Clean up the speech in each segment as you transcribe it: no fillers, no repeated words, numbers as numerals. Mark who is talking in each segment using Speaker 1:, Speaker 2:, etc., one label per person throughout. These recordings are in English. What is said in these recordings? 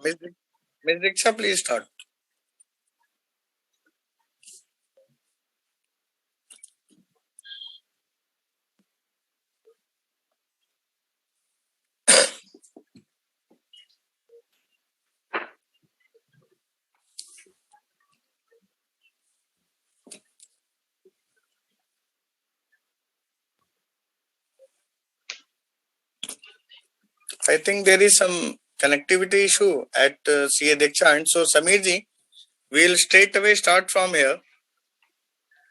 Speaker 1: Ms. Ms. Diksha, please start. I think there is some connectivity issue at CA Diksha, and so Samirji, we'll straight away start from here.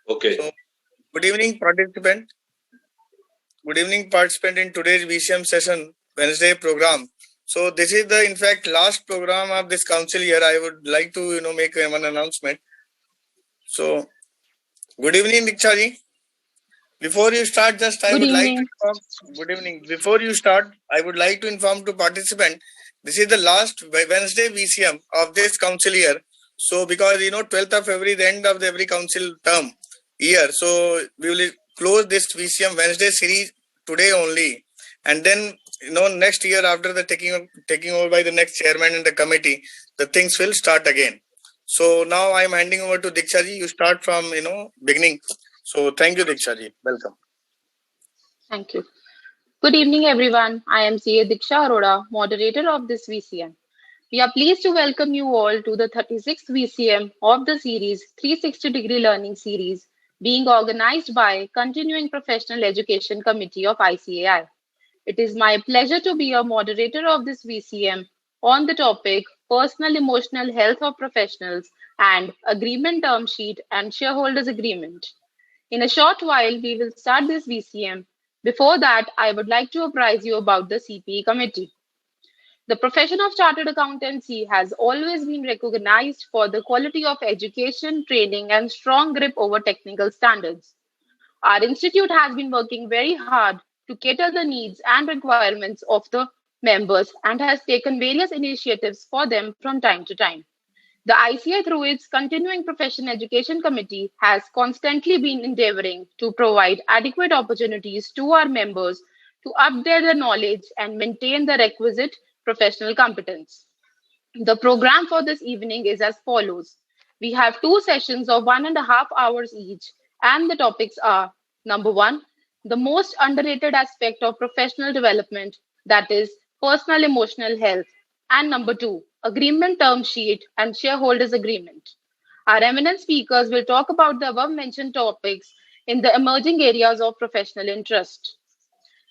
Speaker 2: Okay.
Speaker 1: So, good evening, participant. Good evening, participant in today's VCM session, Wednesday program. So this is the, in fact, last program of this council year. I would like to, make one announcement. So, good evening, Diksha ji. Before you start, just I would like to inform. Good evening. Before you start, I would like to inform to participant. This is the last Wednesday VCM of this council year. So because 12th of February, the end of every council term year. So we will close this VCM Wednesday series today only, and then next year after the taking over by the next chairman and the committee, the things will start again. So now I am handing over to Diksha ji. You start from beginning. So thank you, Diksha ji. Welcome.
Speaker 3: Thank you. Good evening, everyone. I am CA Diksha Arora, moderator of this VCM. We are pleased to welcome you all to the 36th VCM of the series 360-degree learning series being organized by Continuing Professional Education Committee of ICAI. It is my pleasure to be a moderator of this VCM on the topic Personal Emotional Health of Professionals and Agreement Term Sheet and Shareholders Agreement. In a short while, we will start this VCM. Before that, I would like to apprise you about the CPE committee. The profession of chartered accountancy has always been recognized for the quality of education, training, and strong grip over technical standards. Our institute has been working very hard to cater the needs and requirements of the members and has taken various initiatives for them from time to time. The ICAI, through its Continuing Profession Education Committee, has constantly been endeavoring to provide adequate opportunities to our members to update their knowledge and maintain the requisite professional competence. The program for this evening is as follows. We have two sessions of 1.5 hours each, and the topics are number one, the most underrated aspect of professional development, that is, personal emotional health, and number two, agreement term sheet and shareholders agreement. Our eminent speakers will talk about the above mentioned topics in the emerging areas of professional interest.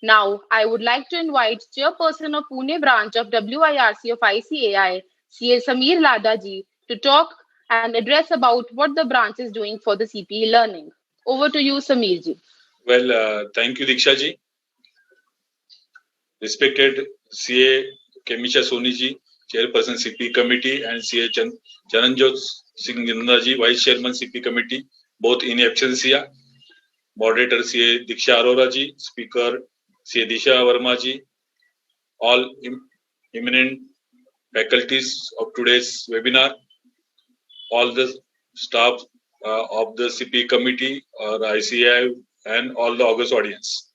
Speaker 3: Now, I would like to invite Chairperson of Pune branch of WIRC of ICAI, CA Samir Ladaji, to talk and address about what the branch is doing for the CPE learning. Over to you, Samir ji.
Speaker 2: Well, thank you, Diksha ji. Respected CA Kemisha Soni ji, Chairperson CPE Committee, and CA Charanjot Singh Nanda ji, Vice Chairman CPE Committee, both in absentia. Moderator CA Diksha Arora ji, Speaker CA Disha Verma ji, all eminent faculties of today's webinar, all the staff of the CPE Committee or ICAI, and all the august audience.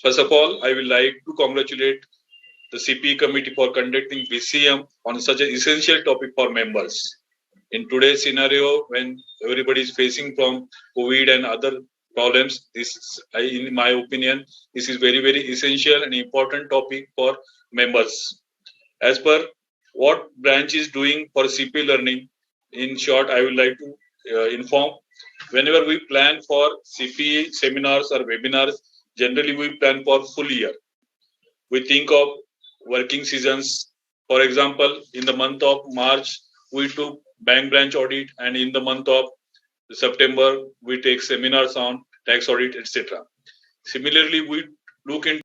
Speaker 2: First of all, I would like to congratulate the CPE Committee for conducting VCM on such an essential topic for members. In today's scenario, when everybody is facing from COVID and other problems, in my opinion, this is very, very essential and important topic for members. As per what branch is doing for CPE learning, in short, I would like to inform. Whenever we plan for CPE seminars or webinars, generally we plan for full year. We think of working seasons. For example, in the month of March, we took bank branch audit, and in the month of September, we take seminars on tax audit, etc. Similarly, we look into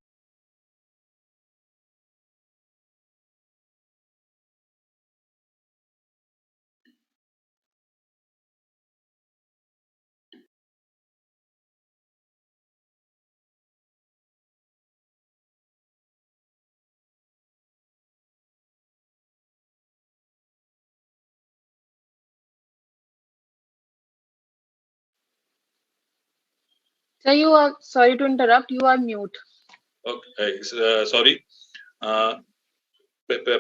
Speaker 3: Sir, you are sorry to interrupt. You are mute.
Speaker 2: Okay, sorry.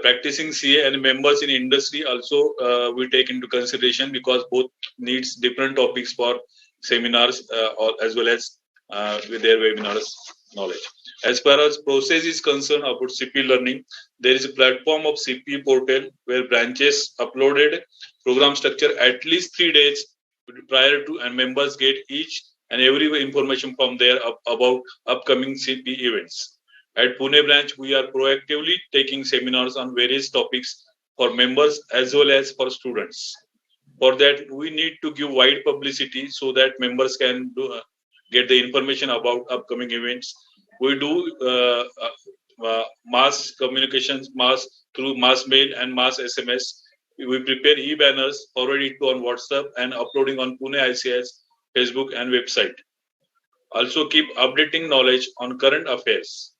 Speaker 2: practicing CA and members in industry also we take into consideration, because both needs different topics for seminars or as well as with their webinars knowledge. As far as process is concerned about CP learning, there is a platform of CP portal where branches uploaded program structure at least 3 days prior to, and members get each and every information from there about upcoming CP events. At Pune branch, we are proactively taking seminars on various topics for members as well as for students. For that, we need to give wide publicity so that members can get the information about upcoming events. We do mass communications, through mass mail and mass SMS. We prepare e-banners, forward it on WhatsApp and uploading on Pune ICAI's Facebook and website. Also keep updating knowledge on current affairs.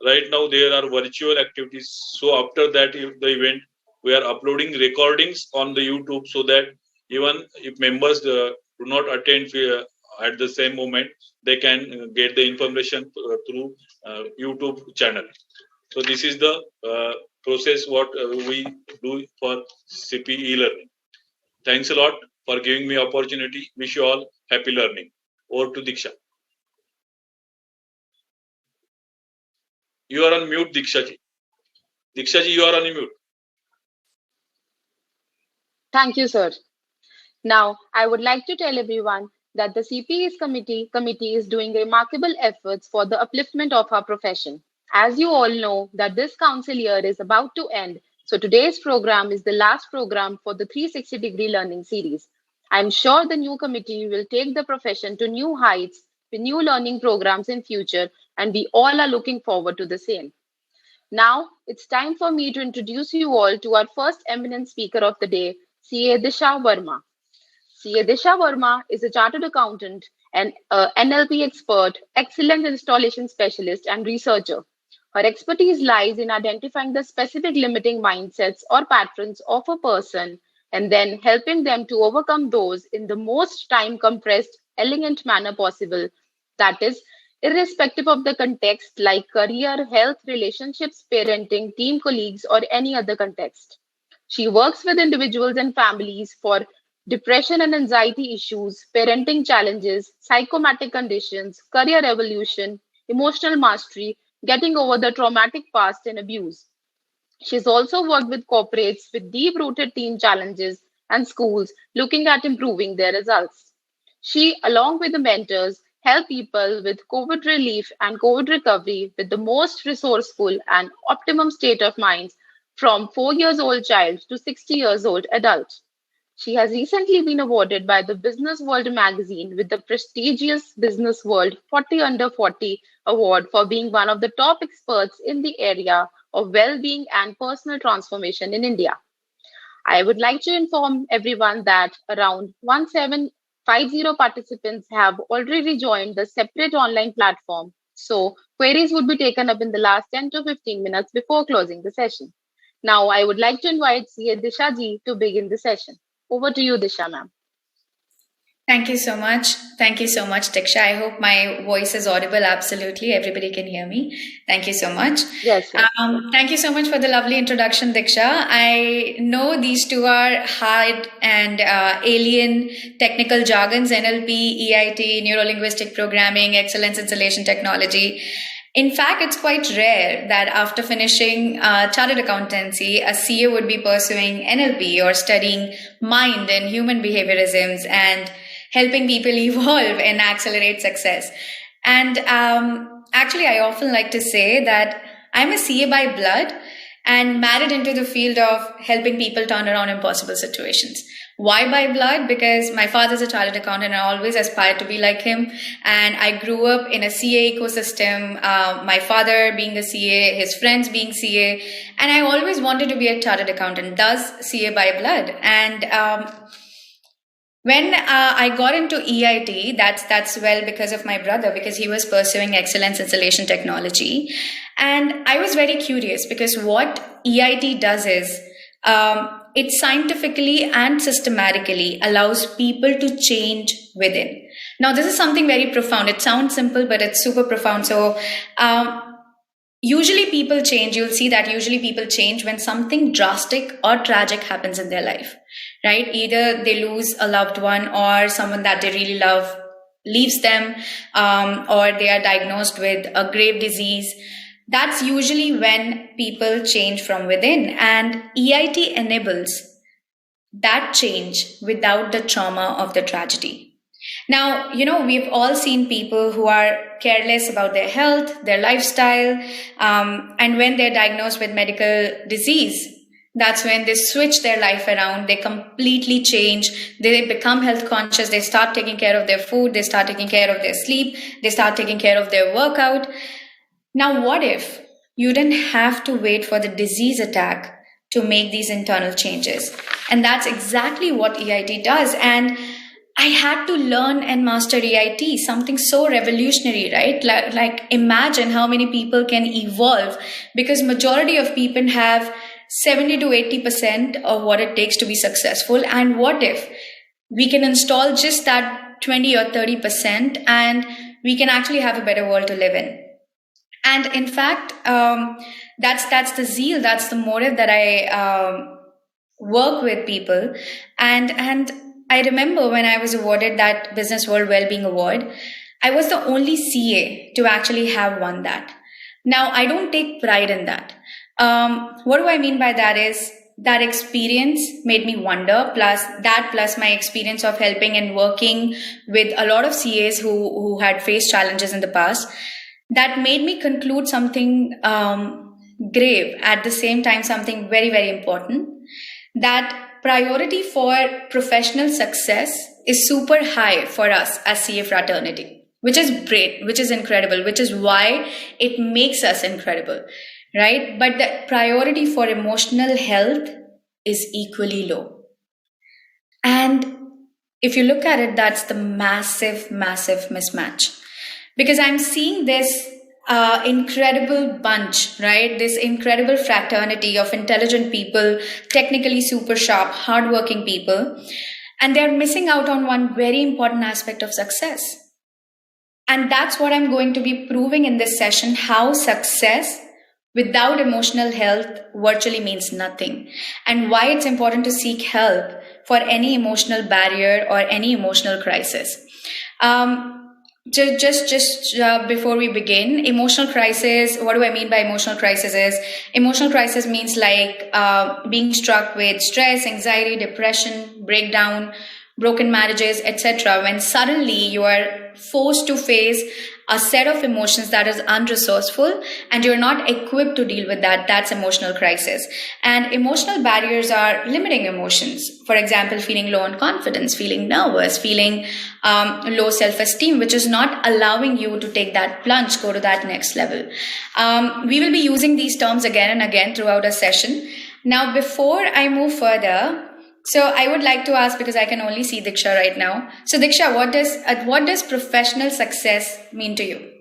Speaker 2: Right now there are virtual activities. So after that, if the event, we are uploading recordings on the YouTube, so that even if members do not attend at the same moment, they can get the information through YouTube channel. So this is the process what we do for CP e-learning. Thanks a lot for giving me opportunity. Wish you all happy learning. Over to Diksha. You are on mute, Diksha ji. Diksha ji, you are on mute.
Speaker 3: Thank you, sir. Now, I would like to tell everyone that the CPE's committee is doing remarkable efforts for the upliftment of our profession. As you all know that this council year is about to end, so today's program is the last program for the 360-degree learning series. I'm sure the new committee will take the profession to new heights with new learning programs in future, and we all are looking forward to the same. Now, it's time for me to introduce you all to our first eminent speaker of the day, CA Disha Verma. CA Disha Verma is a chartered accountant and NLP expert, excellent installation specialist, and researcher. Her expertise lies in identifying the specific limiting mindsets or patterns of a person and then helping them to overcome those in the most time-compressed, elegant manner possible. That is, irrespective of the context like career, health, relationships, parenting, team colleagues, or any other context. She works with individuals and families for depression and anxiety issues, parenting challenges, psychomatic conditions, career evolution, emotional mastery, getting over the traumatic past and abuse. She's also worked with corporates with deep-rooted team challenges and schools looking at improving their results. She, along with the mentors, help people with COVID relief and COVID recovery with the most resourceful and optimum state of mind from 4 years old child to 60 years old adult. She has recently been awarded by the Business World magazine with the prestigious Business World 40 Under 40 award for being one of the top experts in the area of well-being and personal transformation in India. I would like to inform everyone that around 1750 participants have already joined the separate online platform. So queries would be taken up in the last 10 to 15 minutes before closing the session. Now, I would like to invite CA Disha ji to begin the session. Over to you, Disha ma'am.
Speaker 4: Thank you so much. Thank you so much, Diksha. I hope my voice is audible. Absolutely. Everybody can hear me. Thank you so much.
Speaker 3: Yes.
Speaker 4: Thank you so much for the lovely introduction, Diksha. I know these two are hard and alien technical jargons, NLP, EIT, neuro-linguistic programming, excellence installation technology. In fact, it's quite rare that after finishing chartered accountancy, a CA would be pursuing NLP or studying mind and human behaviorisms and helping people evolve and accelerate success. And actually, I often like to say that I'm a CA by blood and married into the field of helping people turn around impossible situations. Why by blood? Because my father's a chartered accountant and I always aspired to be like him. And I grew up in a CA ecosystem, my father being a CA, his friends being CA, and I always wanted to be a chartered accountant, thus CA by blood. And when I got into EIT, that's well because of my brother, because he was pursuing excellence installation technology. And I was very curious because what EIT does is, it scientifically and systematically allows people to change within. Now, this is something very profound. It sounds simple, but it's super profound. So usually people change. You'll see that usually people change when something drastic or tragic happens in their life, right? Either they lose a loved one, or someone that they really love leaves them, or they are diagnosed with a grave disease. That's usually when people change from within, and EIT enables that change without the trauma of the tragedy. Now, we've all seen people who are careless about their health, their lifestyle, and when they're diagnosed with medical disease, that's when they switch their life around. They completely change. They become health conscious. They start taking care of their food. They start taking care of their sleep. They start taking care of their workout. Now, what if you didn't have to wait for the disease attack to make these internal changes? And that's exactly what EIT does. And I had to learn and master EIT, something so revolutionary, right? Like imagine how many people can evolve, because majority of people have 70 to 80% of what it takes to be successful. And what if we can install just that 20 or 30% and we can actually have a better world to live in? And in fact, that's the zeal, that's the motive that I work with people. And I remember when I was awarded that Business World Wellbeing Award, I was the only CA to actually have won that. Now, I don't take pride in that. What do I mean by that is that experience made me wonder, plus my experience of helping and working with a lot of CAs who had faced challenges in the past, that made me conclude something grave, at the same time something very, very important, that priority for professional success is super high for us as CA fraternity, which is great, which is incredible, which is why it makes us incredible, right? But the priority for emotional health is equally low. And if you look at it, that's the massive, massive mismatch. Because I'm seeing this incredible bunch, right? This incredible fraternity of intelligent people, technically super sharp, hardworking people, and they're missing out on one very important aspect of success. And that's what I'm going to be proving in this session, how success without emotional health virtually means nothing, and why it's important to seek help for any emotional barrier or any emotional crisis. Just before we begin, emotional crisis, what do I mean by emotional crisis is, emotional crisis means like being struck with stress, anxiety, depression, breakdown, broken marriages, etc. When suddenly you are forced to face a set of emotions that is unresourceful and you're not equipped to deal with that, that's emotional crisis. And emotional barriers are limiting emotions. For example, feeling low on confidence, feeling nervous, feeling low self-esteem, which is not allowing you to take that plunge, go to that next level. We will be using these terms again and again throughout our session. Now, before I move further, so I would like to ask, because I can only see Diksha right now. So Diksha, what does professional success mean to you?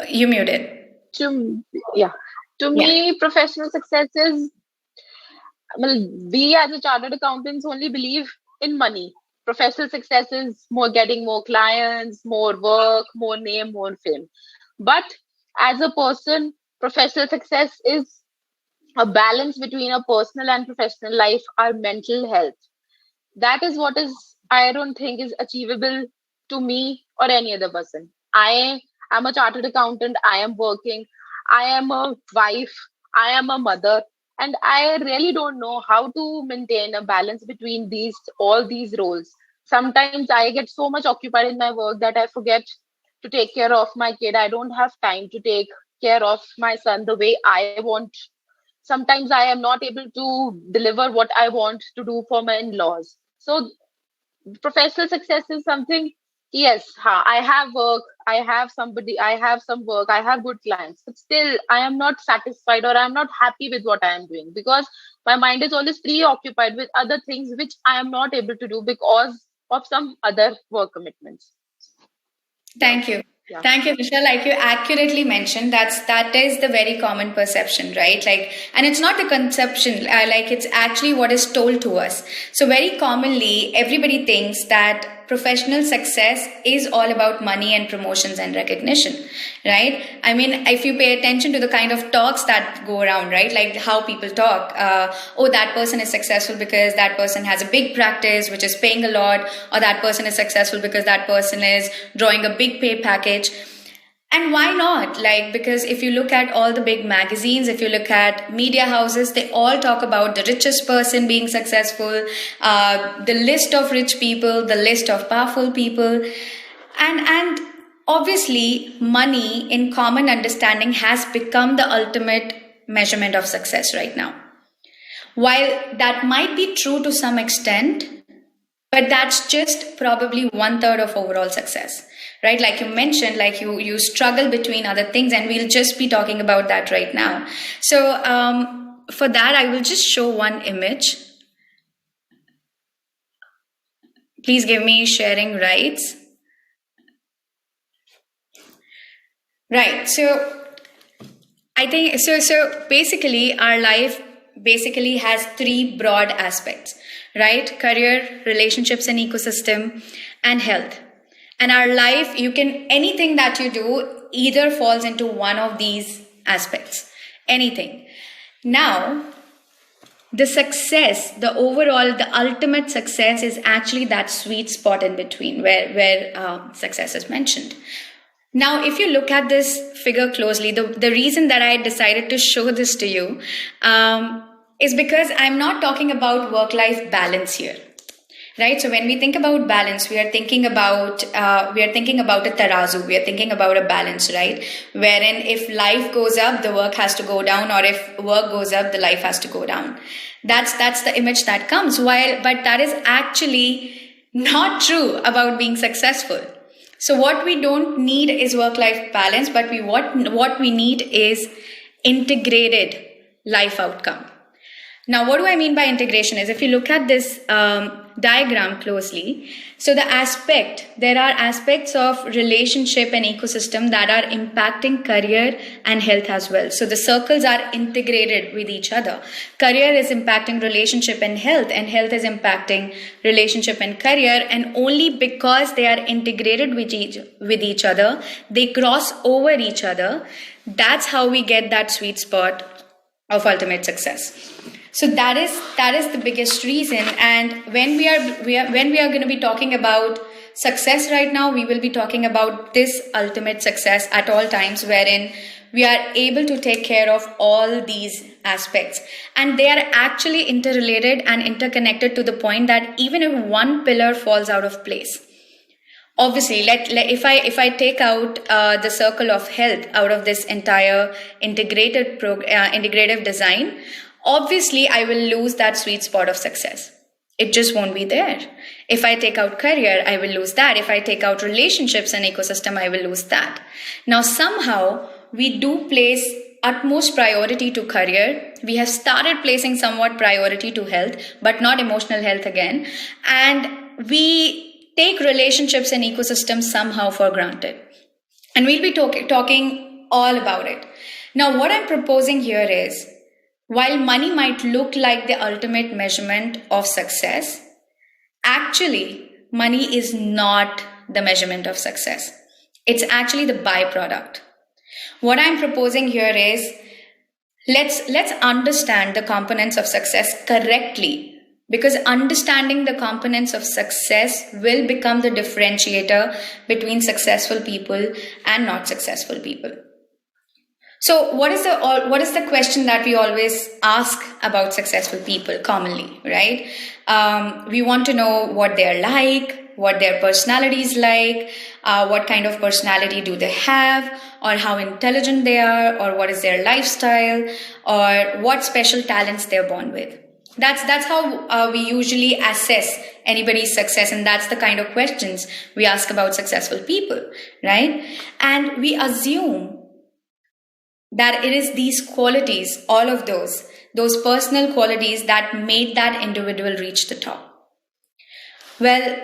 Speaker 4: You muted.
Speaker 3: To me, professional success is, we as a chartered accountants only believe in money. Professional success is getting more clients, more work, more name, more fame. But as a person, professional success is a balance between a personal and professional life, our mental health. That is what I don't think is achievable to me or any other person. I am a chartered accountant. I am working. I am a wife. I am a mother. And I really don't know how to maintain a balance between all these roles. Sometimes I get so much occupied in my work that I forget to take care of my kid. I don't have time to take care of my son the way I want. Sometimes I am not able to deliver what I want to do for my in-laws. So professional success is something, yes, I have work, I have some work, I have good clients, but still I am not satisfied or I am not happy with what I am doing, because my mind is always preoccupied with other things which I am not able to do because of some other work commitments.
Speaker 4: Thank you. Yeah. Thank you, Michelle. Like you accurately mentioned, that is the very common perception, right? And it's not the conception, it's actually what is told to us. So very commonly, everybody thinks that professional success is all about money and promotions and recognition, right? I mean, if you pay attention to the kind of talks that go around, right? Like how people talk, oh, that person is successful because that person has a big practice, which is paying a lot, or that person is successful because that person is drawing a big pay package. And why not? Like, because if you look at all the big magazines, if you look at media houses, they all talk about the richest person being successful, the list of rich people, the list of powerful people. And obviously, money in common understanding has become the ultimate measurement of success right now. While that might be true to some extent, but that's just probably 1/3 of overall success. Right? Like you mentioned, like you struggle between other things, and we'll just be talking about that right now. So for that, I will just show one image. Please give me sharing rights. Right. So I think, so basically our life basically has 3 broad aspects, right? Career, relationships and ecosystem, and health. And our life, anything that you do either falls into one of these aspects, anything. Now, the success, the overall, the ultimate success is actually that sweet spot in between where success is mentioned. Now, if you look at this figure closely, the reason that I decided to show this to you is because I'm not talking about work-life balance here. Right. So when we think about balance, we are thinking about a tarazu. We are thinking about a balance, right? Wherein if life goes up, the work has to go down, or if work goes up, the life has to go down. That's the image that comes. But that is actually not true about being successful. So what we don't need is work-life balance, but what we need is integrated life outcome. Now, what do I mean by integration is, if you look at this diagram closely, so there are aspects of relationship and ecosystem that are impacting career and health as well. So the circles are integrated with each other. Career is impacting relationship and health is impacting relationship and career, and only because they are integrated with each other, they cross over each other. That's how we get that sweet spot of ultimate success. So that is the biggest reason. And when we are going to be talking about success right now, we will be talking about this ultimate success at all times, wherein we are able to take care of all these aspects, and they are actually interrelated and interconnected to the point that even if one pillar falls out of place, obviously, if I take out the circle of health out of this entire integrative design, obviously I will lose that sweet spot of success. It just won't be there. If I take out career, I will lose that. If I take out relationships and ecosystem, I will lose that. Now, somehow we do place utmost priority to career. We have started placing somewhat priority to health, but not emotional health again. And we take relationships and ecosystems somehow for granted. And we'll be talking all about it. Now, what I'm proposing here is, while money might look like the ultimate measurement of success, actually, money is not the measurement of success. It's actually the byproduct. What I'm proposing here is, let's understand the components of success correctly, because understanding the components of success will become the differentiator between successful people and not successful people. So what is the question that we always ask about successful people commonly, right? We want to know what they're like, what their personality is like, what kind of personality do they have, or how intelligent they are, or what is their lifestyle, or what special talents they're born with. That's how we usually assess anybody's success, and that's the kind of questions we ask about successful people, right? And we assume that it is these qualities, all of those personal qualities that made that individual reach the top. Well,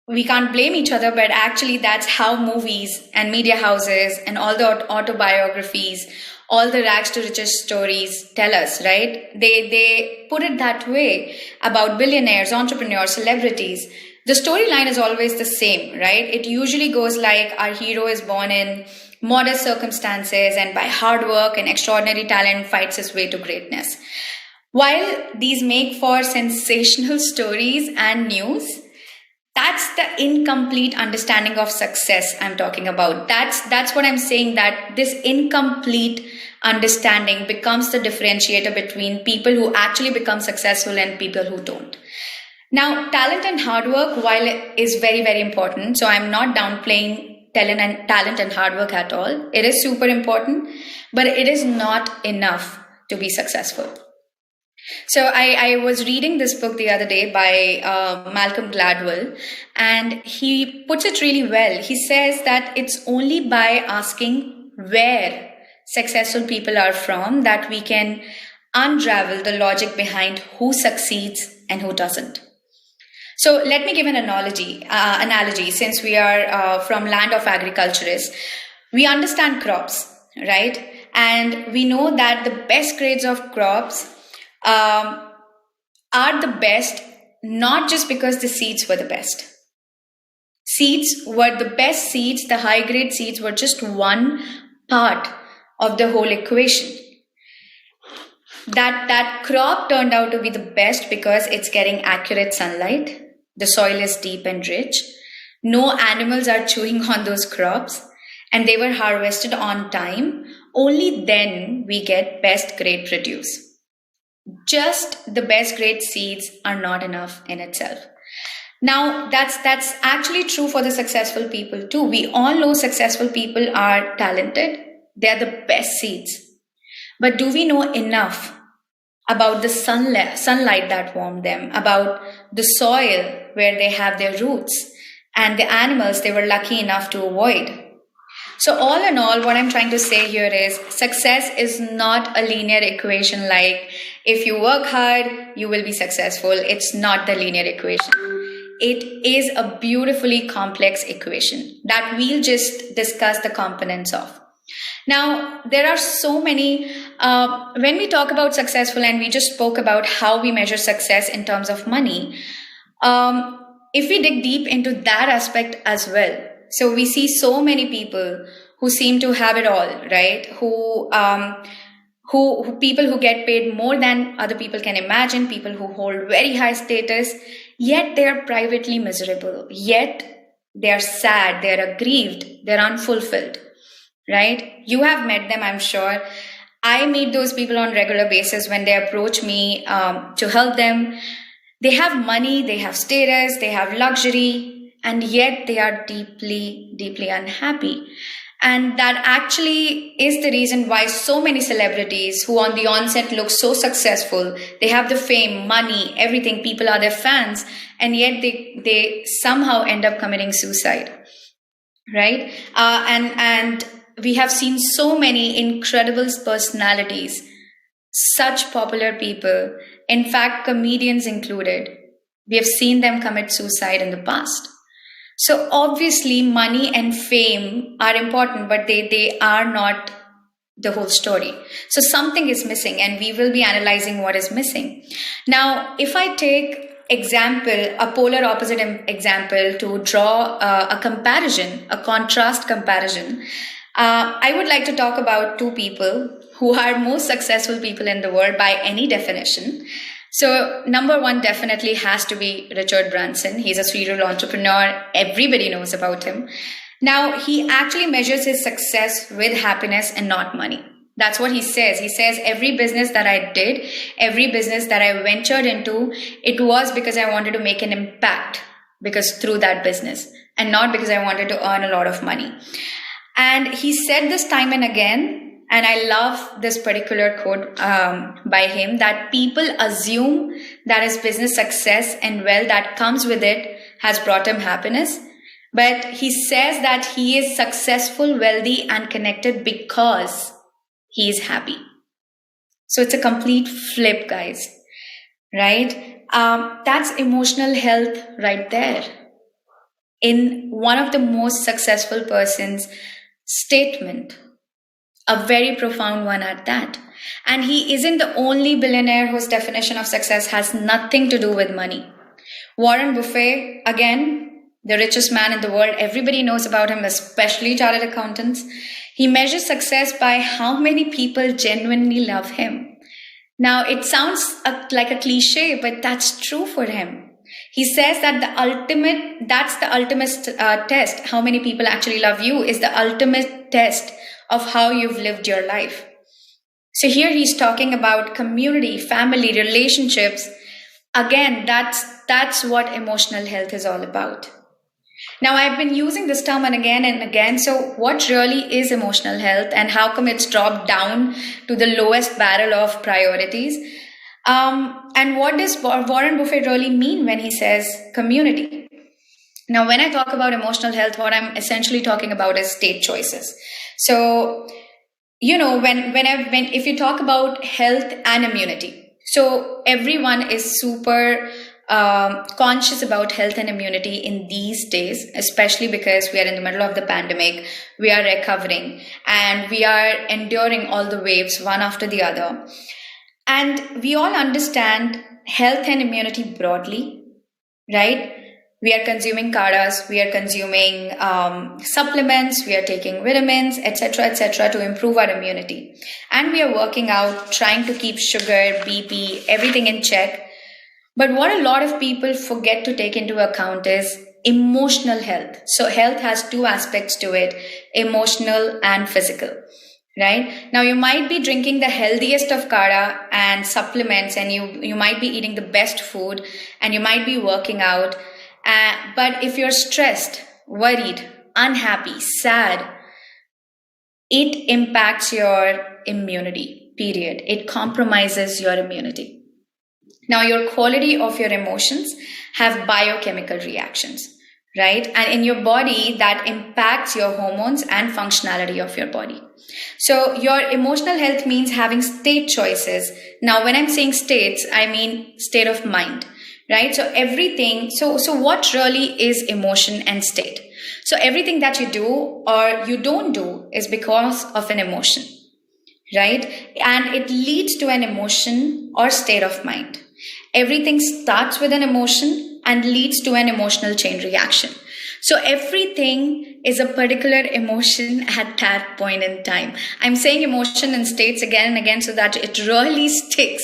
Speaker 4: we can't blame each other, but actually that's how movies and media houses and all the autobiographies, all the rags to riches stories tell us, right? They put it that way about billionaires, entrepreneurs, celebrities. the storyline is always the same, right? It usually goes like our hero is born in modest circumstances and by hard work and extraordinary talent fights his way to greatness. While these make for sensational stories and news, that's the incomplete understanding of success I'm talking about. That's what I'm saying, that this incomplete understanding becomes the differentiator between people who actually become successful and people who don't. Now, talent and hard work, while it is very, very important, so I'm not downplaying talent and hard work at all. It is super important, but it is not enough to be successful. So I was reading this book the other day by Malcolm Gladwell, and he puts it really well. He says that it's only by asking where successful people are from that we can unravel the logic behind who succeeds and who doesn't. So let me give an analogy. Since we are from land of agriculturists, we understand crops, right? And we know that the best grades of crops are the best, not just because the seeds were the best. Seeds were the best seeds, the high grade seeds were just one part of the whole equation. That crop turned out to be the best because it's getting accurate sunlight, the soil is deep and rich, no animals are chewing on those crops, and they were harvested on time. Only then we get best grade produce. Just the best grade seeds are not enough in itself. Now, that's actually true for the successful people too. We all know successful people are talented. They're the best seeds. But do we know enough about the sunlight that warmed them, about the soil where they have their roots, and the animals they were lucky enough to avoid? So all in all, what I'm trying to say here is success is not a linear equation like if you work hard, you will be successful. It's not the linear equation. It is a beautifully complex equation that we'll just discuss the components of. Now, there are so many, when we talk about successful, and we just spoke about how we measure success in terms of money, if we dig deep into that aspect as well, so we see so many people who seem to have it all, right? Who people who get paid more than other people can imagine, people who hold very high status, yet they are privately miserable, yet they are sad, they are aggrieved, they are unfulfilled, right? You have met them, I'm sure. I meet those people on a regular basis when they approach me to help them. They have money, they have status, they have luxury, and yet they are deeply, deeply unhappy. And that actually is the reason why so many celebrities who on the onset look so successful, they have the fame, money, everything, people are their fans, and yet they somehow end up committing suicide, right? And we have seen so many incredible personalities, such popular people, in fact, comedians included. We have seen them commit suicide in the past. So obviously money and fame are important, but they are not the whole story. So something is missing, and we will be analyzing what is missing. Now, if I take a polar opposite example to draw a comparison, a contrast comparison, I would like to talk about two people who are most successful people in the world by any definition. So number one definitely has to be Richard Branson. He's a serial entrepreneur. Everybody knows about him. Now, he actually measures his success with happiness and not money. That's what he says. He says, every business that I did, every business that I ventured into, it was because I wanted to make an impact through that business, and not because I wanted to earn a lot of money. And he said this time and again, and I love this particular quote by him, that people assume that his business success and wealth that comes with it has brought him happiness. But he says that he is successful, wealthy, and connected because he is happy. So it's a complete flip, guys, right? That's emotional health right there. In one of the most successful person's statement, a very profound one at that. And he isn't the only billionaire whose definition of success has nothing to do with money. Warren Buffett, again, the richest man in the world. Everybody knows about him, especially chartered accountants. He measures success by how many people genuinely love him. Now, it sounds like a cliche, but that's true for him. He says that that's the ultimate test. How many people actually love you is the ultimate test of how you've lived your life. So here he's talking about community, family, relationships. Again, that's what emotional health is all about. Now, I've been using this term again and again. So what really is emotional health, and how come it's dropped down to the lowest barrel of priorities? And what does Warren Buffett really mean when he says community? Now, when I talk about emotional health, what I'm essentially talking about is state choices. So, if you talk about health and immunity, so everyone is super conscious about health and immunity in these days, especially because we are in the middle of the pandemic, we are recovering, and we are enduring all the waves one after the other. And we all understand health and immunity broadly, right? We are consuming kadas, we are consuming supplements, we are taking vitamins, etc., to improve our immunity. And we are working out, trying to keep sugar, BP, everything in check. But what a lot of people forget to take into account is emotional health. So health has two aspects to it, emotional and physical, right? Now, you might be drinking the healthiest of kada and supplements, and you might be eating the best food, and you might be working out. But if you're stressed, worried, unhappy, sad, it impacts your immunity, period. It compromises your immunity. Now, your quality of your emotions have biochemical reactions, right? And in your body, that impacts your hormones and functionality of your body. So your emotional health means having state choices. Now, when I'm saying states, I mean state of mind, right? So everything, so what really is emotion and state? So everything that you do or you don't do is because of an emotion, right? And it leads to an emotion or state of mind. Everything starts with an emotion and leads to an emotional chain reaction. So everything is a particular emotion at that point in time. I'm saying emotion and states again and again so that it really sticks,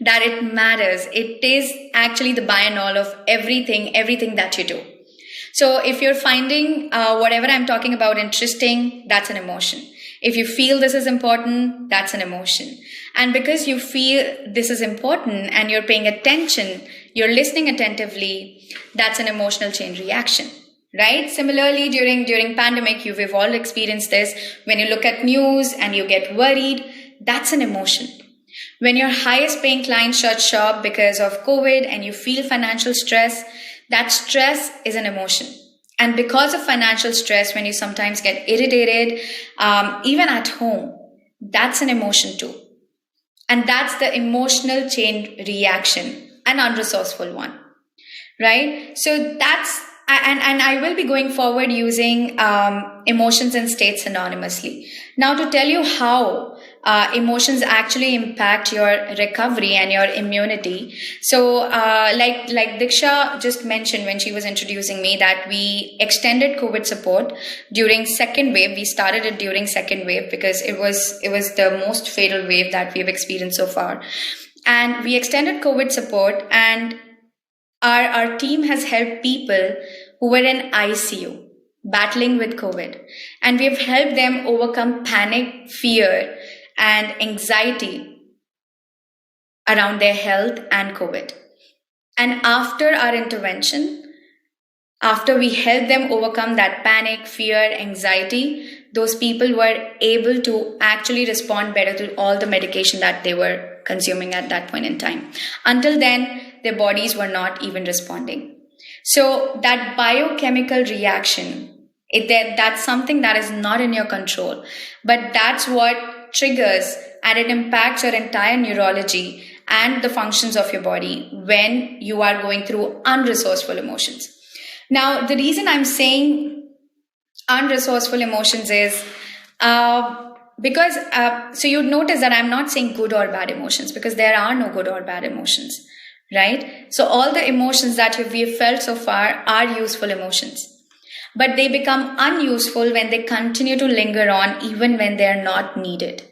Speaker 4: that it matters. It is actually the buy and all of everything that you do. So if you're finding whatever I'm talking about interesting, that's an emotion. If you feel this is important, that's an emotion. And because you feel this is important and you're paying attention, you're listening attentively, that's an emotional chain reaction, right? Similarly, during pandemic, we've all experienced this. When you look at news and you get worried, that's an emotion. When your highest paying client shuts shop because of COVID and you feel financial stress, that stress is an emotion. And because of financial stress, when you sometimes get irritated, even at home, that's an emotion too. And that's the emotional chain reaction, an unresourceful one, right? So that's, and I will be going forward using emotions and states synonymously. Now, to tell you how emotions actually impact your recovery and your immunity. So like Diksha just mentioned when she was introducing me, that we extended COVID support during second wave. We started it during second wave because it was the most fatal wave that we've experienced so far. And we extended COVID support, and our team has helped people who were in ICU battling with COVID. And we've helped them overcome panic, fear, and anxiety around their health and COVID. And after our intervention, after we helped them overcome that panic, fear, anxiety, those people were able to actually respond better to all the medication that they were consuming at that point in time. Until then, their bodies were not even responding. So that biochemical reaction, that's something that is not in your control, but that's what triggers, and it impacts your entire neurology and the functions of your body when you are going through unresourceful emotions. Now, the reason I'm saying unresourceful emotions is because, so you'd notice that I'm not saying good or bad emotions, because there are no good or bad emotions, right? So all the emotions that we've felt so far are useful emotions, but they become unuseful when they continue to linger on even when they are not needed.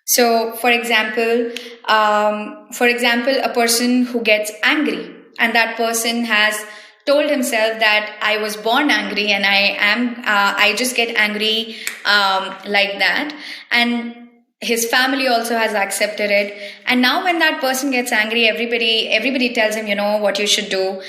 Speaker 4: So, for example, a person who gets angry, and that person has told himself that I was born angry and I just get angry like that, and his family also has accepted it. And now when that person gets angry, everybody tells him, what you should do.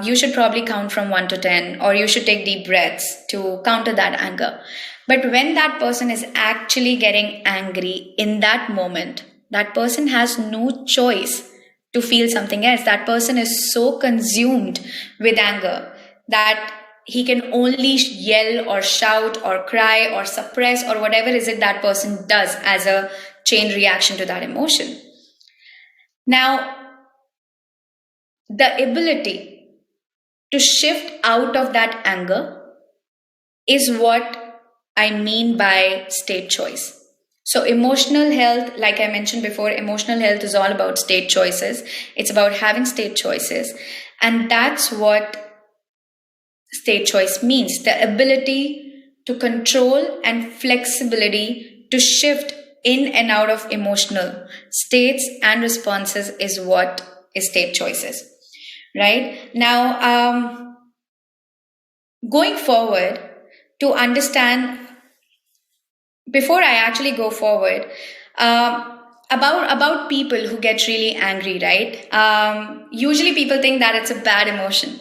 Speaker 4: You should probably count from 1 to 10, or you should take deep breaths to counter that anger. But when that person is actually getting angry in that moment, that person has no choice to feel something else. That person is so consumed with anger that he can only yell or shout or cry or suppress or whatever is it that person does as a chain reaction to that emotion. Now, the ability to shift out of that anger is what I mean by state choice. So emotional health, like I mentioned before, emotional health is all about state choices. It's about having state choices. And that's what state choice means. The ability to control and flexibility to shift in and out of emotional states and responses is what is state choices. Right? Now, going forward, to understand, before I actually go forward, about people who get really angry, right? Usually people think that it's a bad emotion.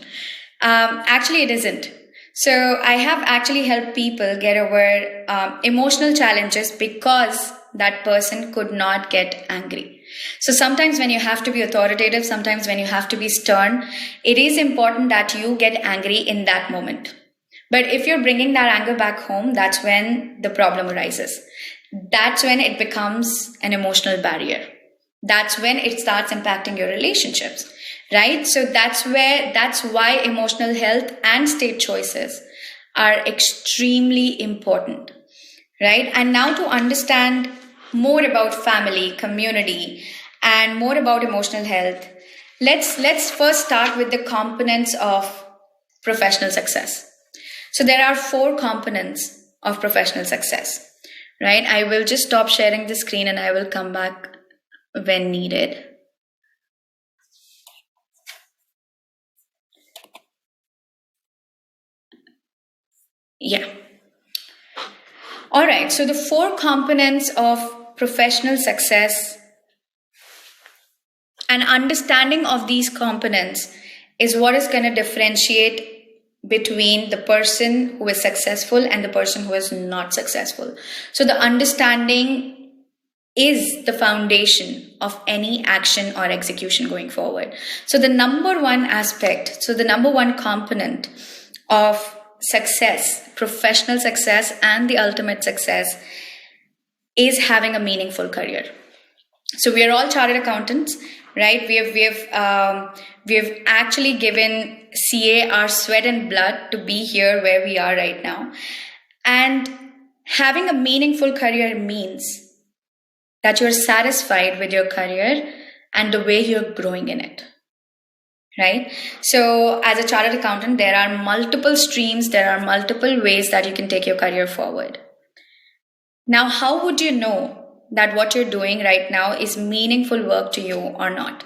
Speaker 4: Actually, it isn't. So I have actually helped people get over emotional challenges because that person could not get angry. So sometimes when you have to be authoritative, sometimes when you have to be stern, it is important that you get angry in that moment. But if you're bringing that anger back home, that's when the problem arises. That's when it becomes an emotional barrier. That's when it starts impacting your relationships, right? So that's why emotional health and state choices are extremely important, right? And now to understand more about family, community, and more about emotional health, let's first start with the components of professional success. So there are 4 components of professional success, right? I will just stop sharing the screen and I will come back when needed. Yeah. All right. So the 4 components of professional success, and understanding of these components is what is going to differentiate between the person who is successful and the person who is not successful. So the understanding is the foundation of any action or execution going forward. So the number one aspect, so the number one component of success, professional success, and the ultimate success is having a meaningful career. So we are all chartered accountants, right? We have actually given CA our sweat and blood to be here where we are right now. And having a meaningful career means that you're satisfied with your career and the way you're growing in it, right? So as a chartered accountant, there are multiple streams, there are multiple ways that you can take your career forward. Now, how would you know that what you're doing right now is meaningful work to you or not?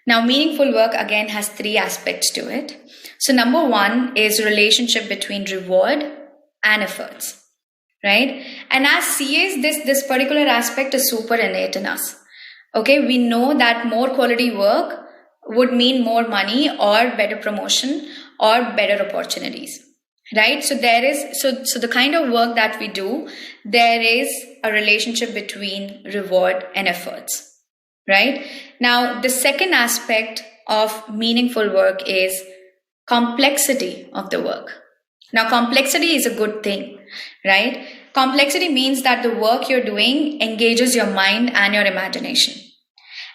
Speaker 4: Now, meaningful work again has 3 aspects to it. So number 1 is relationship between reward and efforts, right? And as CAs, this particular aspect is super innate in us. Okay, we know that more quality work would mean more money or better promotion or better opportunities, right? So so the kind of work that we do, there is a relationship between reward and efforts. Right? Now, the second aspect of meaningful work is complexity of the work. Now, complexity is a good thing, right? Complexity means that the work you're doing engages your mind and your imagination.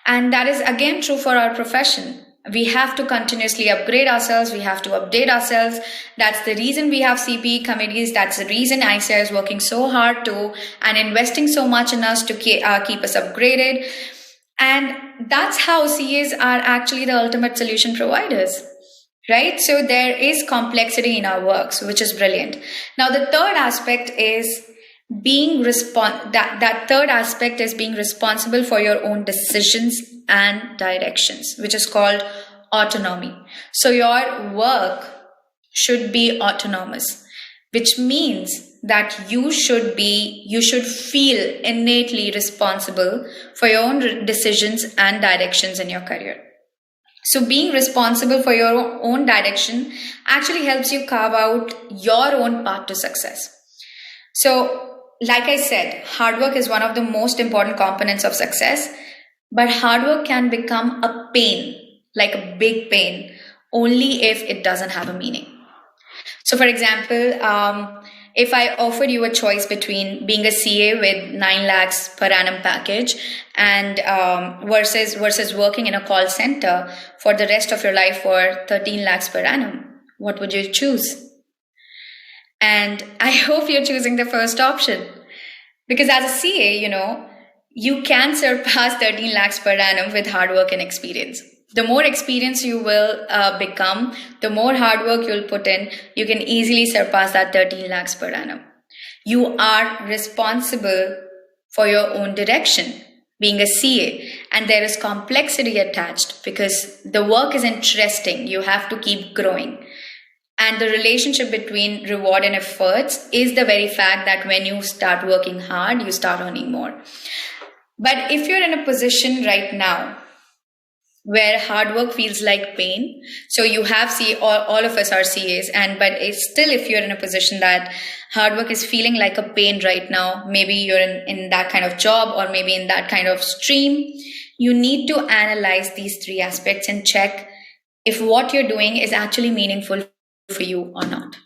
Speaker 4: And that is again true for our profession. We have to continuously upgrade ourselves. We have to update ourselves. That's the reason we have CPE committees. That's the reason ICAI is working so hard and investing so much in us to keep us upgraded. And that's how CAs are actually the ultimate solution providers, right? So there is complexity in our works, which is brilliant. Now, the third aspect is being that third aspect is being responsible for your own decisions and directions, which is called autonomy. So your work should be autonomous, which means that you should feel innately responsible for your own decisions and directions in your career. So being responsible for your own direction actually helps you carve out your own path to success. So, like I said, hard work is one of the most important components of success, but hard work can become a pain, like a big pain, only if it doesn't have a meaning. So, for example, if I offered you a choice between being a CA with 9 lakhs per annum package and versus working in a call center for the rest of your life for 13 lakhs per annum, what would you choose? And I hope you're choosing the first option, because as a CA, you can surpass 13 lakhs per annum with hard work and experience. The more experience you will become, the more hard work you'll put in, you can easily surpass that 13 lakhs per annum. You are responsible for your own direction, being a CA, and there is complexity attached because the work is interesting. You have to keep growing. And the relationship between reward and efforts is the very fact that when you start working hard, you start earning more. But if you're in a position right now where hard work feels like pain, so you have all of us are CAs, but it's still, if you're in a position that hard work is feeling like a pain right now, maybe you're in that kind of job or maybe in that kind of stream, you need to analyze these 3 aspects and check if what you're doing is actually meaningful for you or not.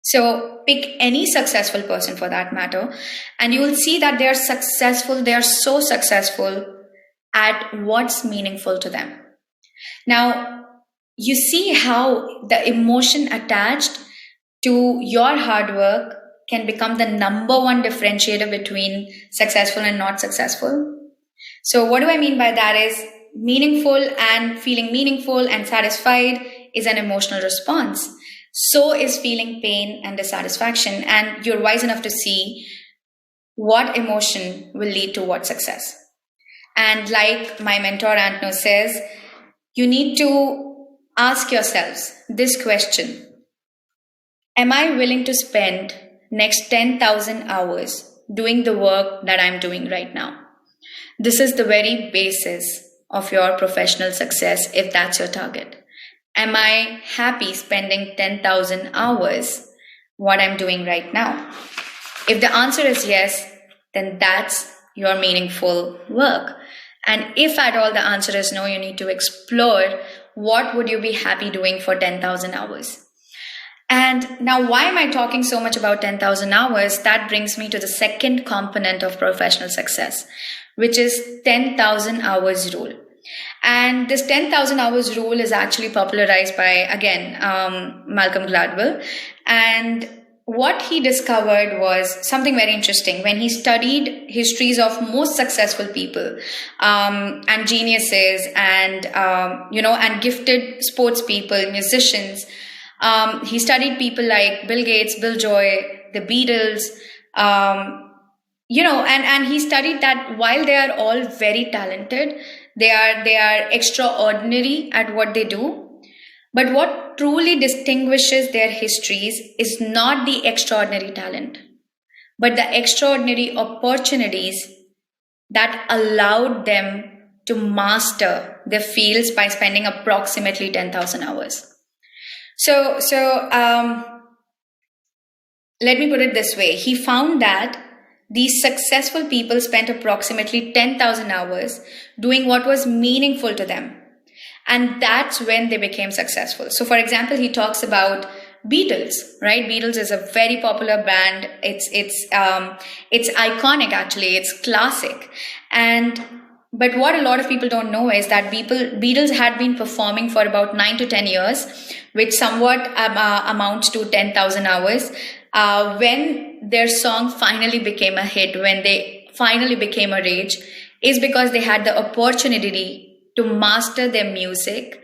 Speaker 4: So pick any successful person for that matter, and you will see that they are successful. They are so successful at what's meaningful to them. Now, you see how the emotion attached to your hard work can become the number one differentiator between successful and not successful. So what do I mean by that is meaningful, and feeling meaningful and satisfied is an emotional response. So is feeling pain and dissatisfaction, and you're wise enough to see what emotion will lead to what success. And like my mentor Antno says, you need to ask yourselves this question: am I willing to spend next 10,000 hours doing the work that I'm doing right now? This is the very basis of your professional success if that's your target. Am I happy spending 10,000 hours what I'm doing right now? If the answer is yes, then that's your meaningful work. And if at all the answer is no, you need to explore what would you be happy doing for 10,000 hours. And now, why am I talking so much about 10,000 hours? That brings me to the second component of professional success, which is 10,000 hours rule. And this 10,000 hours rule is actually popularized by, again, Malcolm Gladwell. And what he discovered was something very interesting. When he studied histories of most successful people and geniuses and, and gifted sports people, musicians, he studied people like Bill Gates, Bill Joy, the Beatles, and he studied that while they are all very talented, they are extraordinary at what they do. But what truly distinguishes their histories is not the extraordinary talent, but the extraordinary opportunities that allowed them to master their fields by spending approximately 10,000 hours. So let me put it this way. He found that these successful people spent approximately 10,000 hours doing what was meaningful to them. And that's when they became successful. So for example, he talks about Beatles, right? Beatles is a very popular band. It's iconic actually. It's classic. But what a lot of people don't know is that Beatles had been performing for about 9 to 10 years, which somewhat amounts to 10,000 hours. When their song finally became a hit, when they finally became a rage, is because they had the opportunity to master their music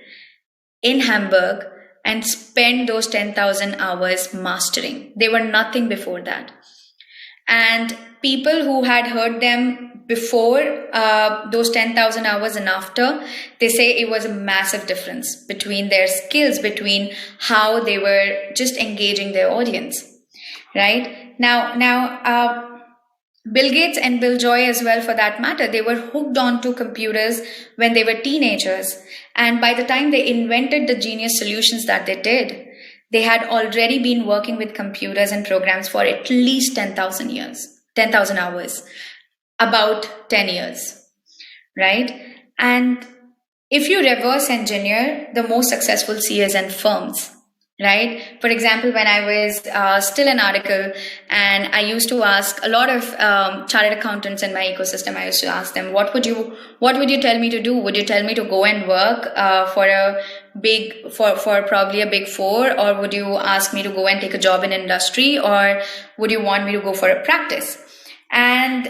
Speaker 4: in Hamburg and spend those 10,000 hours mastering. They were nothing before that. And people who had heard them before those 10,000 hours and after, they say it was a massive difference between their skills, between how they were just engaging their audience, right? Now, Bill Gates and Bill Joy as well, for that matter, they were hooked onto computers when they were teenagers. And by the time they invented the genius solutions that they did, they had already been working with computers and programs for at least 10,000 hours, about 10 years, right? And if you reverse engineer the most successful CAs and firms, right? For example, when I was still an article, and I used to ask a lot of chartered accountants in my ecosystem, I used to ask them, what would you tell me to do? Would you tell me to go and work for probably a big four, or would you ask me to go and take a job in industry, or would you want me to go for a practice? And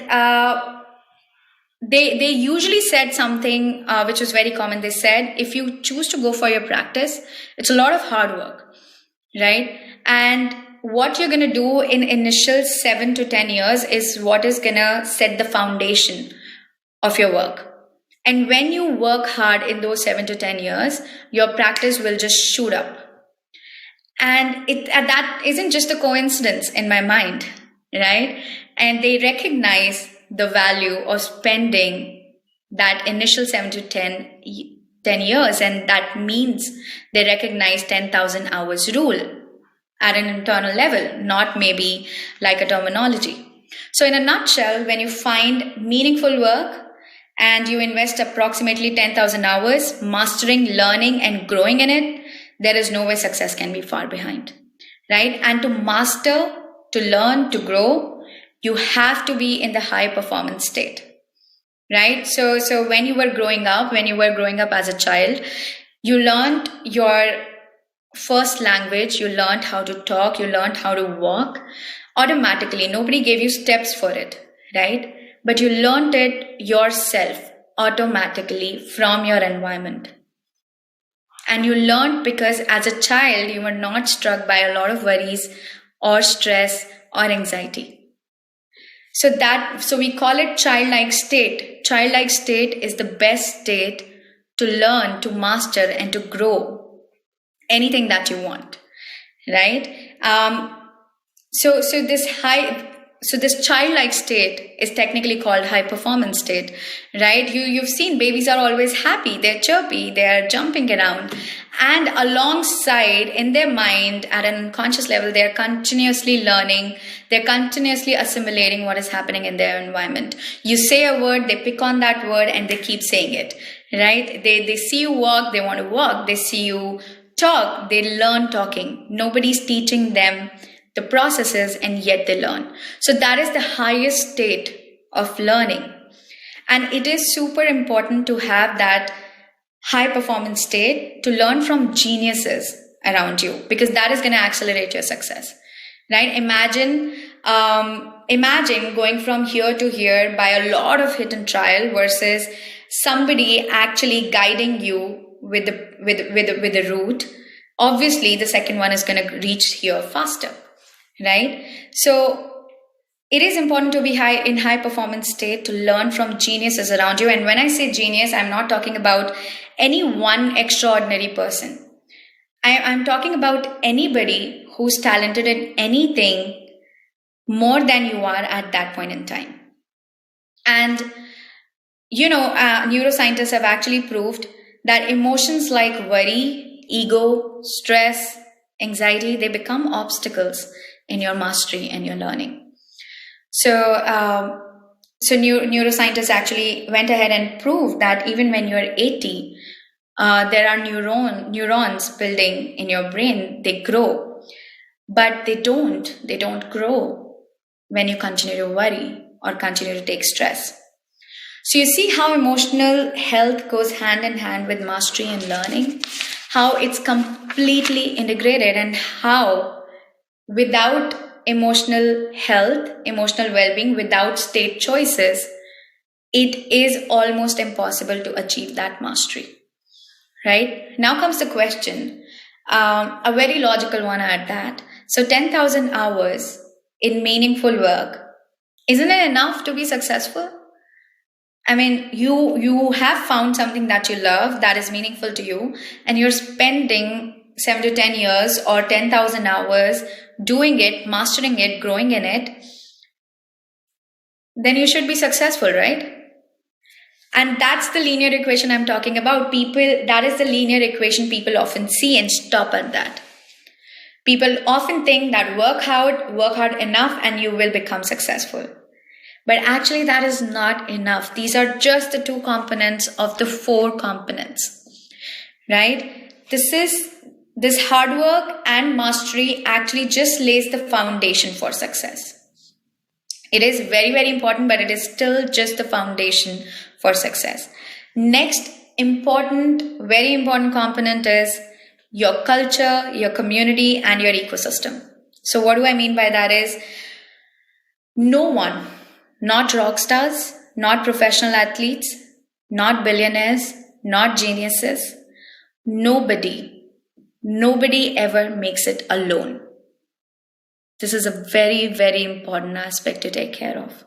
Speaker 4: they usually said something which was very common. They said, if you choose to go for your practice, it's a lot of hard work, right? And what you're going to do in initial 7 to 10 years is what is going to set the foundation of your work. And when you work hard in those 7 to 10 years, your practice will just shoot up. And that isn't just a coincidence in my mind, right? And they recognize the value of spending that initial 7 to 10 years. And that means they recognize 10,000 hours rule at an internal level, not maybe like a terminology. So in a nutshell, when you find meaningful work and you invest approximately 10,000 hours mastering, learning, and growing in it, there is no way success can be far behind, right? And to master, to learn, to grow, you have to be in the high performance state, right? So when you were growing up as a child, you learned your first language, you learned how to talk, you learned how to walk automatically. Nobody gave you steps for it, right? But you learned it yourself automatically from your environment. And you learned because as a child, you were not struck by a lot of worries or stress or anxiety. So we call it childlike state. Childlike state is the best state to learn, to master, and to grow anything that you want, right? So this childlike state is technically called high performance state, right? You've seen babies are always happy, they're chirpy, they're jumping around, and alongside in their mind at an unconscious level, they're continuously learning, they're continuously assimilating what is happening in their environment. You say a word, they pick on that word and they keep saying it, right? They see you walk, they want to walk. They see you talk, they learn talking. Nobody's teaching them the processes, and yet they learn. So that is the highest state of learning. And it is super important to have that high performance state to learn from geniuses around you, because that is going to accelerate your success, right? Imagine going from here to here by a lot of hit and trial versus somebody actually guiding you with the route. Obviously, the second one is going to reach here faster, right? So it is important to be in high performance state to learn from geniuses around you. And when I say genius, I'm not talking about any one extraordinary person. I'm talking about anybody who's talented in anything more than you are at that point in time. And, neuroscientists have actually proved that emotions like worry, ego, stress, anxiety, they become obstacles in your mastery and your learning. So neuroscientists actually went ahead and proved that even when you're 80, there are neurons building in your brain. They grow, but they don't grow when you continue to worry or continue to take stress. So you see how emotional health goes hand in hand with mastery and learning, how it's completely integrated, and how without emotional health, emotional well-being, without state choices, it is almost impossible to achieve that mastery. Right? Now comes the question, a very logical one at that. So 10,000 hours in meaningful work, isn't it enough to be successful? I mean, you have found something that you love, that is meaningful to you, and you're spending 7 to 10 years or 10,000 hours doing it, mastering it, growing in it, then you should be successful, right? And that's the linear equation I'm talking about. That is the linear equation people often see and stop at that. People often think that work hard enough and you will become successful. But actually that is not enough. These are just the 2 components of the 4 components, right? This hard work and mastery actually just lays the foundation for success. It is very, very important, but it is still just the foundation for success. Next very important component is your culture, your community, and your ecosystem. So what do I mean by that is, no one, not rock stars, not professional athletes, not billionaires, not geniuses, nobody ever makes it alone. This is a very, very important aspect to take care of.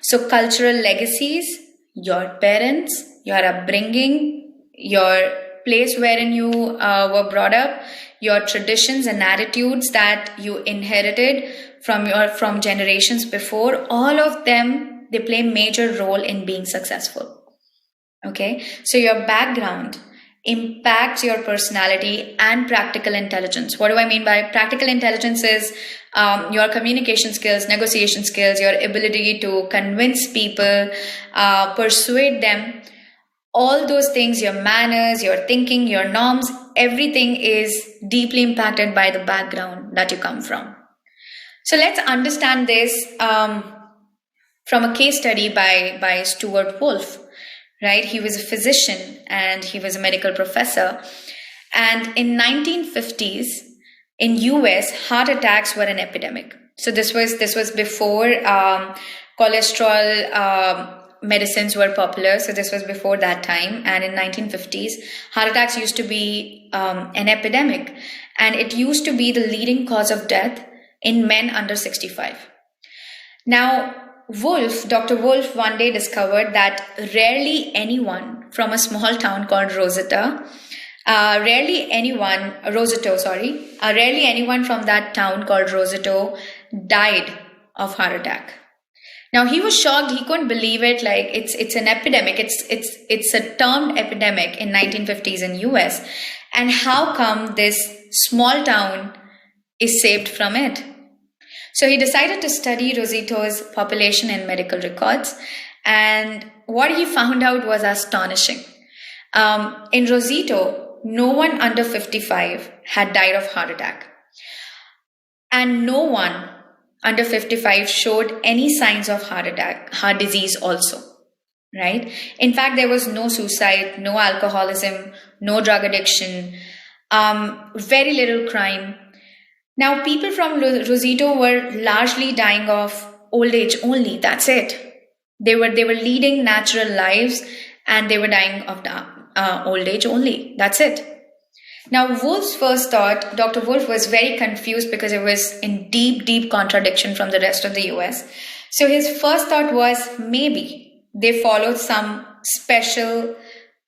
Speaker 4: So cultural legacies, your parents, your upbringing, your place wherein you were brought up, your traditions and attitudes that you inherited from generations before, all of them, they play a major role in being successful. Okay, so your background impacts your personality and practical intelligence. What do I mean by practical intelligence is your communication skills, negotiation skills, your ability to convince people, persuade them, all those things, your manners, your thinking, your norms, everything is deeply impacted by the background that you come from. So let's understand this from a case study by Stuart Wolf. Right? He was a physician and he was a medical professor. And in 1950s, in US, heart attacks were an epidemic. So this was before cholesterol medicines were popular. So this was before that time. And in 1950s, heart attacks used to be an epidemic. And it used to be the leading cause of death in men under 65. Now, Dr. Wolf one day discovered that rarely anyone from a small town called Roseto, rarely anyone from that town called Roseto died of heart attack. Now he was shocked. He couldn't believe it. Like it's an epidemic. It's a termed epidemic in 1950s in US. And how come this small town is saved from it? So he decided to study Roseto's population and medical records, and what he found out was astonishing. In Roseto, no one under 55 had died of heart attack, and no one under 55 showed any signs of heart disease also, right? In fact, there was no suicide, no alcoholism, no drug addiction, very little crime. Now, people from Roseto were largely dying of old age only. That's it. They were leading natural lives and they were dying of old age only. That's it. Now, Wolf's first thought, Dr. Wolf was very confused because it was in deep, deep contradiction from the rest of the US. So his first thought was maybe they followed some special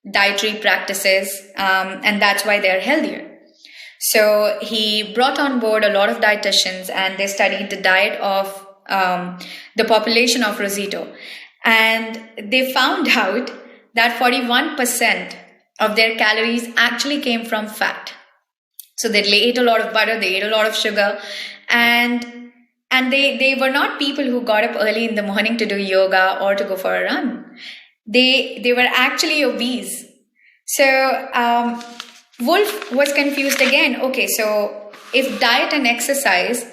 Speaker 4: dietary practices and that's why they're healthier. So he brought on board a lot of dietitians and they studied the diet of the population of Roseto. And they found out that 41% of their calories actually came from fat. So they ate a lot of butter, they ate a lot of sugar, and they were not people who got up early in the morning to do yoga or to go for a run. They were actually obese. So Wolf was confused again. Okay, so if diet and exercise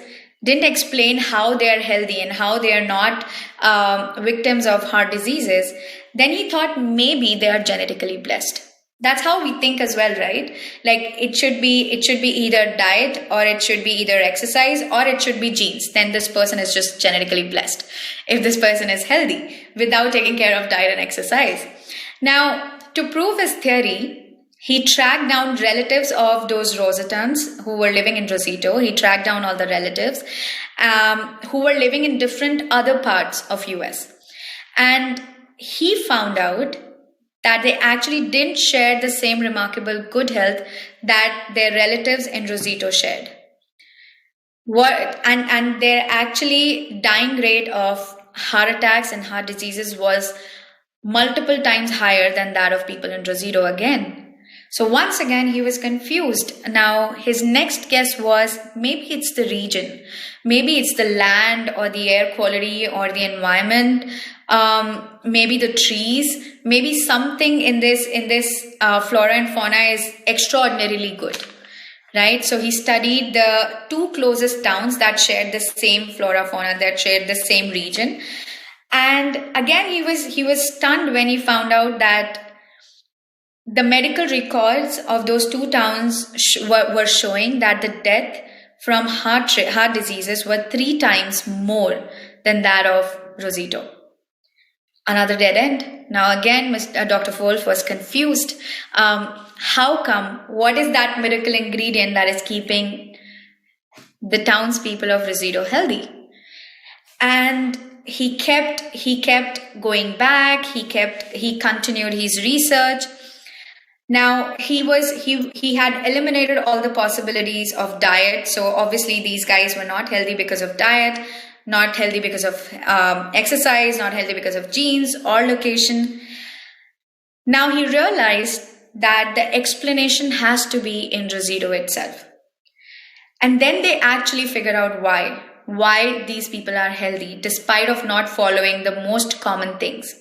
Speaker 4: didn't explain how they are healthy and how they are not victims of heart diseases, then he thought maybe they are genetically blessed. That's how we think as well, right? Like it should be either diet, or it should be either exercise, or it should be genes. Then this person is just genetically blessed if this person is healthy without taking care of diet and exercise. Now, to prove his theory, he tracked down relatives of those Rositans who were living in Rosito. He tracked down all the relatives who were living in different other parts of US. And he found out that they actually didn't share the same remarkable good health that their relatives in Rosito shared. And their actually dying rate of heart attacks and heart diseases was multiple times higher than that of people in Rosito again. So once again, he was confused. Now, his next guess was maybe it's the region. Maybe it's the land or the air quality or the environment. Maybe the trees. Maybe something in this flora and fauna is extraordinarily good. Right? So he studied the two closest towns that shared the same flora fauna, that shared the same region. And again, he was stunned when he found out that the medical records of those two towns were showing that the death from heart diseases were 3 times more than that of Rosito. Another dead end. Now again, Dr. Wolf was confused. How come? What is that miracle ingredient that is keeping the townspeople of Rosito healthy? And he kept going back. He continued his research. Now he had eliminated all the possibilities of diet. So obviously these guys were not healthy because of diet, not healthy because of exercise, not healthy because of genes or location. Now he realized that the explanation has to be in Rosito itself. And then they actually figured out why these people are healthy despite of not following the most common things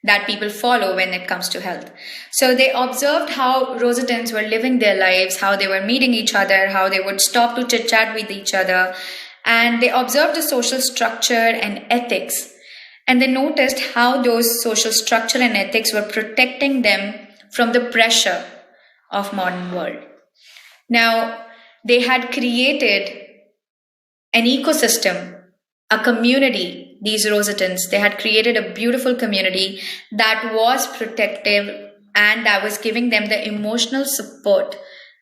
Speaker 4: that people follow when it comes to health. So they observed how Rositans were living their lives, how they were meeting each other, how they would stop to chit chat with each other. And they observed the social structure and ethics. And they noticed how those social structure and ethics were protecting them from the pressure of modern world. Now, they had created an ecosystem, a community. These Rositans, they had created a beautiful community that was protective and that was giving them the emotional support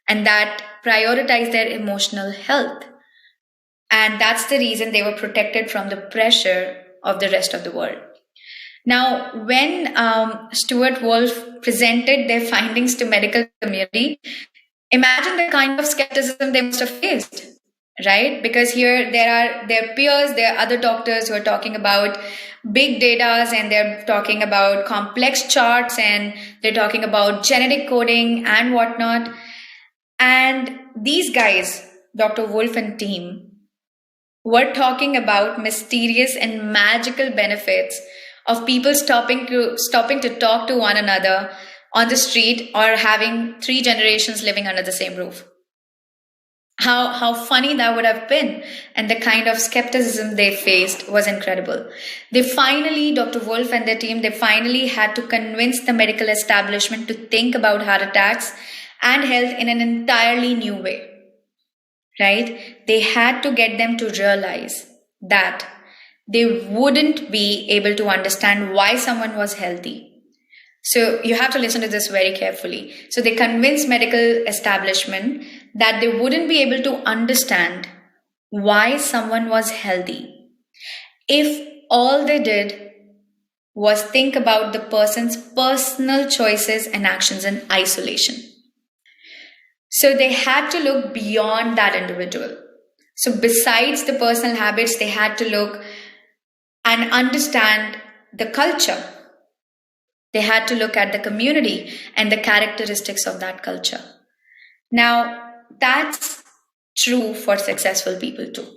Speaker 4: and that prioritized their emotional health. And that's the reason they were protected from the pressure of the rest of the world. Now, when Stuart Wolf presented their findings to medical community, imagine the kind of skepticism they must have faced. Right? Because here there are their peers, there are other doctors who are talking about big data and they're talking about complex charts and they're talking about genetic coding and whatnot. And these guys, Dr. Wolf and team, were talking about mysterious and magical benefits of people stopping to talk to one another on the street or having 3 generations living under the same roof. How funny that would have been, and the kind of skepticism they faced was incredible. Dr. Wolf and their team, they finally had to convince the medical establishment to think about heart attacks and health in an entirely new way, right? They had to get them to realize that they wouldn't be able to understand why someone was healthy. So you have to listen to this very carefully. So they convinced medical establishment that they wouldn't be able to understand why someone was healthy if all they did was think about the person's personal choices and actions in isolation. So they had to look beyond that individual. So besides the personal habits, they had to look and understand the culture. They had to look at the community and the characteristics of that culture. Now, that's true for successful people too,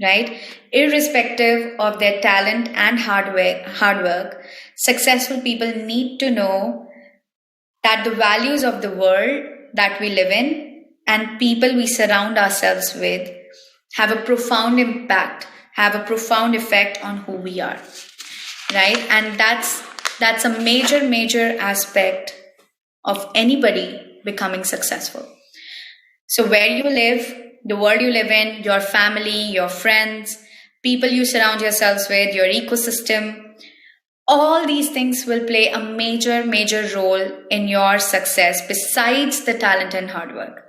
Speaker 4: right? Irrespective of their talent and hard work, successful people need to know that the values of the world that we live in and people we surround ourselves with have a profound impact, have a profound effect on who we are, right? And that's a major aspect of anybody becoming successful. So where you live, the world you live in, your family, your friends, people you surround yourselves with, your ecosystem, all these things will play a major, major role in your success besides the talent and hard work,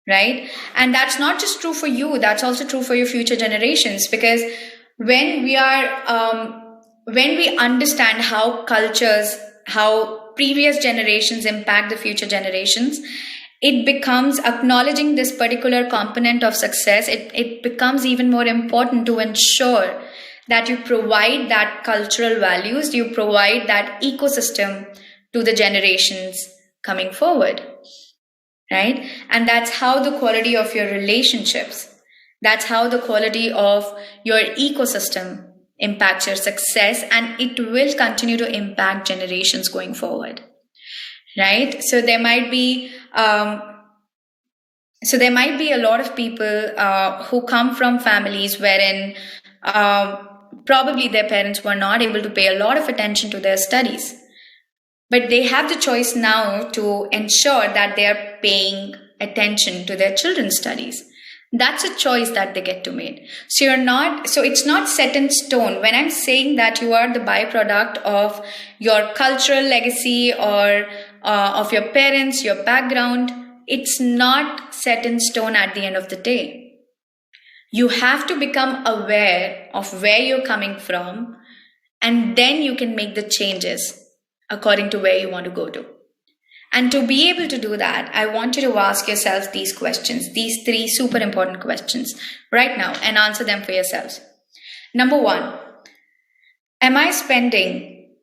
Speaker 4: right? And that's not just true for you, that's also true for your future generations, because when we understand how cultures, how previous generations impact the future generations, it becomes acknowledging this particular component of success. It becomes even more important to ensure that you provide that cultural values, you provide that ecosystem to the generations coming forward, right? And that's how the quality of your relationships, that's how the quality of your ecosystem impacts your success, and it will continue to impact generations going forward, right? So there might be a lot of people who come from families wherein probably their parents were not able to pay a lot of attention to their studies, but they have the choice now to ensure that they are paying attention to their children's studies. That's a choice that they get to make. So it's not set in stone. When I'm saying that you are the byproduct of your cultural legacy or of your parents, your background, it's not set in stone at the end of the day. You have to become aware of where you're coming from, and then you can make the changes according to where you want to go to. And to be able to do that, I want you to ask yourself these questions, these 3 super important questions right now, and answer them for yourselves. Number 1, am I spending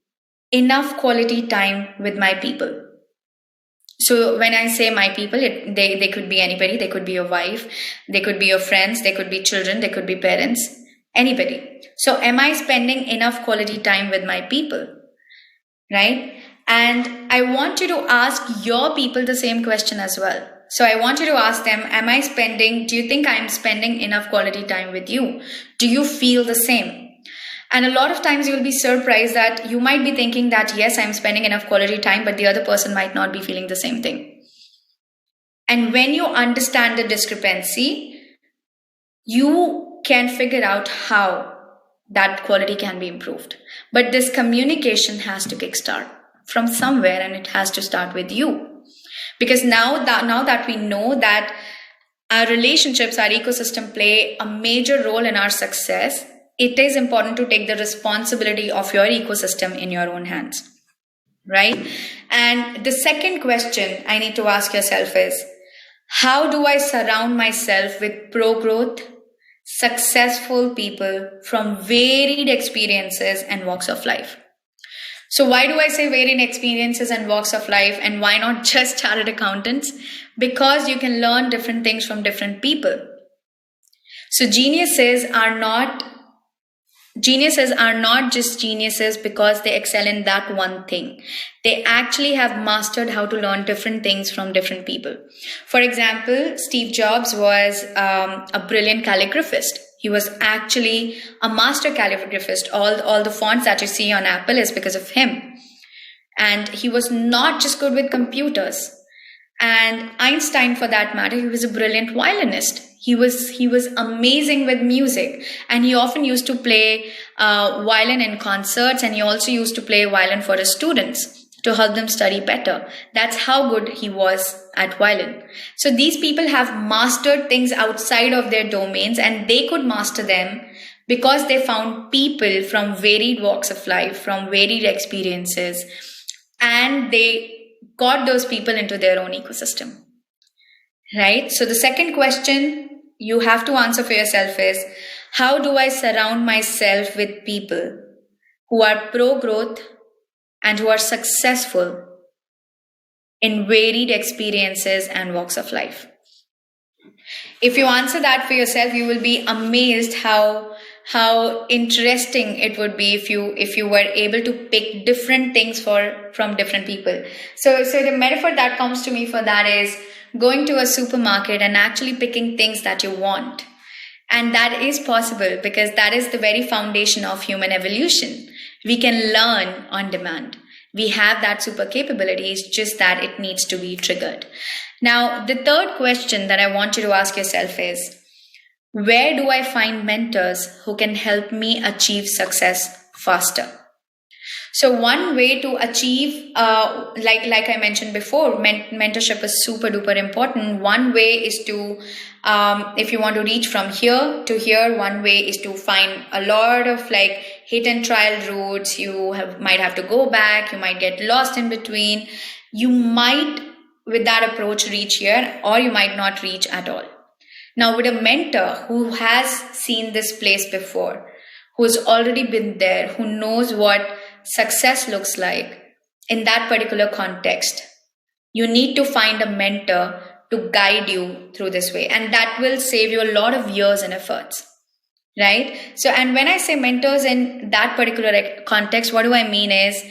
Speaker 4: enough quality time with my people? So when I say my people, they could be anybody. They could be your wife, they could be your friends, they could be children, they could be parents, anybody. So am I spending enough quality time with my people, right? And I want you to ask your people the same question as well. So I want you to ask them, do you think I'm spending enough quality time with you? Do you feel the same? And a lot of times you will be surprised that you might be thinking that, yes, I'm spending enough quality time, but the other person might not be feeling the same thing. And when you understand the discrepancy, you can figure out how that quality can be improved. But this communication has to kickstart from somewhere, and it has to start with you. Because now that we know that our relationships, our ecosystem play a major role in our success, it is important to take the responsibility of your ecosystem in your own hands, right? And the second question I need to ask yourself is, how do I surround myself with pro-growth, successful people from varied experiences and walks of life? So why do I say varied experiences and walks of life, and why not just chartered accountants? Because you can learn different things from different people. So geniuses are not just geniuses because they excel in that one thing. They actually have mastered how to learn different things from different people. For example, Steve Jobs was a brilliant calligraphist. He was actually a master calligraphist. All the fonts that you see on Apple is because of him. And he was not just good with computers. And Einstein, for that matter, he was a brilliant violinist. He was amazing with music, and he often used to play violin in concerts, and he also used to play violin for his students to help them study better. That's how good he was at violin. So these people have mastered things outside of their domains, and they could master them because they found people from varied walks of life, from varied experiences, and they got those people into their own ecosystem, right? So the second question you have to answer for yourself is, how do I surround myself with people who are pro-growth and who are successful in varied experiences and walks of life? If you answer that for yourself, you will be amazed how interesting it would be if you were able to pick different things from different people. So the metaphor that comes to me for that is going to a supermarket and actually picking things that you want. And that is possible because that is the very foundation of human evolution. We can learn on demand. We have that super capability. It's just that it needs to be triggered. Now, the third question that I want you to ask yourself is, where do I find mentors who can help me achieve success faster? So one way to achieve, like I mentioned before, mentorship is super duper important. One way is to, if you want to reach from here to here, one way is to find a lot of like hit and trial routes. You might have to go back. You might get lost in between. You might, with that approach, reach here, or you might not reach at all. Now, with a mentor who has seen this place before, who's already been there, who knows what success looks like in that particular context, you need to find a mentor to guide you through this way. And that will save you a lot of years and efforts, right? So, and when I say mentors in that particular context, what do I mean is,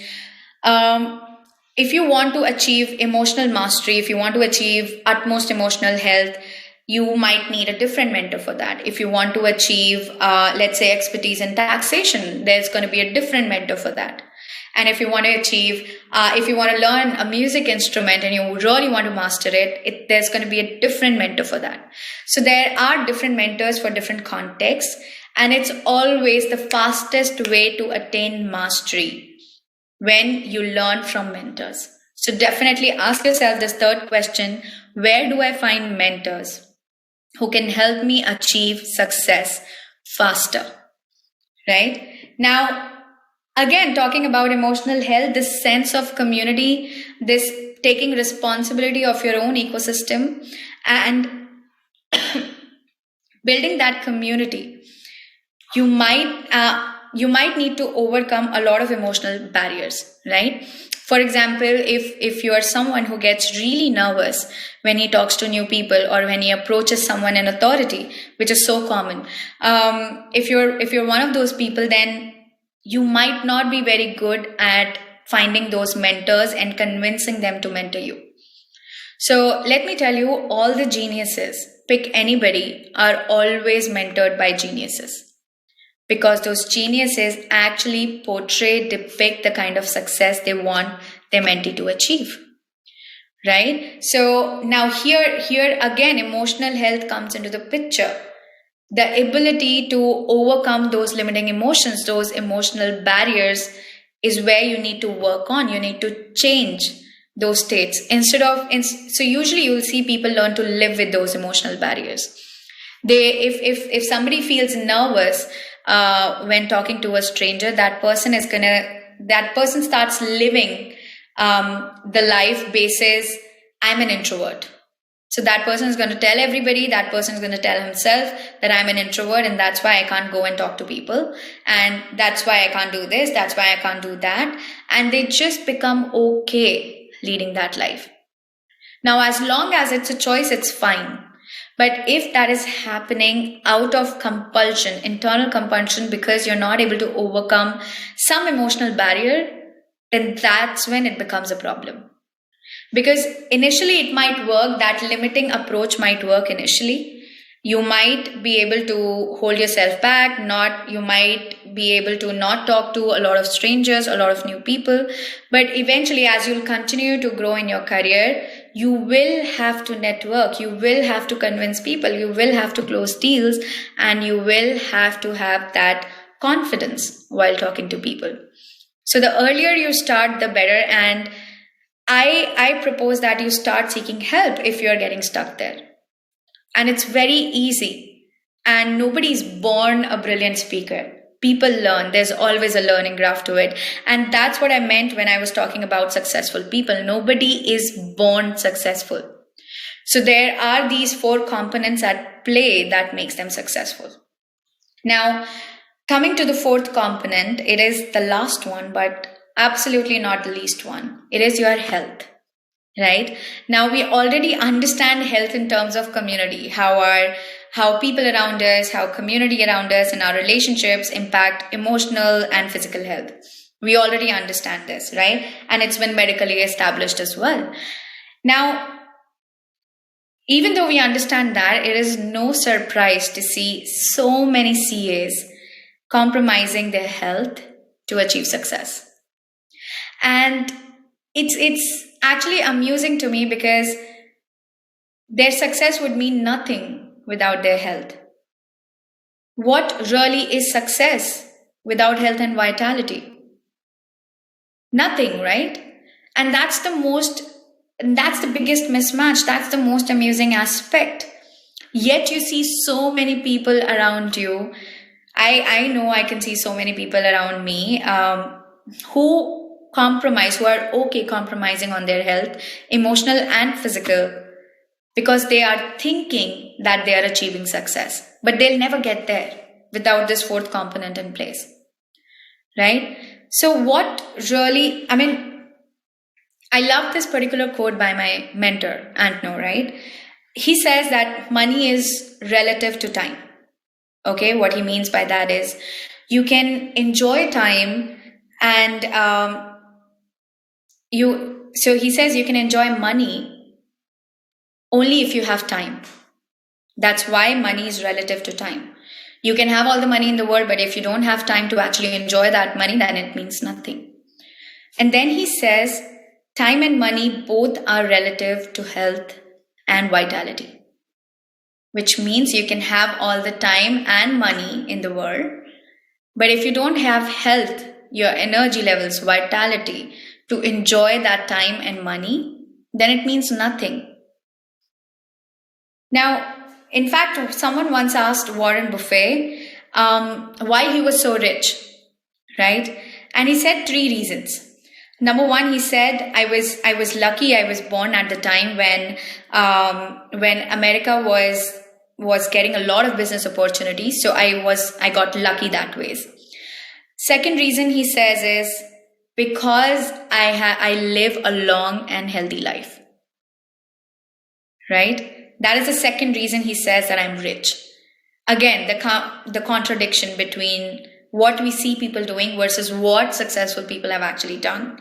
Speaker 4: if you want to achieve emotional mastery, if you want to achieve utmost emotional health, you might need a different mentor for that. If you want to achieve, let's say, expertise in taxation, there's going to be a different mentor for that. And if you want to achieve, if you want to learn a music instrument and you really want to master it, there's going to be a different mentor for that. So there are different mentors for different contexts, and it's always the fastest way to attain mastery when you learn from mentors. So definitely ask yourself this third question: where do I find mentors who can help me achieve success faster? Right? Now, again, talking about emotional health, this sense of community, this taking responsibility of your own ecosystem and building that community, you might need to overcome a lot of emotional barriers, right? For example, if you are someone who gets really nervous when he talks to new people or when he approaches someone in authority, which is so common, if you're one of those people, then you might not be very good at finding those mentors and convincing them to mentor you. So let me tell you, all the geniuses, pick anybody, are always mentored by geniuses. Because those geniuses actually depict the kind of success they want their mentee to achieve, right? So now here again, emotional health comes into the picture. The ability to overcome those limiting emotions, those emotional barriers, is where you need to work on. You need to change those states. So usually you'll see people learn to live with those emotional barriers. If somebody feels nervous when talking to a stranger, that person starts living the life basis, I'm an introvert. So that person is going to tell everybody, that person is going to tell himself that I'm an introvert and that's why I can't go and talk to people. And that's why I can't do this. That's why I can't do that. And they just become okay leading that life. Now, as long as it's a choice, it's fine. But if that is happening out of compulsion, internal compulsion, because you're not able to overcome some emotional barrier, then that's when it becomes a problem. Because initially it might work, that limiting approach might work initially. You might be able to hold yourself back, you might be able to not talk to a lot of strangers, a lot of new people. But eventually, as you'll continue to grow in your career, you will have to network, you will have to convince people, you will have to close deals, and you will have to have that confidence while talking to people. So the earlier you start, the better. And I propose that you start seeking help if you're getting stuck there. And it's very easy. And nobody's born a brilliant speaker. People learn. There's always a learning graph to it. And that's what I meant when I was talking about successful people. Nobody is born successful. So there are these 4 components at play that makes them successful. Now, coming to the 4th component, it is the last one, but absolutely not the least one. It is your health, right? Now, we already understand health in terms of community, how people around us, how community around us and our relationships impact emotional and physical health. We already understand this, right? And it's been medically established as well. Now, even though we understand that, it is no surprise to see so many CAs compromising their health to achieve success. And it's actually amusing to me because their success would mean nothing without their health. What really is success without health and vitality? Nothing, right? And that's the biggest mismatch. That's the most amusing aspect. Yet you see so many people around you. I know I can see so many people around me who compromise, who are okay compromising on their health, emotional and physical, because they are thinking that they are achieving success. But they'll never get there without this fourth component in place, right? So what really, I love this particular quote by my mentor, Antno, right? He says that money is relative to time. Okay, what he means by that is you can enjoy time and so he says you can enjoy money only if you have time. That's why money is relative to time. You can have all the money in the world, but if you don't have time to actually enjoy that money, then it means nothing. And then he says time and money both are relative to health and vitality, which means you can have all the time and money in the world, but if you don't have health, your energy levels, vitality to enjoy that time and money, then it means nothing. Now, in fact, someone once asked Warren Buffett why he was so rich, right? And he said 3 reasons. Number 1, he said, I was lucky. I was born at the time when America was getting a lot of business opportunities. So I got lucky that way. Second reason he says is because I live a long and healthy life, right? That is the second reason he says that I'm rich. Again, the contradiction between what we see people doing versus what successful people have actually done.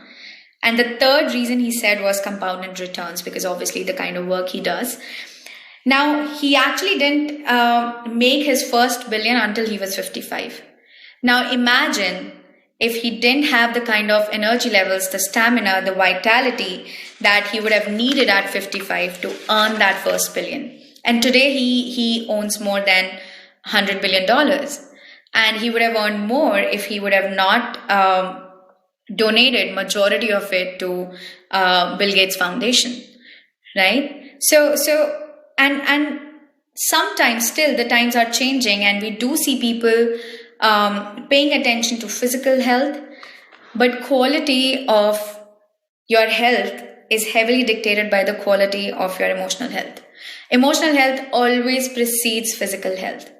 Speaker 4: And the third reason he said was compounded returns, because obviously the kind of work he does. Now, he actually didn't make his first billion until he was 55. Now, imagine if he didn't have the kind of energy levels, the stamina, the vitality that he would have needed at 55 to earn that first billion. And today he owns more than $100 billion. And he would have earned more if he would have not donated majority of it to Bill Gates Foundation, right? So and sometimes still the times are changing, and we do see people paying attention to physical health, but quality of your health is heavily dictated by the quality of your emotional health. Emotional health always precedes physical health.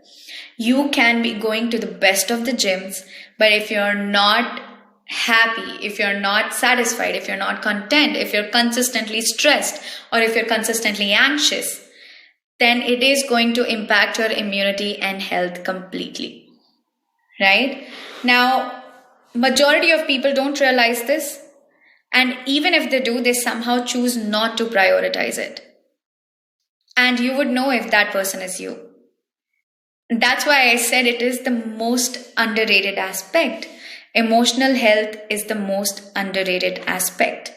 Speaker 4: You can be going to the best of the gyms, but if you're not happy, if you're not satisfied, if you're not content, if you're consistently stressed, or if you're consistently anxious, then it is going to impact your immunity and health completely. Right? Now, majority of people don't realize this, and even if they do, they somehow choose not to prioritize it. And you would know if that person is you. That's why I said it is the most underrated aspect. Emotional health is the most underrated aspect.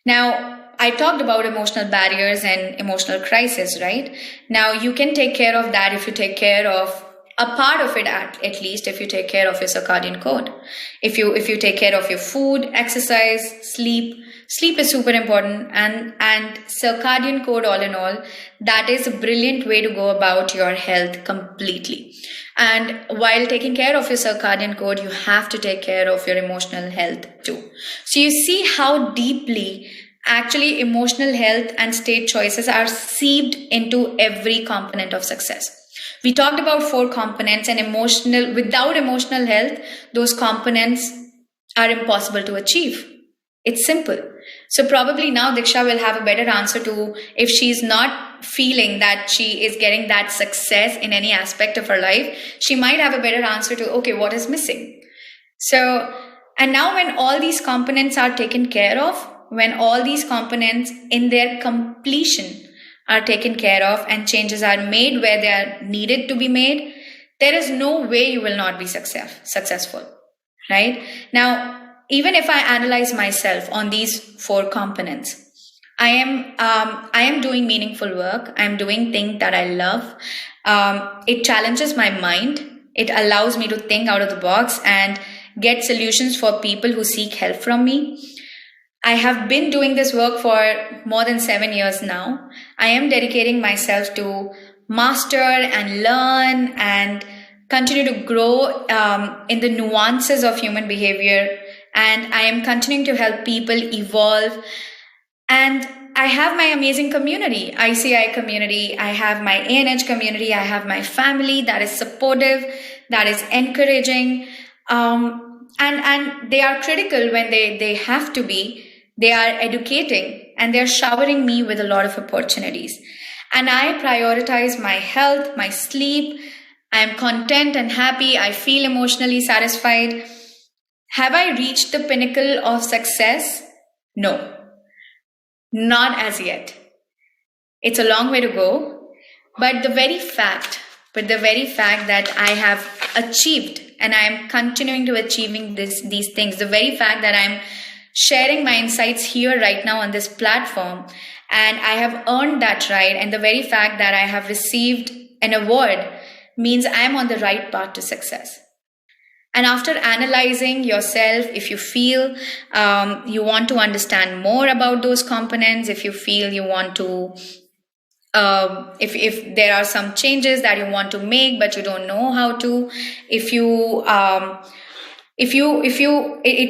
Speaker 4: Now, I talked about emotional barriers and emotional crisis, right? Now, you can take care of that if you take care of a part of it, at least if you take care of your circadian code. If you take care of your food, exercise, sleep is super important, and circadian code, all in all, that is a brilliant way to go about your health completely. And while taking care of your circadian code, you have to take care of your emotional health too. So you see how deeply actually emotional health and state choices are seeped into every component of success. We talked about 4 components, and without emotional health, those components are impossible to achieve. It's simple. So probably now Diksha will have a better answer to, if she's not feeling that she is getting that success in any aspect of her life, she might have a better answer to, okay, what is missing? So, and now when all these components are taken care of, when all these components in their completion are taken care of and changes are made where they are needed to be made, there is no way you will not be successful, right? Now, even if I analyze myself on these 4 components, I am doing meaningful work. I'm doing things that I love. It challenges my mind. It allows me to think out of the box and get solutions for people who seek help from me. I have been doing this work for more than 7 years now. I am dedicating myself to master and learn and continue to grow in the nuances of human behavior. And I am continuing to help people evolve. And I have my amazing community, ICAI community. I have my ANH community. I have my family that is supportive, that is encouraging. And they are critical when they have to be. They are educating and they're showering me with a lot of opportunities. And I prioritize my health, my sleep. I'm content and happy. I feel emotionally satisfied. Have I reached the pinnacle of success? No, not as yet. It's a long way to go. But the very fact that I have achieved and I am continuing to achieving these things, the very fact that I'm sharing my insights here right now on this platform, and I have earned that right, and the very fact that I have received an award means I'm on the right path to success. And after analyzing yourself, if you feel you want to understand more about those components, if you feel you want to, if there are some changes that you want to make but you don't know how to, it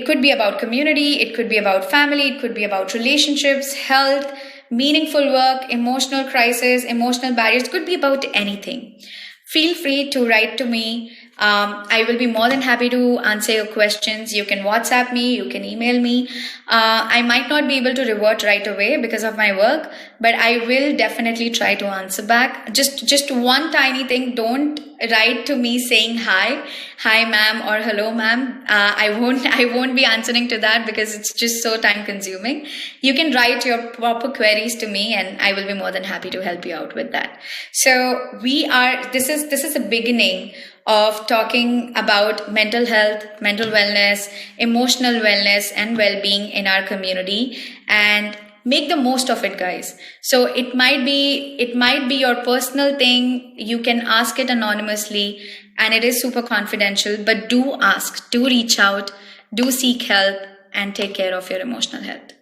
Speaker 4: could be about community, it could be about family, it could be about relationships, health, meaningful work, emotional crisis, emotional barriers, it could be about anything. Feel free to write to me. I will be more than happy to answer your questions. You can WhatsApp me, you can email me. I might not be able to revert right away because of my work, but I will definitely try to answer back. Just one tiny thing, don't write to me saying hi ma'am or hello ma'am. I won't be answering to that because it's just so time consuming. You can write your proper queries to me and I will be more than happy to help you out with that. So this is a beginning of talking about mental health, mental wellness, emotional wellness, and well-being in our community, and make the most of it, guys. So it might be your personal thing. You can ask it anonymously, and it is super confidential, but do ask, do reach out, do seek help, and take care of your emotional health.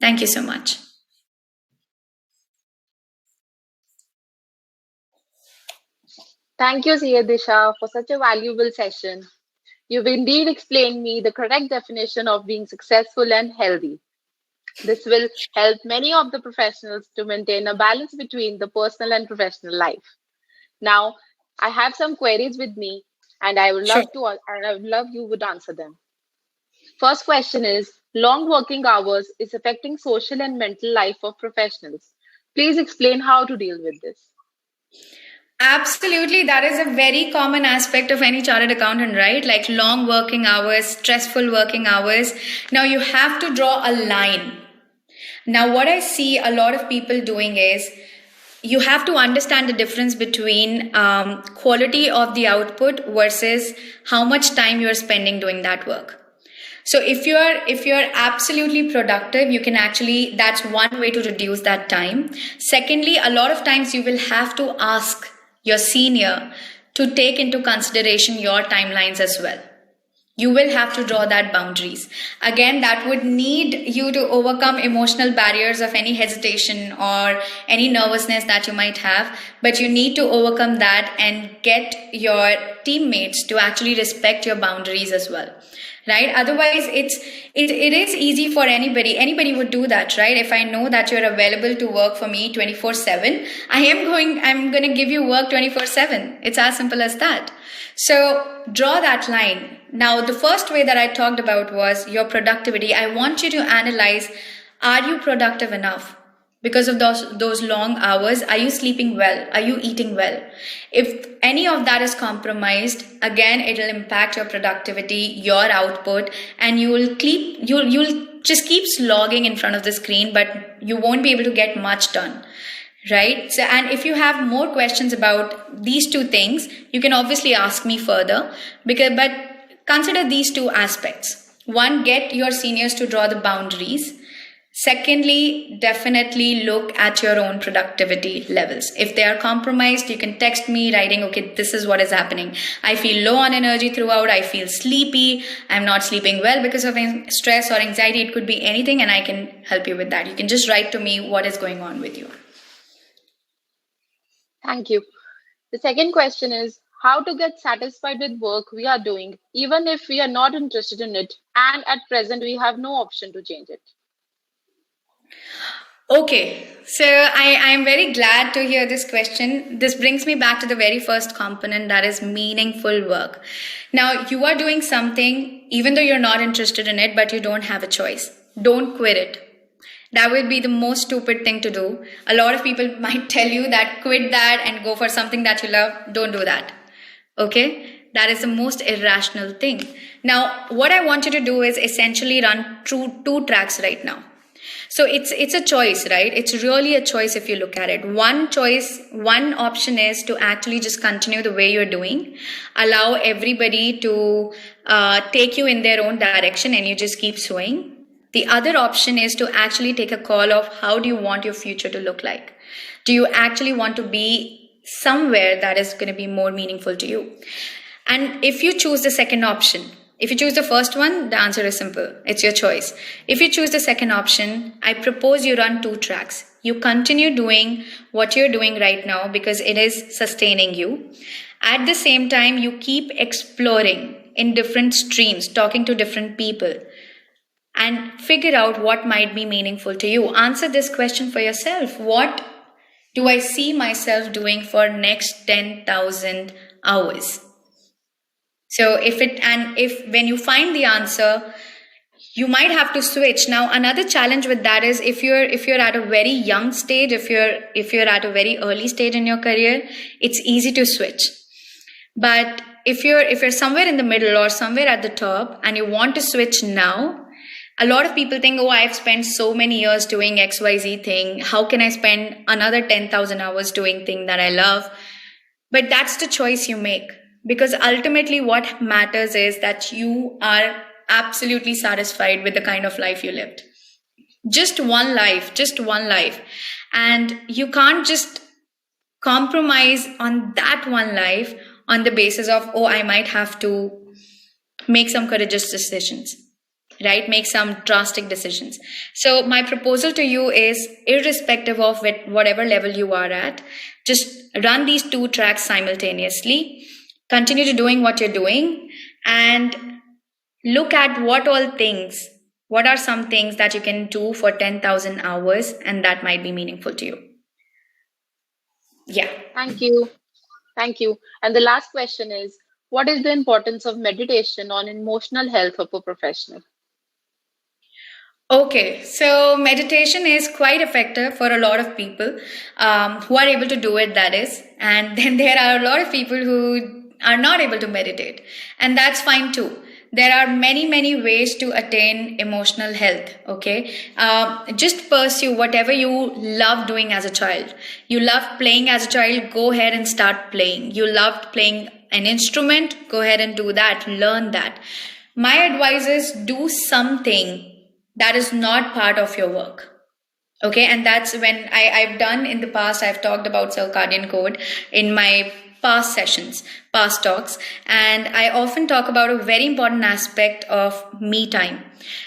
Speaker 4: Thank you so much.
Speaker 3: Thank you, CA Disha, for such a valuable session. You've indeed explained me the correct definition of being successful and healthy. This will help many of the professionals to maintain a balance between the personal and professional life. Now, I have some queries with me, and I would love you would answer them. First question is: long working hours is affecting social and mental life of professionals. Please explain how to deal with this.
Speaker 4: Absolutely. That is a very common aspect of any chartered accountant, right? Like long working hours, stressful working hours. Now you have to draw a line. Now what I see a lot of people doing is you have to understand the difference between quality of the output versus how much time you're spending doing that work. So if you're absolutely productive, you can actually, that's one way to reduce that time. Secondly, a lot of times you will have to ask your senior to take into consideration your timelines as well. You will have to draw that boundaries. Again, that would need you to overcome emotional barriers of any hesitation or any nervousness that you might have. But you need to overcome that and get your teammates to actually respect your boundaries as well. Right? Otherwise, it is easy for anybody. Anybody would do that, right? If I know that you're available to work for me 24/7, I'm going to give you work 24/7. It's as simple as that. So draw that line. Now, the first way that I talked about was your productivity. I want you to analyze, are you productive enough? Because of those long hours, are you sleeping well? Are you eating well? If any of that is compromised, again, it will impact your productivity, your output, and you'll just keep slogging in front of the screen, but you won't be able to get much done, right? So, and if you have more questions about these two things, you can obviously ask me further, but consider these two aspects. One, get your seniors to draw the boundaries. Secondly, definitely look at your own productivity levels. If they are compromised, you can text me writing, okay, this is what is happening. I feel low on energy throughout. I feel sleepy. I'm not sleeping well because of stress or anxiety. It could be anything, and I can help you with that. You can just write to me what is going on with you.
Speaker 3: Thank you. The second question is how to get satisfied with work we are doing, even if we are not interested in it, and at present we have no option to change it.
Speaker 4: Okay, so I am very glad to hear this question. This brings me back to the very first component, that is meaningful work. Now, you are doing something, even though you're not interested in it, but you don't have a choice. Don't quit it. That would be the most stupid thing to do. A lot of people might tell you that quit that and go for something that you love. Don't do that. Okay? That is the most irrational thing. Now, what I want you to do is essentially run through two tracks right now. So it's a choice, right? It's really a choice if you look at it. One option is to actually just continue the way you're doing. Allow everybody to take you in their own direction and you just keep swaying. The other option is to actually take a call of how do you want your future to look like? Do you actually want to be somewhere that is going to be more meaningful to you? And if you choose the second option, if you choose the first one, the answer is simple. It's your choice. If you choose the second option, I propose you run two tracks. You continue doing what you're doing right now because it is sustaining you. At the same time, you keep exploring in different streams, talking to different people, and figure out what might be meaningful to you. Answer this question for yourself. What do I see myself doing for next 10,000 hours? So if when you find the answer, you might have to switch. Now, another challenge with that is if you're at a very young stage, if you're at a very early stage in your career, it's easy to switch. But if you're somewhere in the middle or somewhere at the top and you want to switch now, a lot of people think, oh, I've spent so many years doing XYZ thing. How can I spend another 10,000 hours doing thing that I love? But that's the choice you make. Because ultimately what matters is that you are absolutely satisfied with the kind of life you lived. Just one life. And you can't just compromise on that one life on the basis of, oh, I might have to make some courageous decisions, right? Make some drastic decisions. So my proposal to you is, irrespective of whatever level you are at, just run these two tracks simultaneously. Continue to doing what you're doing and look at what are some things that you can do for 10,000 hours and that might be meaningful to you. Yeah.
Speaker 3: Thank you. And the last question is, what is the importance of meditation on emotional health of a professional?
Speaker 4: Okay, so meditation is quite effective for a lot of people who are able to do it, that is. And then there are a lot of people who are not able to meditate. And that's fine too. There are many, many ways to attain emotional health, okay? Just pursue whatever you love doing as a child. You loved playing as a child, go ahead and start playing. You loved playing an instrument, go ahead and do that, learn that. My advice is do something that is not part of your work. Okay, and that's when I've done in the past, I've talked about circadian code in my past sessions, past talks, and I often talk about a very important aspect of me time.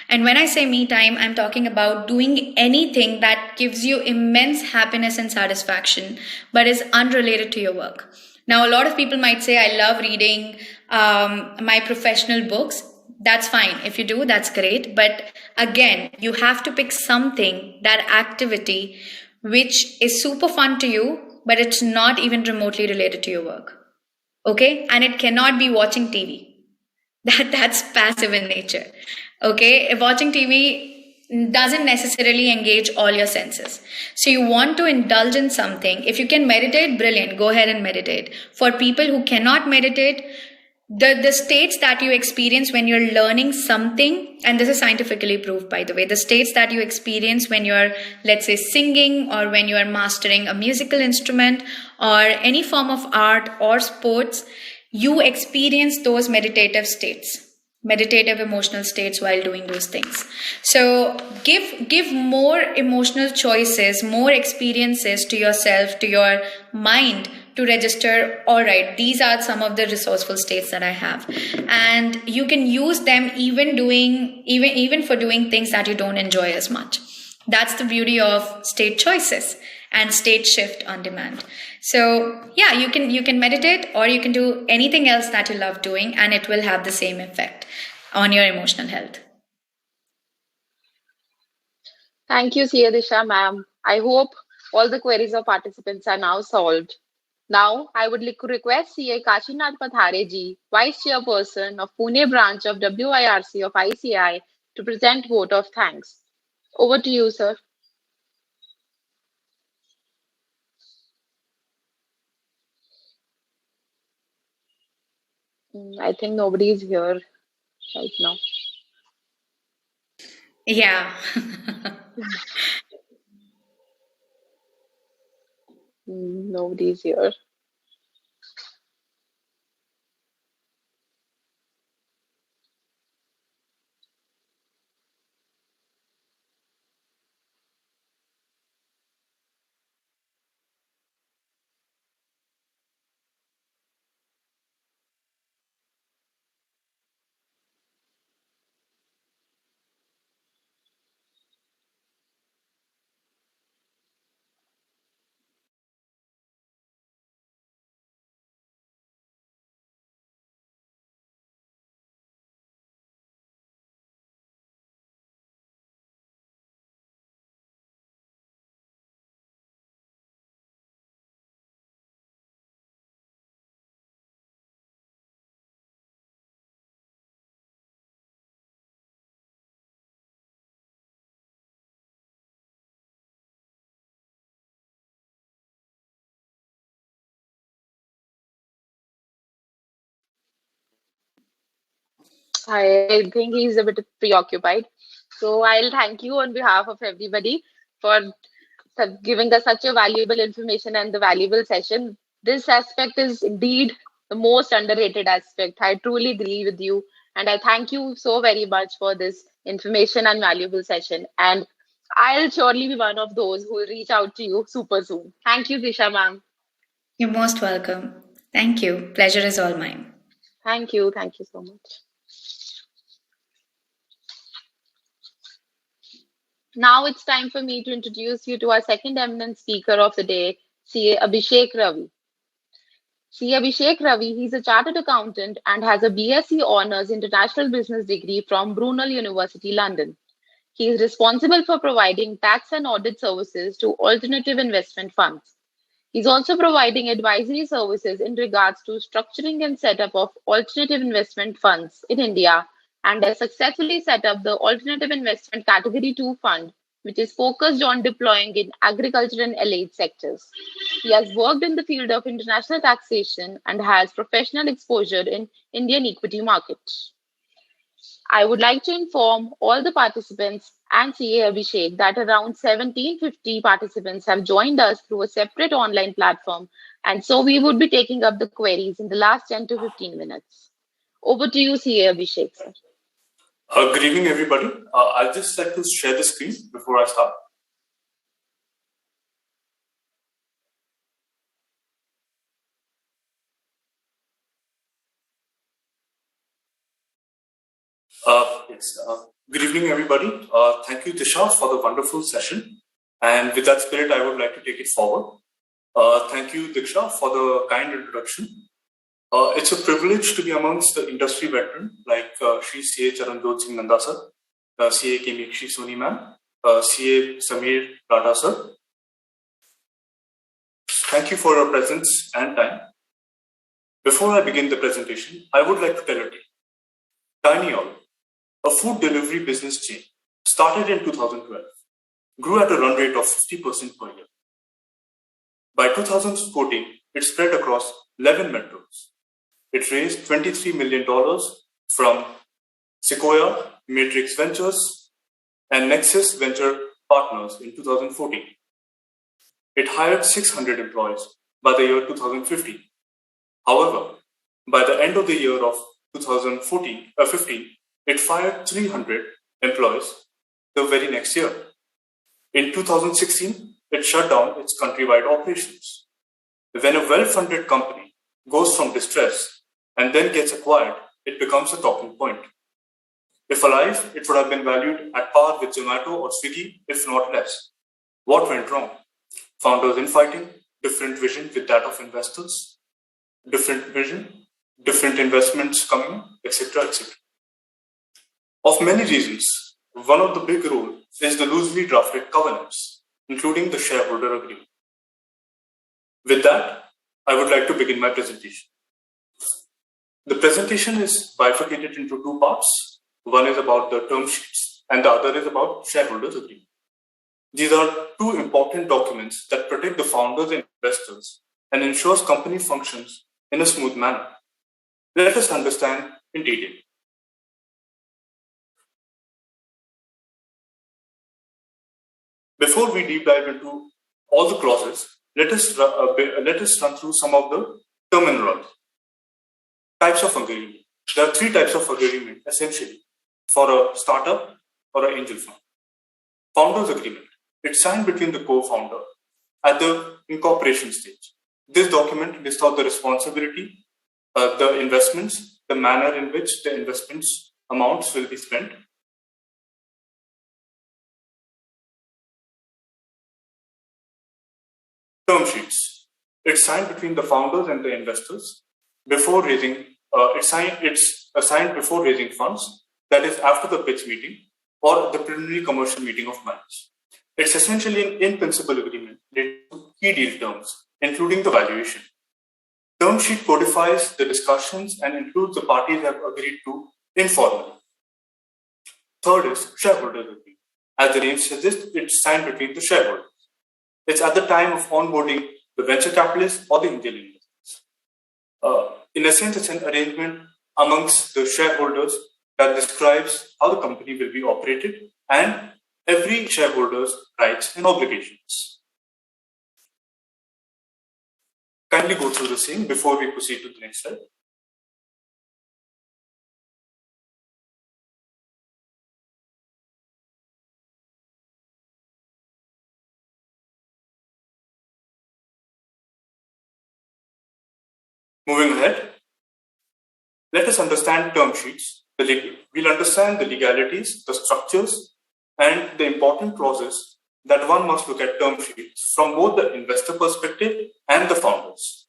Speaker 4: And when I say me time, I'm talking about doing anything that gives you immense happiness and satisfaction, but is unrelated to your work. Now, a lot of people might say, I love reading my professional books. That's fine. If you do, that's great. But again, you have to pick something, that activity, which is super fun to you, but it's not even remotely related to your work. Okay? And it cannot be watching TV. That's passive in nature. Okay? If watching TV doesn't necessarily engage all your senses. So you want to indulge in something. If you can meditate, brilliant. Go ahead and meditate. For people who cannot meditate, the states that you experience when you're learning something, and this is scientifically proved, by the way, the states that you experience when you're, let's say, singing, or when you are mastering a musical instrument or any form of art or sports, you experience those meditative states. meditative emotional states while doing those things. So give more emotional choices, more experiences to yourself, to your mind, to register, all right, these are some of the resourceful states that I have. And you can use them even for doing things that you don't enjoy as much. That's the beauty of state choices and state shift on demand. So yeah, you can meditate, or you can do anything else that you love doing, and it will have the same effect on your emotional health.
Speaker 3: Thank you, Siyadisha ma'am. I hope all the queries of participants are now solved. Now, I would like to request CA Kashinath Pathare ji, Vice Chairperson of Pune branch of WIRC of ICAI, to present vote of thanks. Over to you, sir. I think nobody is here right now.
Speaker 4: Yeah.
Speaker 3: Nobody is here. I think he's a bit preoccupied. So I'll thank you on behalf of everybody for giving us such a valuable information and the valuable session. This aspect is indeed the most underrated aspect. I truly agree with you. And I thank you so very much for this information and valuable session. And I'll surely be one of those who will reach out to you super soon. Thank you, Disha ma'am.
Speaker 4: You're most welcome. Thank you. Pleasure is all mine.
Speaker 3: Thank you. Thank you so much. Now it's time for me to introduce you to our second eminent speaker of the day, CA Abhishek Ravi. CA Abhishek Ravi, he's a chartered accountant and has a BSc Honours International Business degree from Brunel University, London. He is responsible for providing tax and audit services to alternative investment funds. He's also providing advisory services in regards to structuring and setup of alternative investment funds in India, and has successfully set up the Alternative Investment Category 2 Fund, which is focused on deploying in agriculture and allied sectors. He has worked in the field of international taxation and has professional exposure in Indian equity markets. I would like to inform all the participants and CA Abhishek that around 1750 participants have joined us through a separate online platform, and so we would be taking up the queries in the last 10 to 15 minutes. Over to you, CA Abhishek, sir.
Speaker 5: Good evening, everybody. I'll just like to share the screen before I start. Good evening, everybody. Thank you, Disha, for the wonderful session. And with that spirit, I would like to take it forward. Thank you, Diksha, for the kind introduction. It's a privilege to be amongst the industry veteran like Shri C.A. Charanjot Singh Nanda sir, C.A. Kemikshi Soni ma'am, C.A. Samir Rada sir. Thank you for your presence and time. Before I begin the presentation, I would like to tell a tale. Tiny Owl, a food delivery business chain, started in 2012, grew at a run rate of 50% per year. By 2014, it spread across 11 metros. It raised $23 million from Sequoia, Matrix Ventures, and Nexus Venture Partners in 2014. It hired 600 employees by the year 2015. However, by the end of the year of 2015, it fired 300 employees the very next year. In 2016, it shut down its countrywide operations. When a well-funded company goes from distress and then gets acquired, it becomes a talking point. If alive, it would have been valued at par with Zomato or Swiggy, if not less. What went wrong? Founders infighting, different vision with that of investors, different vision, different investments coming, etc., etc. Of many reasons, one of the big role is the loosely drafted covenants, including the shareholder agreement. With that, I would like to begin my presentation. The presentation is bifurcated into two parts. One is about the term sheets and the other is about shareholders agreement. These are two important documents that protect the founders and investors and ensures company functions in a smooth manner. Let us understand in detail. Before we deep dive into all the clauses, let us run through some of the terminology. Types of agreement. There are three types of agreement essentially for a startup or an angel fund. Founders agreement. It's signed between the co-founder at the incorporation stage. This document lists out the responsibility, the investments, the manner in which the investments amounts will be spent. Term sheets. It's signed between the founders and the investors before raising. It's signed before raising funds. That is after the pitch meeting or the preliminary commercial meeting of minds. It's essentially an in-principle agreement related to key deal terms, including the valuation. Term sheet codifies the discussions and includes the parties have agreed to informally. Third is shareholders agreement. As the name suggests, it's signed between the shareholders. It's at the time of onboarding the venture capitalists or the angel investors. In essence, it's an arrangement amongst the shareholders that describes how the company will be operated and every shareholder's rights and obligations. Kindly go through the same before we proceed to the next slide. Moving ahead, let us understand term sheets. We'll understand the legalities, the structures, and the important clauses that one must look at term sheets from both the investor perspective and the founders.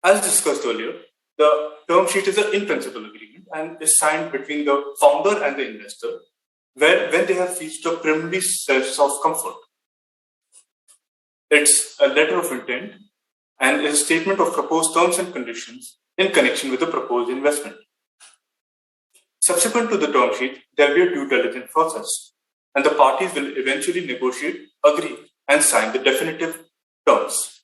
Speaker 5: As discussed earlier, the term sheet is an in-principle agreement and is signed between the founder and the investor when they have reached a preliminary sense of comfort. It's a letter of intent and is a statement of proposed terms and conditions in connection with the proposed investment. Subsequent to the term sheet, there will be a due diligence process, and the parties will eventually negotiate, agree, and sign the definitive terms.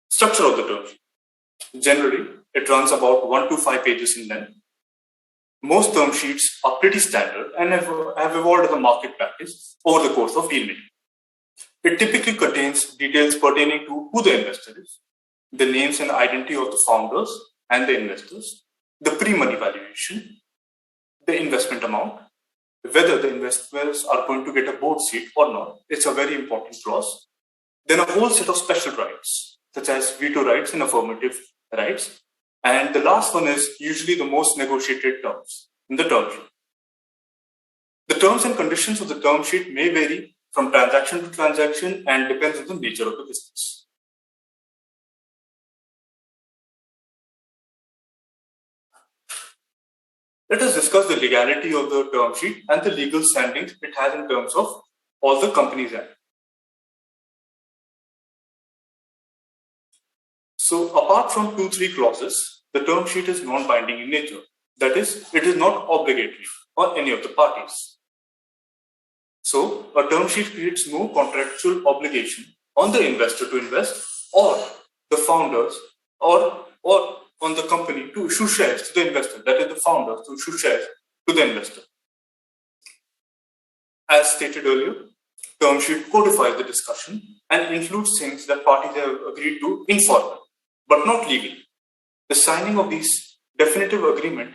Speaker 5: Structure of the term sheet. Generally, it runs about 1 to 5 pages in length. Most term sheets are pretty standard and have evolved as a market practice over the course of deal making. It typically contains details pertaining to who the investor is, the names and identity of the founders and the investors, the pre-money valuation, the investment amount, whether the investors are going to get a board seat or not. It's a very important clause. Then a whole set of special rights, such as veto rights and affirmative rights. And the last one is usually the most negotiated terms in the term sheet. The terms and conditions of the term sheet may vary from transaction to transaction and depends on the nature of the business. Let us discuss the legality of the term sheet and the legal standings it has in terms of all the Companies Act. So apart from 2-3 clauses, the term sheet is non-binding in nature. That is, it is not obligatory on any of the parties. So a term sheet creates no contractual obligation on the investor to invest or the founders or on the company to issue shares to the investor. That is the founders to issue shares to the investor. As stated earlier, term sheet codifies the discussion and includes things that parties have agreed to informally, but not legally. The signing of these definitive agreement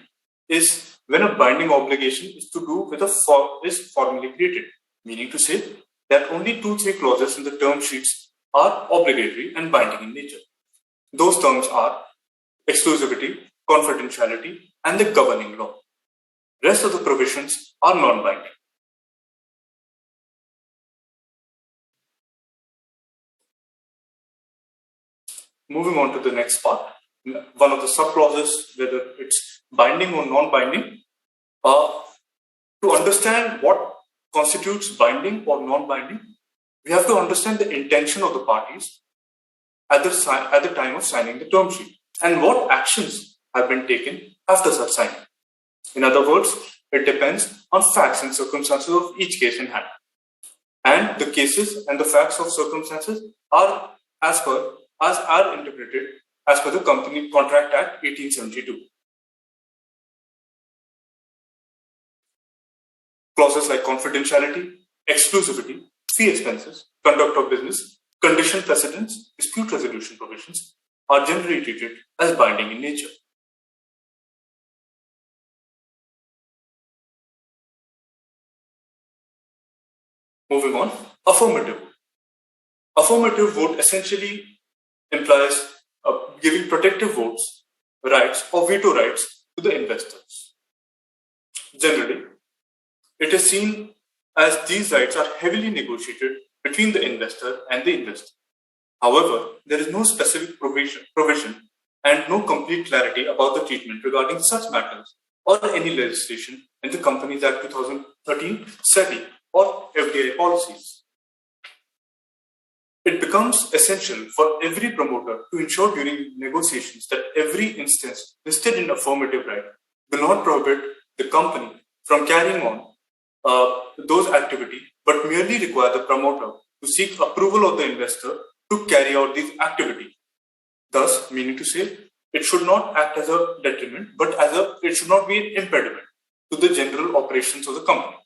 Speaker 5: is when a binding obligation is to do with is formally created, meaning to say that only 2-3 clauses in the term sheets are obligatory and binding in nature. Those terms are exclusivity, confidentiality, and the governing law. Rest of the provisions are non-binding. Moving on to the next part, one of the sub-clauses, whether it's binding or non-binding, to understand what constitutes binding or non-binding, we have to understand the intention of the parties at the time of signing the term sheet and what actions have been taken after such signing. In other words, it depends on facts and circumstances of each case in hand. And the cases and the facts of circumstances are interpreted as per the Company Contract Act 1872. Clauses like confidentiality, exclusivity, fee expenses, conduct of business, condition precedents, dispute resolution provisions are generally treated as binding in nature. Moving on, affirmative vote. Affirmative vote essentially implies giving protective votes, rights, or veto rights to the investors. Generally, it is seen as these rights are heavily negotiated between the investor and the investor. However, there is no specific provision and no complete clarity about the treatment regarding such matters or any legislation in the Companies Act 2013, SEBI, or FDI policies. It becomes essential for every promoter to ensure during negotiations that every instance listed in affirmative right will not prohibit the company from carrying on those activities, but merely require the promoter to seek approval of the investor to carry out these activities. Thus, meaning to say, it should not act as a detriment, but it should not be an impediment to the general operations of the company.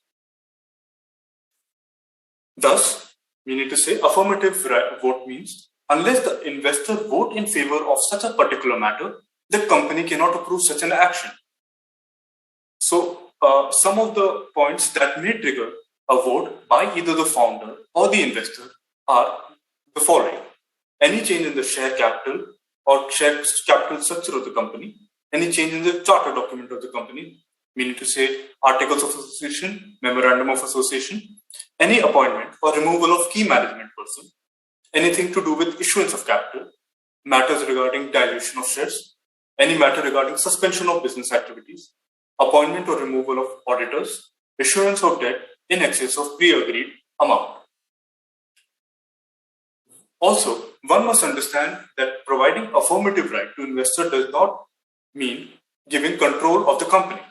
Speaker 5: Thus, meaning to say, affirmative vote means unless the investor vote in favor of such a particular matter, the company cannot approve such an action. So, some of the points that may trigger a vote by either the founder or the investor are the following: any change in the share capital or share capital structure of the company, any change in the charter document of the company, meaning to say articles of association, memorandum of association, any appointment or removal of key management person, anything to do with issuance of capital, matters regarding dilution of shares, any matter regarding suspension of business activities, appointment or removal of auditors, issuance of debt in excess of pre-agreed amount. Also, one must understand that providing affirmative right to investor does not mean giving control of the company.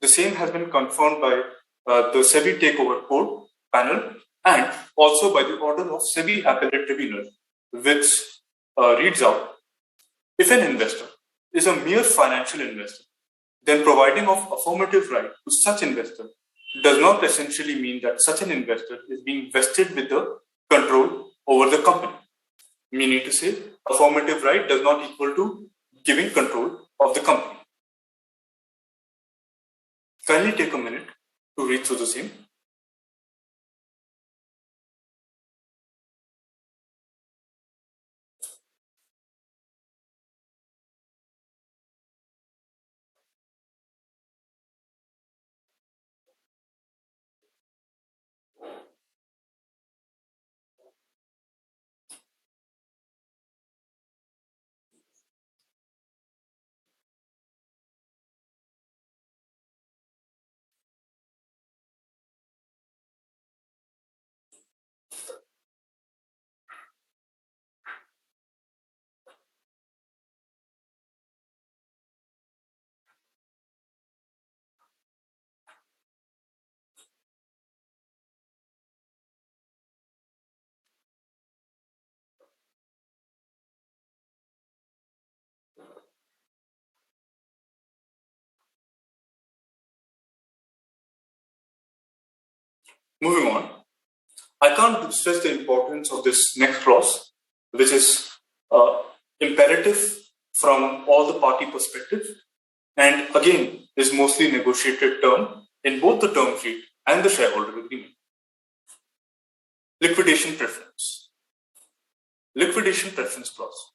Speaker 5: The same has been confirmed by the SEBI Takeover Code panel and also by the order of SEBI Appellate Tribunal, which reads out, if an investor is a mere financial investor, then providing of affirmative right to such investor does not essentially mean that such an investor is being vested with the control over the company. Meaning to say, affirmative right does not equal to giving control of the company. Kindly take a minute to read through the same. Moving on, I can't stress the importance of this next clause, which is imperative from all the party perspective, and again is mostly negotiated term in both the term sheet and the shareholder agreement. Liquidation preference. Liquidation preference clause.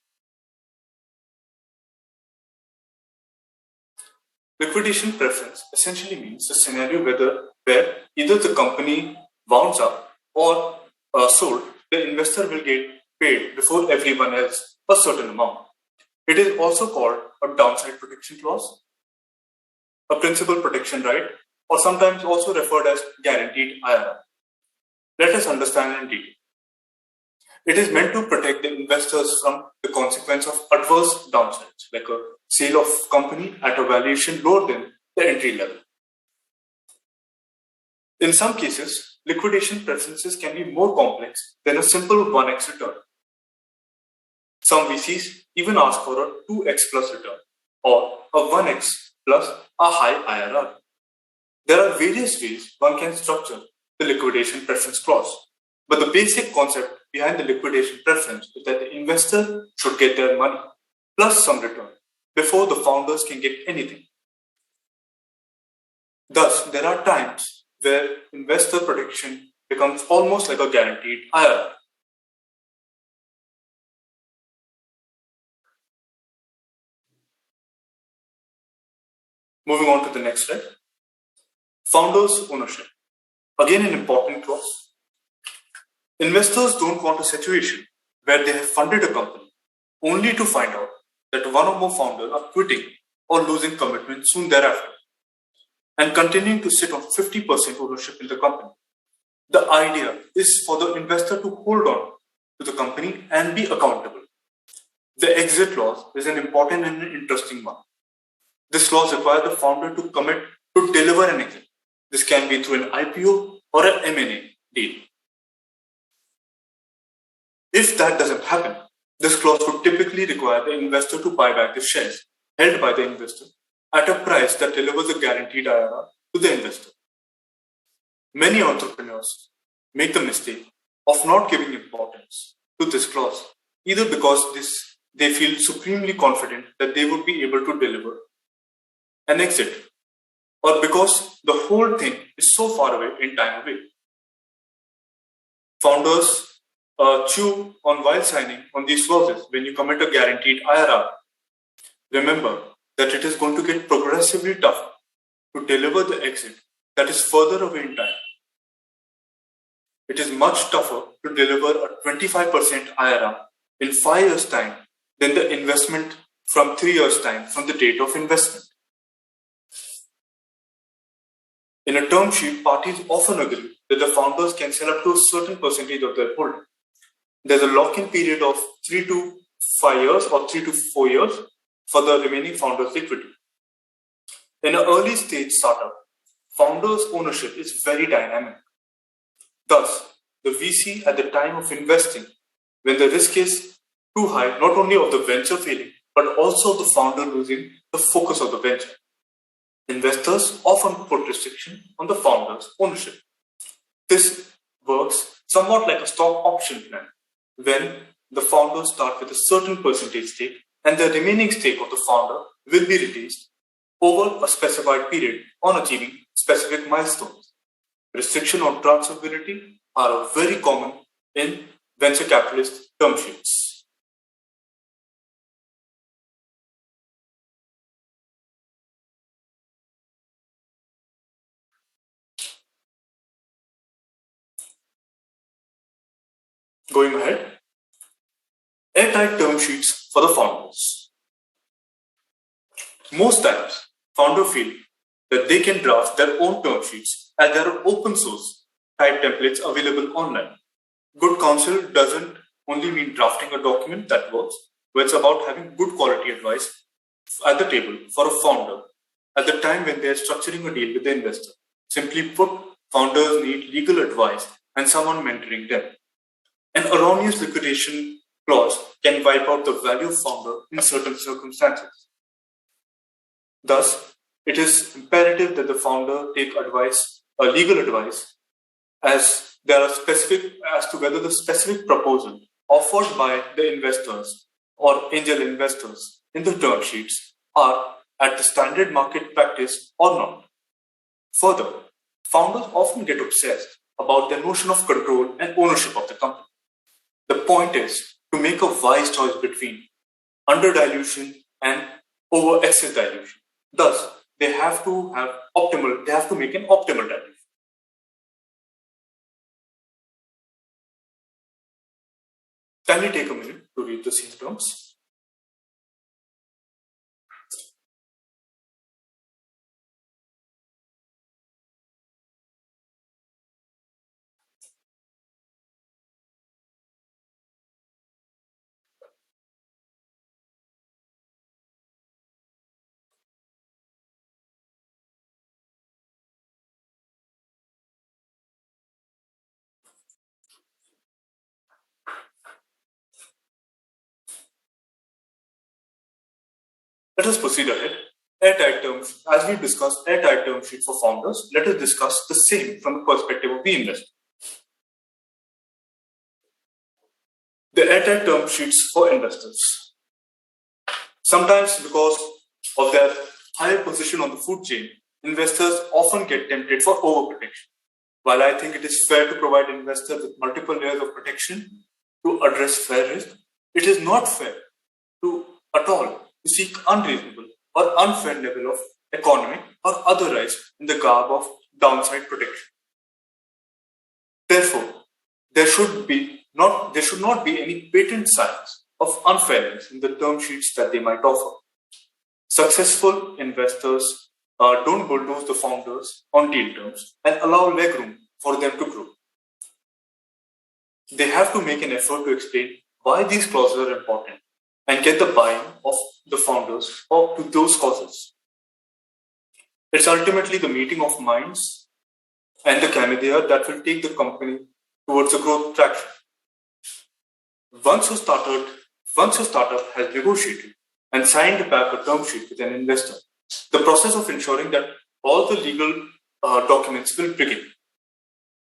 Speaker 5: Liquidation preference essentially means a scenario where either the company wounds up or sold, the investor will get paid before everyone else a certain amount. It is also called a downside protection clause, a principal protection right, or sometimes also referred as guaranteed IRR. Let us understand in detail. It is meant to protect the investors from the consequence of adverse downsides, like a sale of company at a valuation lower than the entry level. In some cases, liquidation preferences can be more complex than a simple 1x return. Some VCs even ask for a 2x plus return or a 1x plus a high IRR. There are various ways one can structure the liquidation preference clause, but the basic concept behind the liquidation preference is that the investor should get their money plus some return before the founders can get anything. Thus, there are times where investor protection becomes almost like a guaranteed IRR. Moving on to the next slide. Founders' ownership. Again, an important clause. Investors don't want a situation where they have funded a company only to find out that one or more founders are quitting or losing commitment soon thereafter and continuing to sit on 50% ownership in the company. The idea is for the investor to hold on to the company and be accountable. The exit clause is an important and an interesting one. This clause requires the founder to commit to deliver an exit. This can be through an IPO or an M&A deal. If that doesn't happen, this clause would typically require the investor to buy back the shares held by the investor at a price that delivers a guaranteed IRR to the investor. Many entrepreneurs make the mistake of not giving importance to this clause, either because they feel supremely confident that they would be able to deliver an exit, or because the whole thing is so far away in time away. Founders chew on while signing on these clauses when you commit a guaranteed IRR. Remember that it is going to get progressively tougher to deliver the exit that is further away in time. It is much tougher to deliver a 25% IRR in 5 years' time than the investment from 3 years' time from the date of investment. In a term sheet, parties often agree that the founders can sell up to a certain percentage of their holding. There's a lock-in period of 3 to 5 years or 3 to 4 years for the remaining founders' equity. In an early stage startup, founders' ownership is very dynamic. Thus, the VC at the time of investing, when the risk is too high, not only of the venture failing, but also the founder losing the focus of the venture. Investors often put restriction on the founder's ownership. This works somewhat like a stock option plan, when the founders start with a certain percentage stake and the remaining stake of the founder will be released over a specified period on achieving specific milestones. Restriction on transferability are very common in venture capitalist term sheets. Going ahead, airtight term sheets for the founders. Most times, founders feel that they can draft their own term sheets as there are open source type templates available online. Good counsel doesn't only mean drafting a document that works, but it's about having good quality advice at the table for a founder at the time when they are structuring a deal with the investor. Simply put, founders need legal advice and someone mentoring them. An erroneous liquidation clause can wipe out the value of founder in certain circumstances. Thus, it is imperative that the founder take legal advice as to whether the specific proposal offered by the investors or angel investors in the term sheets are at the standard market practice or not. Further, founders often get obsessed about the notion of control and ownership of the company. The point is to make a wise choice between under dilution and over excess dilution. Thus, they have to make an optimal dilution. Kindly take a minute to read the same terms. Let us proceed ahead. Airtight terms, as we discussed airtight term sheet for founders, let us discuss the same from the perspective of the investor. The airtight term sheets for investors. Sometimes because of their higher position on the food chain, investors often get tempted for overprotection. While I think it is fair to provide investors with multiple layers of protection to address fair risk, it is not fair at all to seek unreasonable or unfair level of economic or other rights in the garb of downside protection. Therefore, there should not be any patent signs of unfairness in the term sheets that they might offer. Successful investors don't bulldoze the founders on deal terms and allow legroom for them to grow. They have to make an effort to explain why these clauses are important and get the buy-in of the founders or to those causes. It's ultimately the meeting of minds and the chlamydia that will take the company towards a growth traction. Once your startup has negotiated and signed back a term sheet with an investor, the process of ensuring that all the legal documents will begin.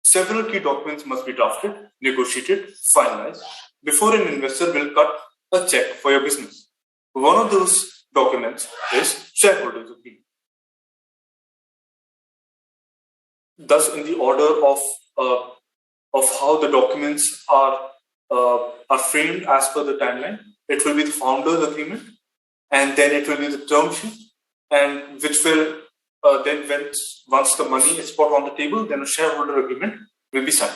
Speaker 5: Several key documents must be drafted, negotiated, finalized before an investor will cut a check for your business. One of those documents is Shareholders agreement. Thus, in the order of how the documents are framed as per the timeline, it will be the founders agreement, and then it will be the term sheet, and which will then once the money is put on the table, then a shareholder agreement will be signed.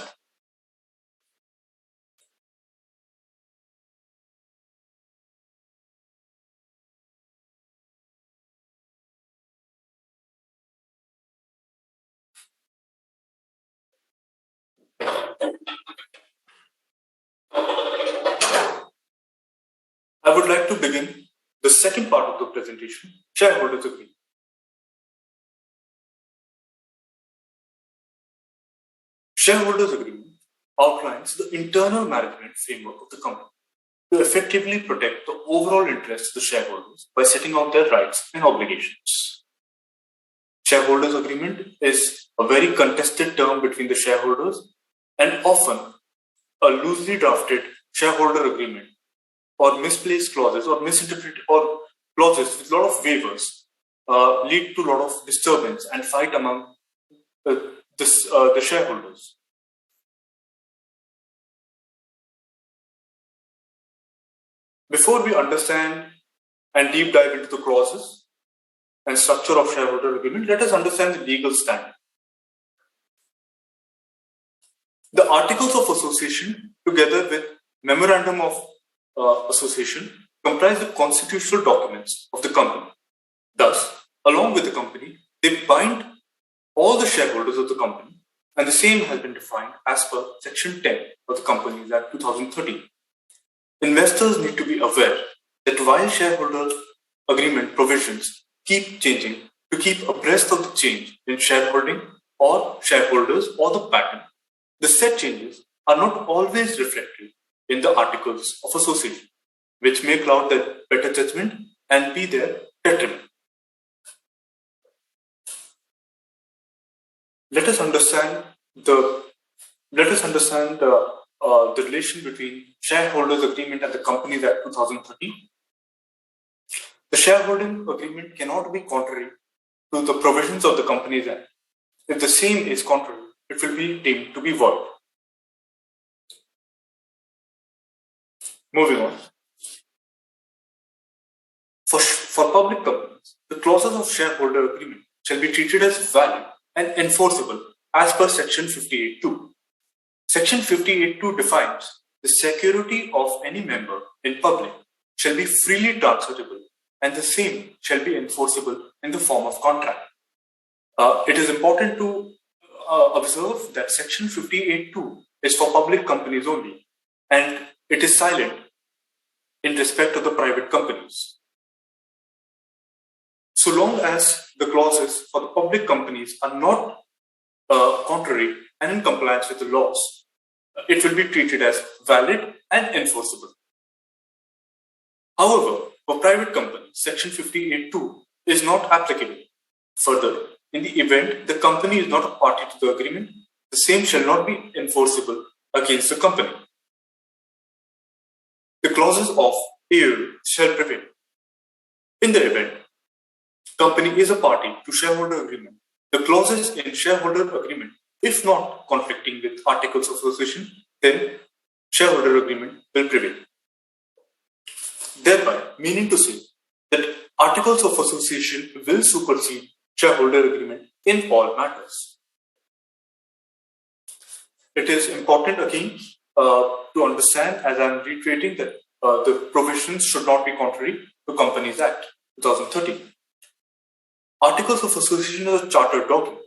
Speaker 5: I would like to begin the second part of the presentation, Shareholders agreement. Shareholders agreement outlines the internal management framework of the company to effectively protect the overall interests of the shareholders by setting out their rights and obligations. Shareholders agreement is a very contested term between the shareholders, and often a loosely drafted shareholder agreement or misplaced clauses or misinterpreted or clauses with a lot of waivers lead to a lot of disturbance and fight among the shareholders. Before we understand and deep dive into the clauses and structure of shareholder agreement, let us understand the legal standing. The Articles of Association, together with Memorandum of Association, comprise the constitutional documents of the company. Thus, along with the company, they bind all the shareholders of the company, and the same has been defined as per Section 10 of the Companies Act 2013. Investors need to be aware that while shareholder agreement provisions keep changing to keep abreast of the change in shareholding or shareholders or the pattern, the said changes are not always reflected in the Articles of Association, which may cloud their better judgment and be their detriment. Let us understand the let us understand the relation between Shareholders Agreement and the Companies Act 2013. The shareholding agreement cannot be contrary to the provisions of the Companies Act. If the same is contrary, it will be deemed to be void. Moving on. For public companies, the clauses of shareholder agreement shall be treated as valid and enforceable as per Section 58.2. Section 58.2 defines the security of any member in public shall be freely transferable and the same shall be enforceable in the form of contract. It is important to observe that Section 58.2 is for public companies only and it is silent in respect of the private companies. So long as the clauses for the public companies are not contrary and in compliance with the laws, it will be treated as valid and enforceable. However, for private companies, Section 58.2 is not applicable. Further, in the event the company is not a party to the agreement, the same shall not be enforceable against the company. The clauses of AO shall prevail. In the event company is a party to shareholder agreement, the clauses in shareholder agreement, if not conflicting with articles of association, then shareholder agreement will prevail. Thereby, meaning to say that articles of association will supersede shareholder agreement in all matters. It is important again to understand, as I am reiterating, that the provisions should not be contrary to Companies Act 2013. Articles of Association is a chartered document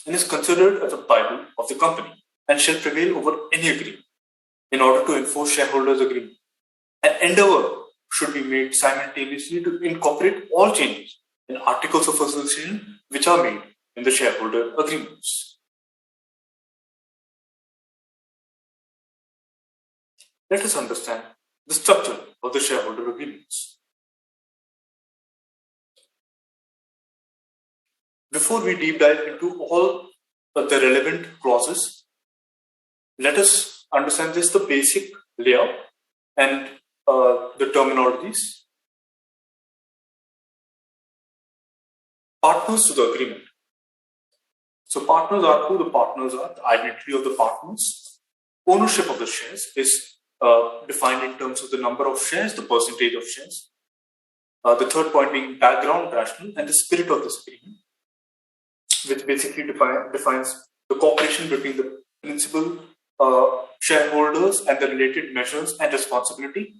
Speaker 5: and is considered as a Bible of the company and shall prevail over any agreement. In order to enforce shareholders' agreement, an endeavor should be made simultaneously to incorporate all changes in Articles of Association which are made in the shareholder agreements. Let us understand the structure of the shareholder agreements. Before we deep dive into all of the relevant clauses, let us understand just the basic layout and the terminologies. Partners to the agreement. So partners are who the partners are, the identity of the partners. Ownership of the shares is defined in terms of the number of shares, the percentage of shares. The third point being background, rationale, and the spirit of this agreement, which basically defines the cooperation between the principal shareholders and the related measures and responsibility.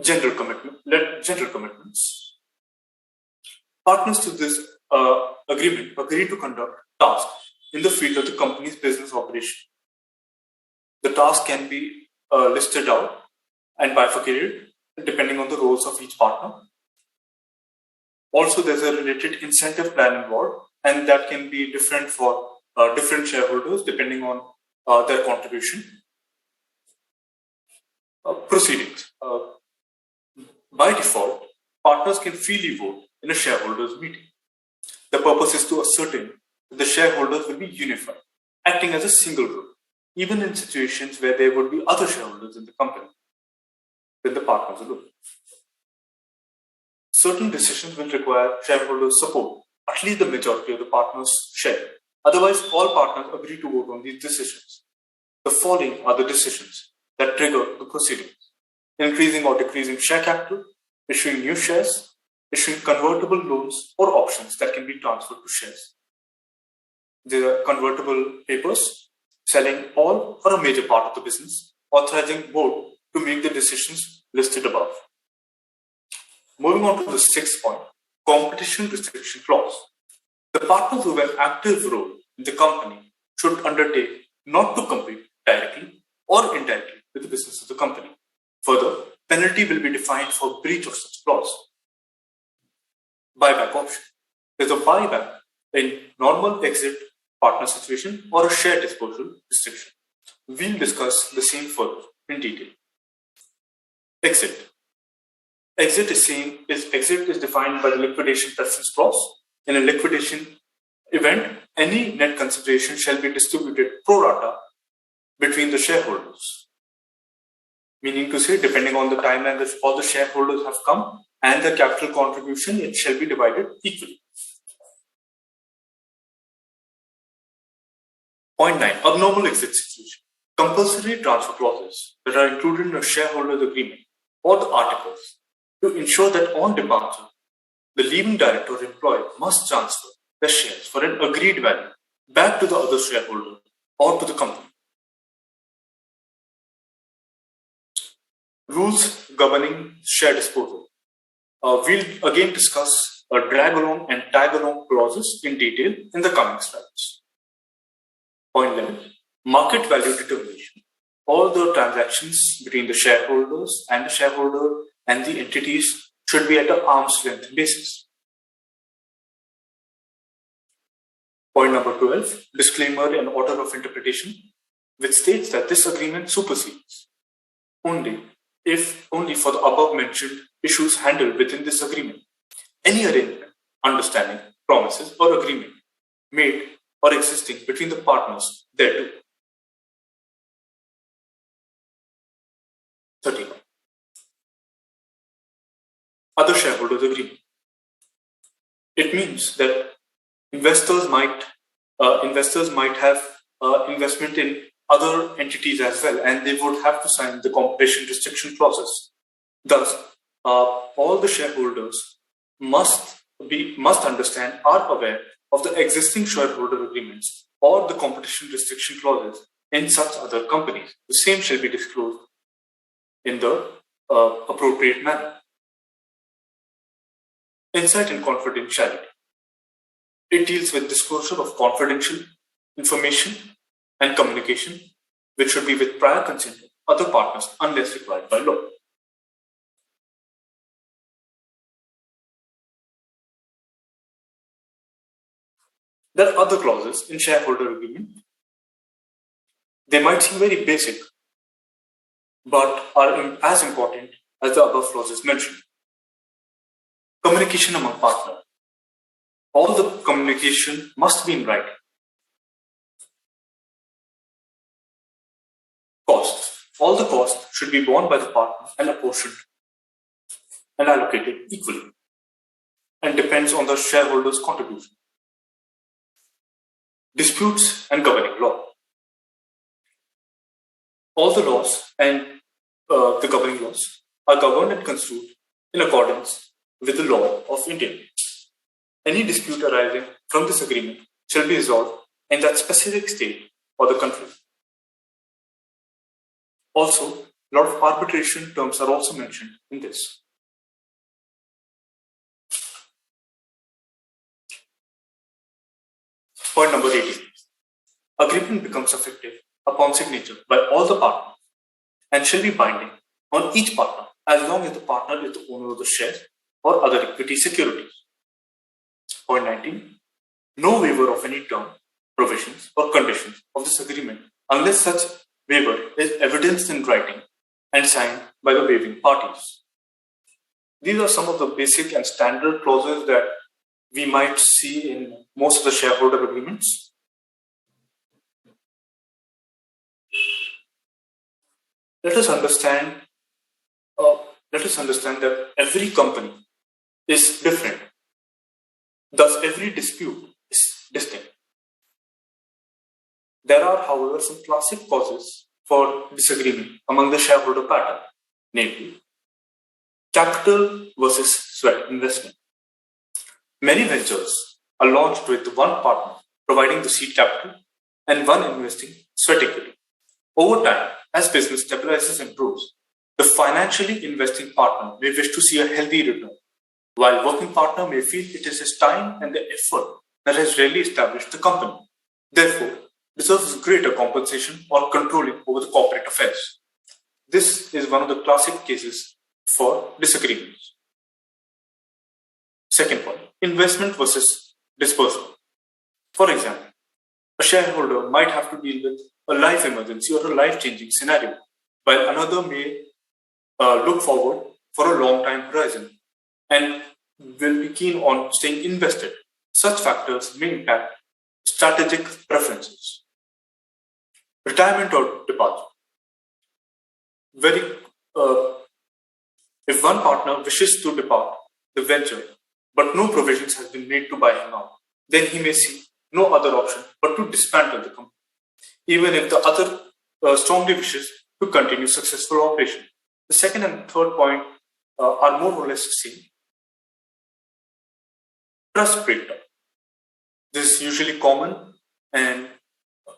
Speaker 5: General commitments. Partners to this agreement agree to conduct tasks in the field of the company's business operation. The task can be listed out and bifurcated depending on the roles of each partner. Also, there's a related incentive plan involved, and that can be different for different shareholders depending on their contribution. Proceedings. By default, partners can freely vote in a shareholders meeting. The purpose is to ascertain that the shareholders will be unified, acting as a single group, even in situations where there would be other shareholders in the company than the partners alone. Certain decisions will require shareholders' support, at least the majority of the partners share. Otherwise, all partners agree to vote on these decisions. The following are the decisions that trigger the proceedings: increasing or decreasing share capital, issuing new shares, issuing convertible loans or options that can be transferred to shares. These are convertible papers, selling all or a major part of the business, authorizing board to make the decisions listed above. Moving on to the sixth point, competition restriction clause. The partners who have an active role in the company should undertake not to compete directly or indirectly with the business of the company. Further, penalty will be defined for breach of such clause. Buyback option. There's a buyback in normal exit partner situation or a share disposal restriction. We'll discuss the same further in detail. Exit. Exit is defined by the liquidation preference clause. In a liquidation event, any net consideration shall be distributed pro rata between the shareholders. Meaning to say, depending on the timeline that all the shareholders have come and the capital contribution, it shall be divided equally. Point 9. Abnormal exit situation. Compulsory transfer clauses that are included in a shareholders agreement or the articles to ensure that on departure, the leaving director or employee must transfer the shares for an agreed value back to the other shareholder or to the company. Rules governing share disposal. We'll again discuss drag along and tag along clauses in detail in the coming slides. Point 11. Market value determination. All the transactions between the shareholders and the shareholder and the entities should be at an arm's length basis. Point number 12. Disclaimer and order of interpretation, which states that this agreement supersedes only for the above mentioned issues handled within this agreement. Any arrangement, understanding, promises, or agreement made or existing between the partners thereto. 13. Other shareholders agreement. It means that investors might have investment in other entities as well, and they would have to sign the competition restriction clauses. Thus, all the shareholders must understand, are aware of the existing shareholder agreements or the competition restriction clauses in such other companies. The same shall be disclosed in the appropriate manner. Insight and confidentiality. It deals with disclosure of confidential information and communication, which should be with prior consent of other partners unless required by law. There are other clauses in shareholder agreement. They might seem very basic, but are as important as the above clauses mentioned. Communication among partners. All the communication must be in writing. Costs. All the costs should be borne by the partner and apportioned and allocated equally, and depends on the shareholder's contribution. Disputes and governing law. All the laws and the governing laws are governed and construed in accordance with the law of India. Any dispute arising from this agreement shall be resolved in that specific state or the country. Also, a lot of arbitration terms are also mentioned in this. Point number 18. Agreement becomes effective upon signature by all the partners and shall be binding on each partner as long as the partner is the owner of the shares or other equity securities. Point 19. No waiver of any term, provisions, or conditions of this agreement unless such waiver is evidenced in writing and signed by the waiving parties. These are some of the basic and standard clauses that we might see in most of the shareholder agreements. Let us understand that every company is different. Thus, every dispute is distinct. There are, however, some classic causes for disagreement among the shareholder pattern, namely capital versus sweat investment. Many ventures are launched with one partner providing the seed capital and one investing sweat equity. Over time, as business stabilizes and grows, the financially investing partner may wish to see a healthy return, while working partner may feel it is his time and the effort that has really established the company. Therefore, deserves greater compensation or controlling over the corporate affairs. This is one of the classic cases for disagreements. Second point, investment versus dispersal. For example, a shareholder might have to deal with a life emergency or a life-changing scenario, while another may look forward for a long time horizon and will be keen on staying invested. Such factors may impact strategic preferences, retirement or departure. If one partner wishes to depart the venture, but no provisions have been made to buy him out, then he may see no other option but to dismantle the company, even if the other strongly wishes to continue successful operation. The second and third point are more or less the same. Trust breakdown. This is usually common, and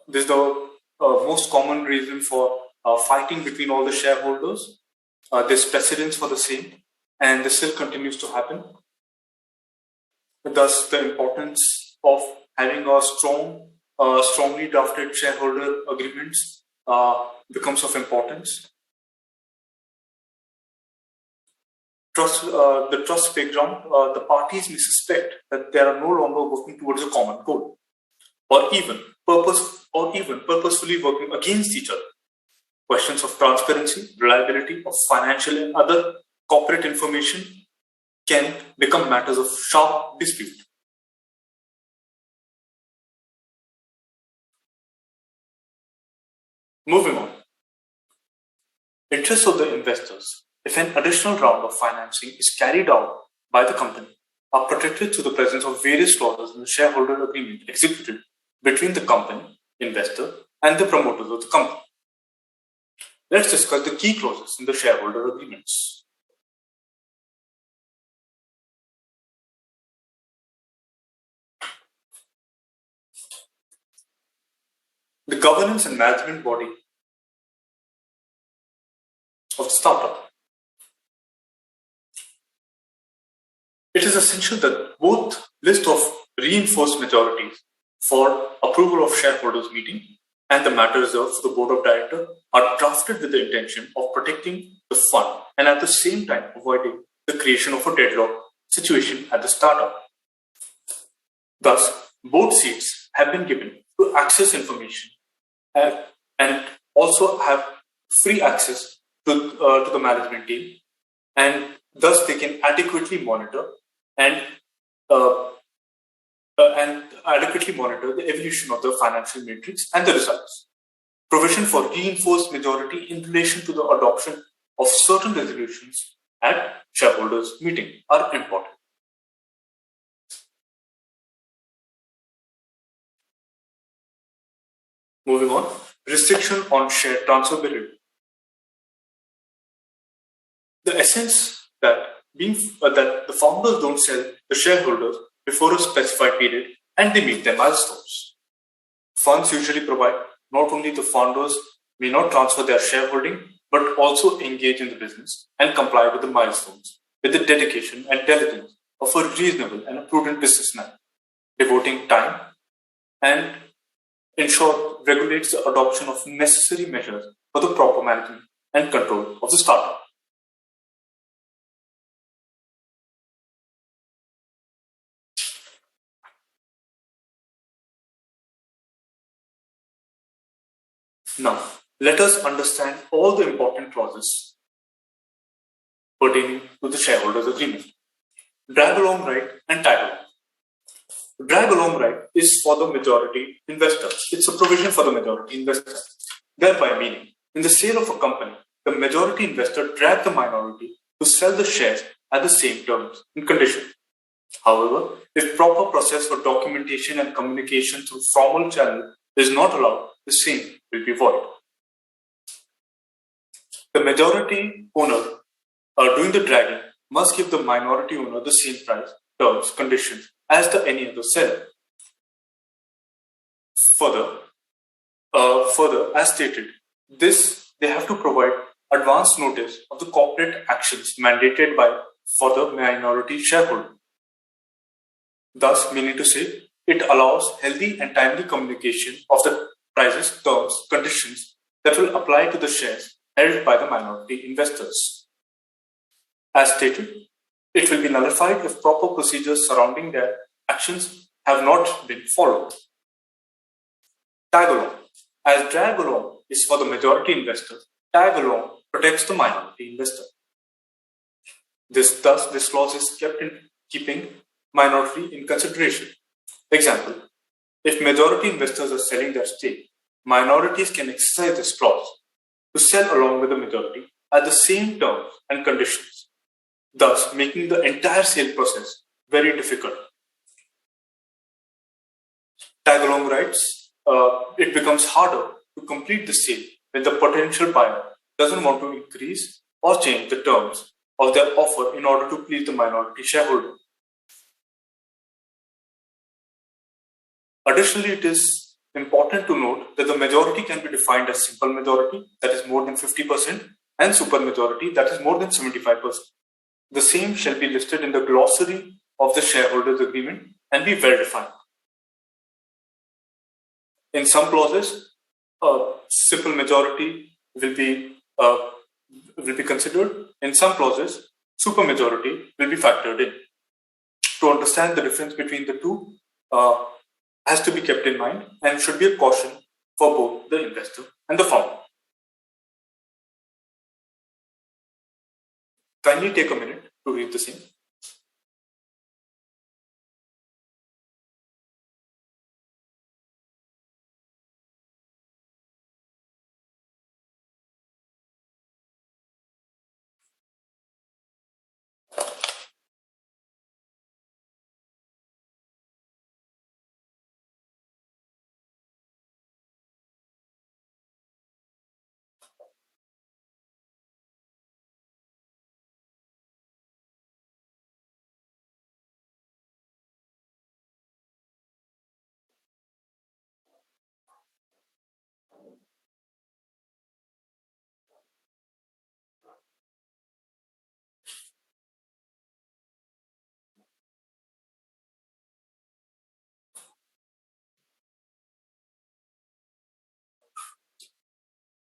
Speaker 5: this is the most common reason for fighting between all the shareholders. There's precedence for the same, and this still continues to happen. Thus, the importance of having a strongly drafted shareholder agreements becomes of importance. The trust background, the parties may suspect that they are no longer working towards a common goal, or even purposefully working against each other. Questions of transparency, reliability of financial and other corporate information can become matters of sharp dispute. Moving on. Interests of the investors. If an additional round of financing is carried out by the company, are protected through the presence of various clauses in the shareholder agreement executed between the company, investor, and the promoters of the company. Let's discuss the key clauses in the shareholder agreements. The governance and management body of the startup. It is essential that both list of reinforced majorities for approval of shareholders meeting and the matter reserved for the board of directors are drafted with the intention of protecting the fund and at the same time avoiding the creation of a deadlock situation at the startup. Thus, both seats have been given to access information and also have free access to the management team, and thus they can adequately monitor and adequately monitor the evolution of the financial matrix and the results. Provision for reinforced majority in relation to the adoption of certain resolutions at shareholders meeting are important. Moving on, restriction on share transferability. The essence that the founders don't sell the shareholders before a specified period and they meet their milestones. Funds usually provide not only the founders may not transfer their shareholding, but also engage in the business and comply with the milestones with the dedication and diligence of a reasonable and a prudent businessman, devoting time and regulates the adoption of necessary measures for the proper management and control of the startup. Now, let us understand all the important clauses pertaining to the shareholders agreement. Drag along right and tag along. Drag along right is for the majority investor. It's a provision for the majority investor. Thereby meaning, in the sale of a company, the majority investor dragged the minority to sell the shares at the same terms and conditions. However, if proper process for documentation and communication through formal channel is not allowed, the same will be void. The majority owner doing the dragging must give the minority owner the same price, terms, conditions as any other seller. Further, as stated, they have to provide advance notice of the corporate actions mandated for the minority shareholder. Thus, meaning to say, it allows healthy and timely communication of the prices, terms, conditions that will apply to the shares held by the minority investors. As stated, it will be nullified if proper procedures surrounding their actions have not been followed. Tag along. As drag along is for the majority investor, tag along protects the minority investor. This clause is kept in keeping minority in consideration. Example, If majority investors are selling their stake, minorities can exercise this clause to sell along with the majority at the same terms and conditions, thus making the entire sale process very difficult. Tag-along rights, it becomes harder to complete the sale when the potential buyer doesn't want to increase or change the terms of their offer in order to please the minority shareholder. Additionally, it is important to note that the majority can be defined as simple majority, that is more than 50%, and super majority, that is more than 75%. The same shall be listed in the glossary of the shareholders agreement and be well defined. In some clauses, simple majority will be considered. In some clauses, super majority will be factored in. To understand the difference between the two has to be kept in mind and should be a caution for both the investor and the founder. Kindly take a minute to read the same.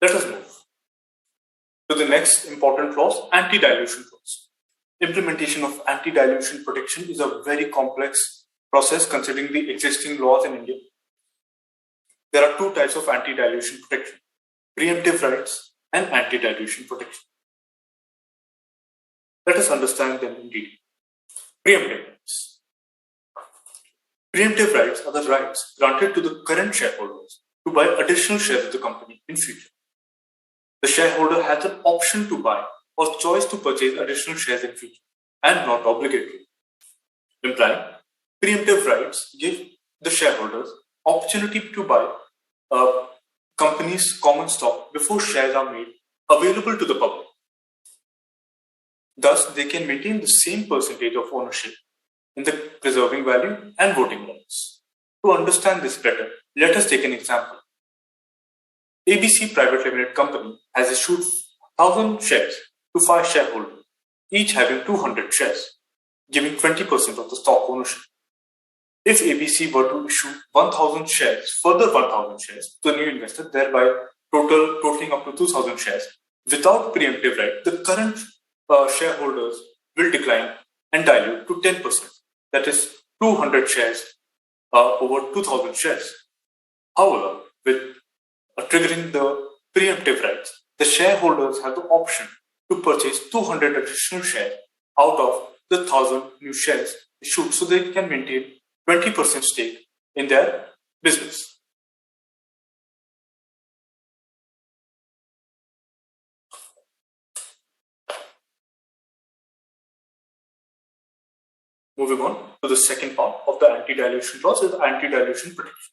Speaker 5: Let us move to the next important clause, anti-dilution clause. Implementation of anti-dilution protection is a very complex process considering the existing laws in India. There are two types of anti-dilution protection: preemptive rights and anti-dilution protection. Let us understand them in detail. Preemptive rights. Preemptive rights are the rights granted to the current shareholders to buy additional shares of the company in future. The shareholder has an option to buy or choice to purchase additional shares in future and not obligatory. Implying preemptive rights give the shareholders opportunity to buy a company's common stock before shares are made available to the public. Thus, they can maintain the same percentage of ownership in the preserving value and voting rights. To understand this better, let us take an example. ABC Private Limited Company has issued 1,000 shares to 5 shareholders, each having 200 shares, giving 20% of the stock ownership. If ABC were to issue 1,000 shares, further 1,000 shares to a new investor, thereby totaling up to 2,000 shares, without preemptive right, the current shareholders will decline and dilute to 10%. That is 200 shares over 2,000 shares. However, with triggering the preemptive rights, the shareholders have the option to purchase 200 additional shares out of the 1,000 new shares issued, so they can maintain 20% stake in their business. Moving on to the second part of the anti-dilution clause is anti-dilution protection.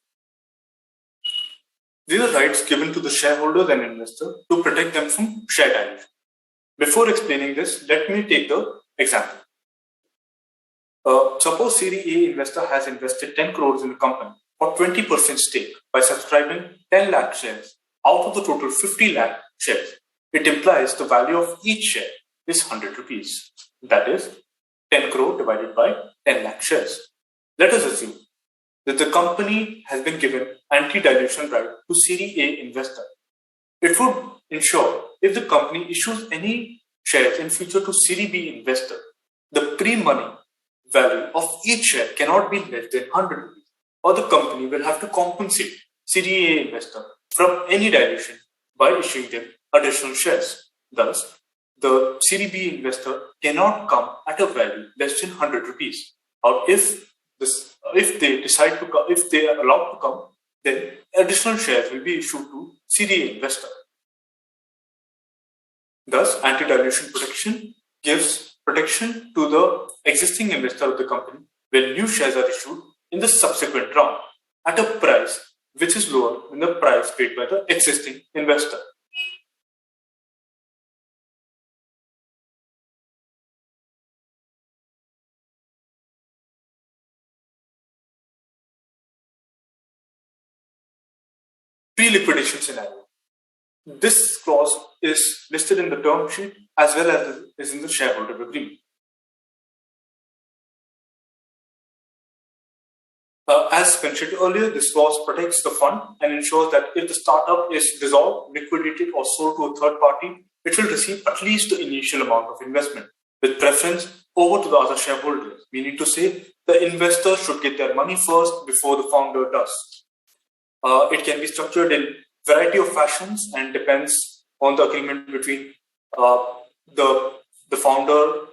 Speaker 5: These are rights given to the shareholders and investors to protect them from share dilution. Before explaining this, let me take the example. Suppose Series A investor has invested 10 crores in the company for 20% stake by subscribing 10 lakh shares out of the total 50 lakh shares. It implies the value of each share is 100 rupees. That is 10 crore divided by 10 lakh shares. Let us assume that the company has been given anti-dilution right to Series A investor. It would ensure if the company issues any shares in future to Series B investor, the pre-money value of each share cannot be less than 100 rupees, or the company will have to compensate Series A investor from any dilution by issuing them additional shares. Thus, the Series B investor cannot come at a value less than 100 rupees. Or if this, if they decide to come, if they are allowed to come, then additional shares will be issued to CDA investor. Thus, anti-dilution protection gives protection to the existing investor of the company when new shares are issued in the subsequent round at a price which is lower than the price paid by the existing investor. Pre-liquidation scenario. This clause is listed in the term sheet as well as is in the shareholder agreement. As mentioned earlier, this clause protects the fund and ensures that if the startup is dissolved, liquidated, or sold to a third party, it will receive at least the initial amount of investment, with preference over to the other shareholders, meaning to say the investor should get their money first before the founder does. It can be structured in a variety of fashions and depends on the agreement between the founder,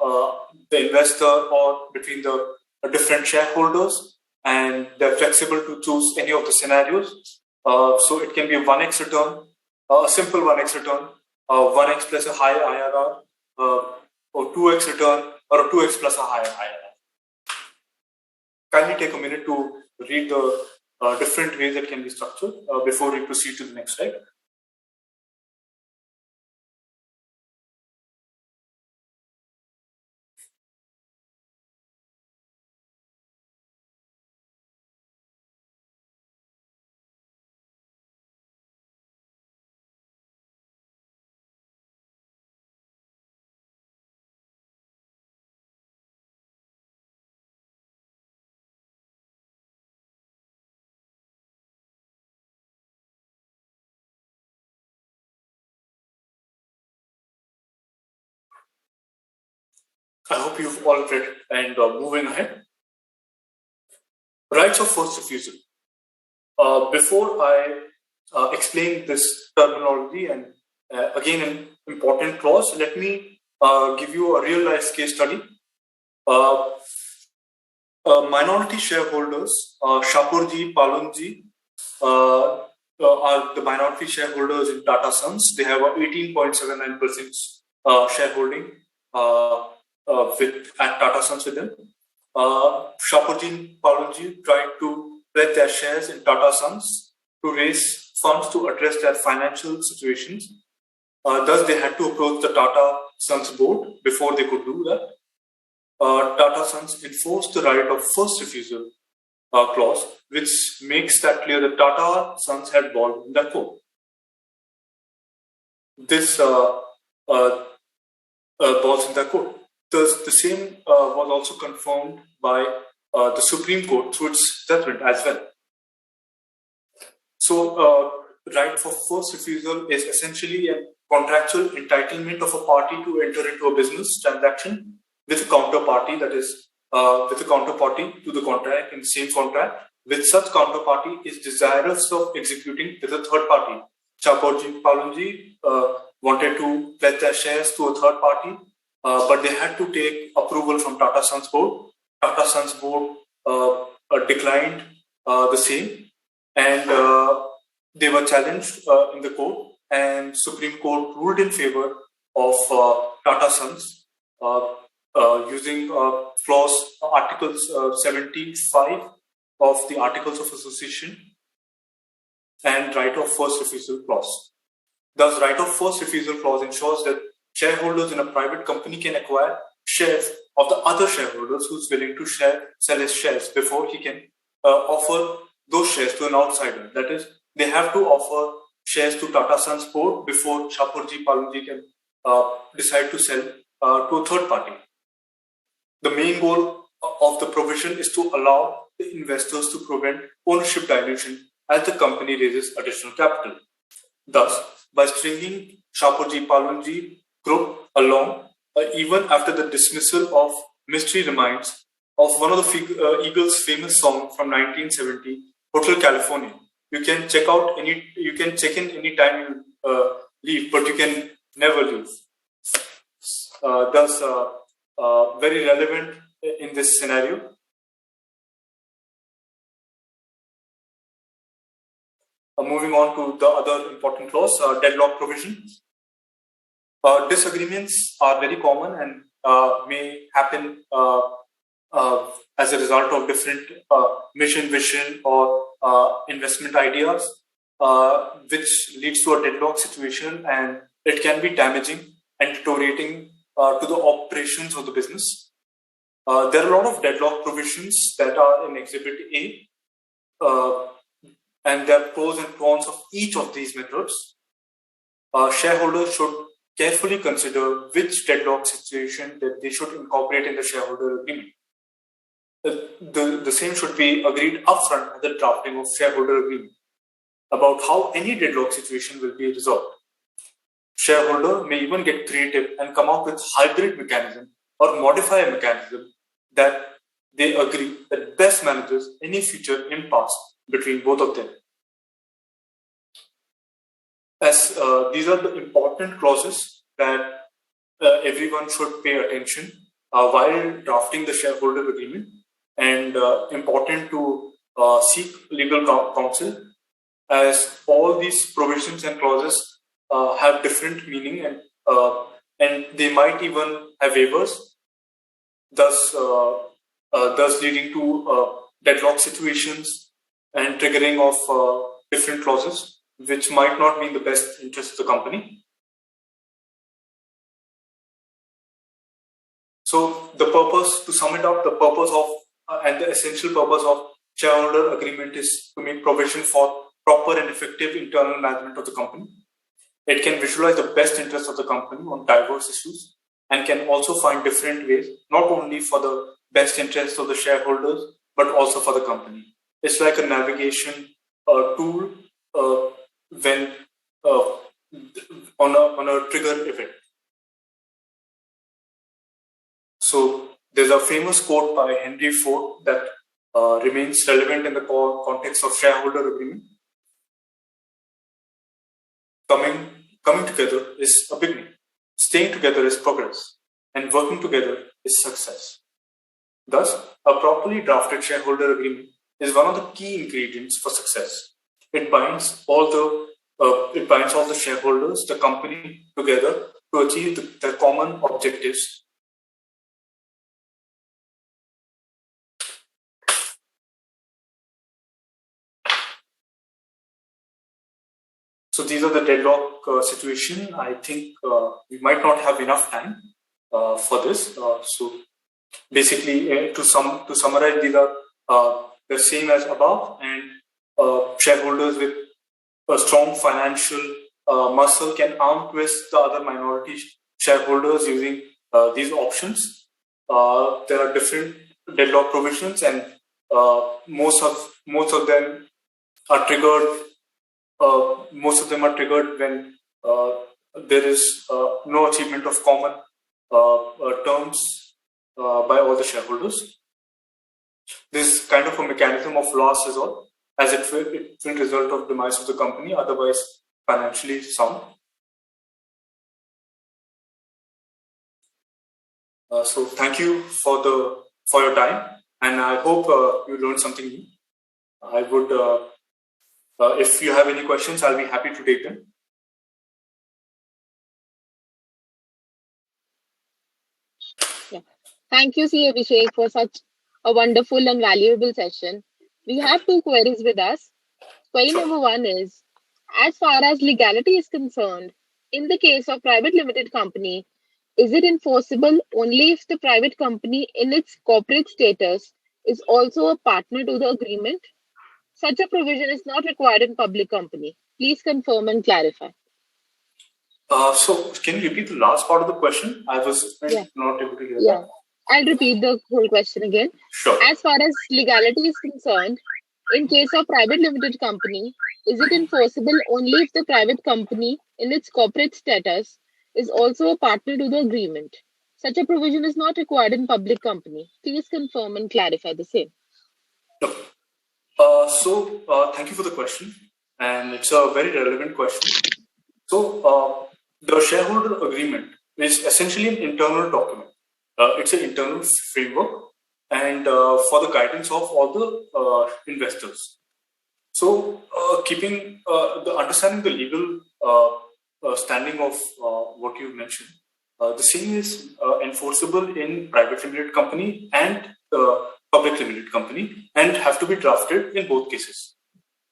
Speaker 5: the investor, or between the different shareholders, and they're flexible to choose any of the scenarios. So it can be a 1x return, a simple 1x return, 1x plus a high IRR, or 2x return, or a 2x plus a higher IRR. Kindly take a minute to read the different ways that can be structured before we proceed to the next slide. I hope you've all read it. And moving ahead, rights of first refusal. Before I explain this terminology and again an important clause, let me give you a real life case study. Minority shareholders, Shapurji, Palunji, are the minority shareholders in Tata Sons. They have a 18.79% shareholding at Tata Sons with them. Shapurji and Palunji tried to pledge their shares in Tata Sons to raise funds to address their financial situations. Thus, they had to approach the Tata Sons board before they could do that. Tata Sons enforced the right of first refusal clause, which makes that clear that Tata Sons had ball in that court. This balls in the court. The same was also confirmed by the Supreme Court through its judgment as well. So, right for first refusal is essentially a contractual entitlement of a party to enter into a business transaction with a counterparty, that is, with a counterparty to the contract in the same contract, with such counterparty is desirous of executing with a third party. Shapurji Palunji wanted to pledge their shares to a third party, but they had to take approval from Tata Sons board. Tata Sons board declined the same, and they were challenged in the court, and Supreme Court ruled in favor of Tata Sons using clause Articles 75 of the Articles of Association and right of first refusal clause. Thus, right of first refusal clause ensures that shareholders in a private company can acquire shares of the other shareholders who's willing to sell his shares before he can offer those shares to an outsider. That is, they have to offer shares to Tata Sons board before Shapurji Palunji can decide to sell to a third party. The main goal of the provision is to allow the investors to prevent ownership dilution as the company raises additional capital. Thus, by stringing Shapurji Palunji group along, even after the dismissal of Mystery Remains of one of the Eagles' famous song from 1970, Hotel California. You can check in any time you leave, but you can never leave. Thus, very relevant in this scenario. Moving on to the other important clause, deadlock provision. Disagreements are very common and may happen as a result of different mission, vision, or investment ideas, which leads to a deadlock situation, and it can be damaging and deteriorating to the operations of the business. There are a lot of deadlock provisions that are in Exhibit A, and there are pros and cons of each of these methods. Shareholders should carefully consider which deadlock situation that they should incorporate in the shareholder agreement. The same should be agreed upfront at the drafting of shareholder agreement about how any deadlock situation will be resolved. Shareholder may even get creative and come up with hybrid mechanism or modify a mechanism that they agree that best manages any future impasse between both of them. As these are the important clauses that everyone should pay attention while drafting the shareholder agreement, and important to seek legal counsel, as all these provisions and clauses have different meaning, and they might even have waivers, thus leading to deadlock situations and triggering of different clauses, which might not be in the best interest of the company. So the purpose, to sum it up, the purpose of and the essential purpose of shareholder agreement is to make provision for proper and effective internal management of the company. It can visualize the best interests of the company on diverse issues and can also find different ways, not only for the best interests of the shareholders, but also for the company. It's like a navigation tool when on a trigger event. So there's a famous quote by Henry Ford that remains relevant in the context of shareholder agreement. Coming together is a beginning. Staying together is progress, and working together is success. Thus, a properly drafted shareholder agreement is one of the key ingredients for success. It binds all the shareholders, the company, together to achieve their common objectives. So these are the deadlock situation. I think we might not have enough time for this. So basically, to summarize, these are the same as above, and shareholders with a strong financial muscle can arm twist the other minority shareholders using these options. There are different deadlock provisions, and most of them are triggered. Most of them are triggered when there is no achievement of common terms by all the shareholders. This kind of a mechanism of loss is all, as it will result of demise of the company, otherwise financially sound. So thank you for your time, and I hope you learned something new. I would. If you have any questions, I'll be happy to take them.
Speaker 3: Yeah. Thank you, C. Abhishek, for such a wonderful and valuable session. We have two queries with us. Query number one is, as far as legality is concerned, in the case of private limited company, is it enforceable only if the private company in its corporate status is also a partner to the agreement? Such a provision is not required in public company. Please confirm and clarify.
Speaker 5: So can you repeat the last part of the question? I was not able to hear that.
Speaker 3: I'll repeat the whole question again.
Speaker 5: Sure.
Speaker 3: As far as legality is concerned, in case of private limited company, is it enforceable only if the private company in its corporate status is also a partner to the agreement? Such a provision is not required in public company. Please confirm and clarify the same.
Speaker 5: Thank you for the question, and it's a very relevant question. So, the shareholder agreement is essentially an internal document. It's an internal framework, and for the guidance of all the investors. So, keeping understanding the legal standing of what you mentioned, the same is enforceable in private limited company and public limited company, and have to be drafted in both cases.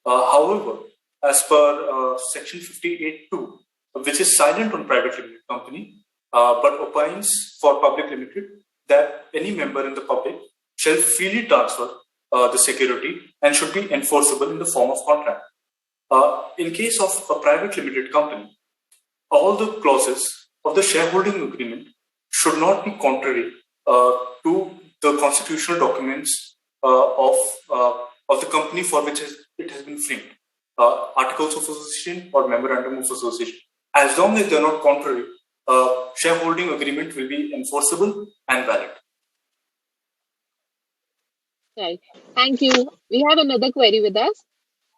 Speaker 5: However, as per Section 58(2), which is silent on private limited company, but opines for public limited, that any member in the public shall freely transfer the security and should be enforceable in the form of contract. In case of a private limited company, all the clauses of the shareholding agreement should not be contrary to the constitutional documents of the company for which it has been framed, articles of association or memorandum of association. As long as they are not contrary, shareholding agreement will be enforceable and valid.
Speaker 3: Right. Thank you. We have another query with us.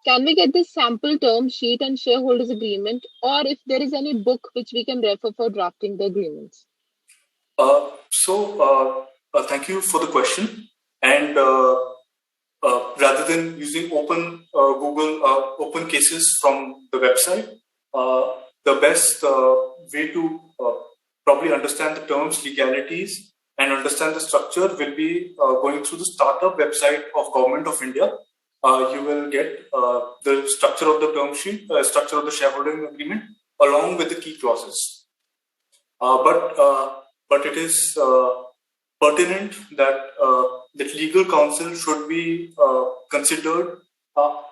Speaker 3: Can we get this sample term sheet and shareholders agreement, or if there is any book which we can refer for drafting the agreements?
Speaker 5: Thank you for the question. And rather than using open Google open cases from the website, the best way to probably understand the terms, legalities, and understand the structure will be going through the startup website of Government of India. You will get the structure of the term sheet, structure of the shareholding agreement, along with the key clauses. But it is pertinent that that legal counsel should be considered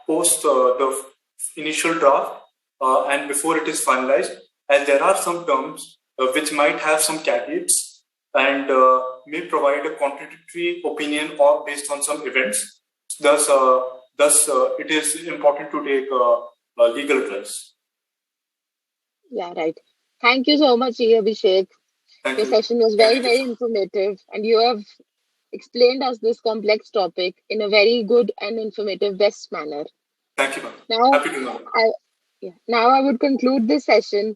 Speaker 5: post the initial draft and before it is finalized, as there are some terms which might have some caveats and may provide a contradictory opinion or based on some events. Thus, it is important to take legal advice.
Speaker 3: Yeah, right. Thank you so much, Abhishek. Your session was very, very informative, and you have explained us this complex topic in a very good and informative, best manner.
Speaker 5: Thank you, ma'am.
Speaker 3: Now,
Speaker 5: Happy to know.
Speaker 3: Now I would conclude this session,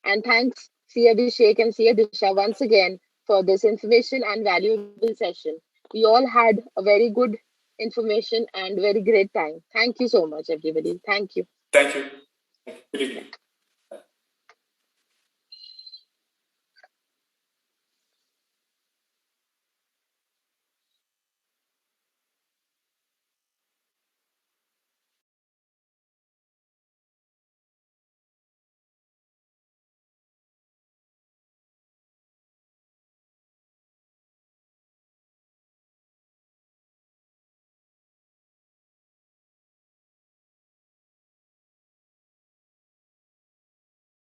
Speaker 3: and thanks C. Abhishek and C. Disha once again for this information and valuable session. We all had a very good information and very great time. Thank you so much, everybody. Thank you.
Speaker 5: Thank you. Good evening.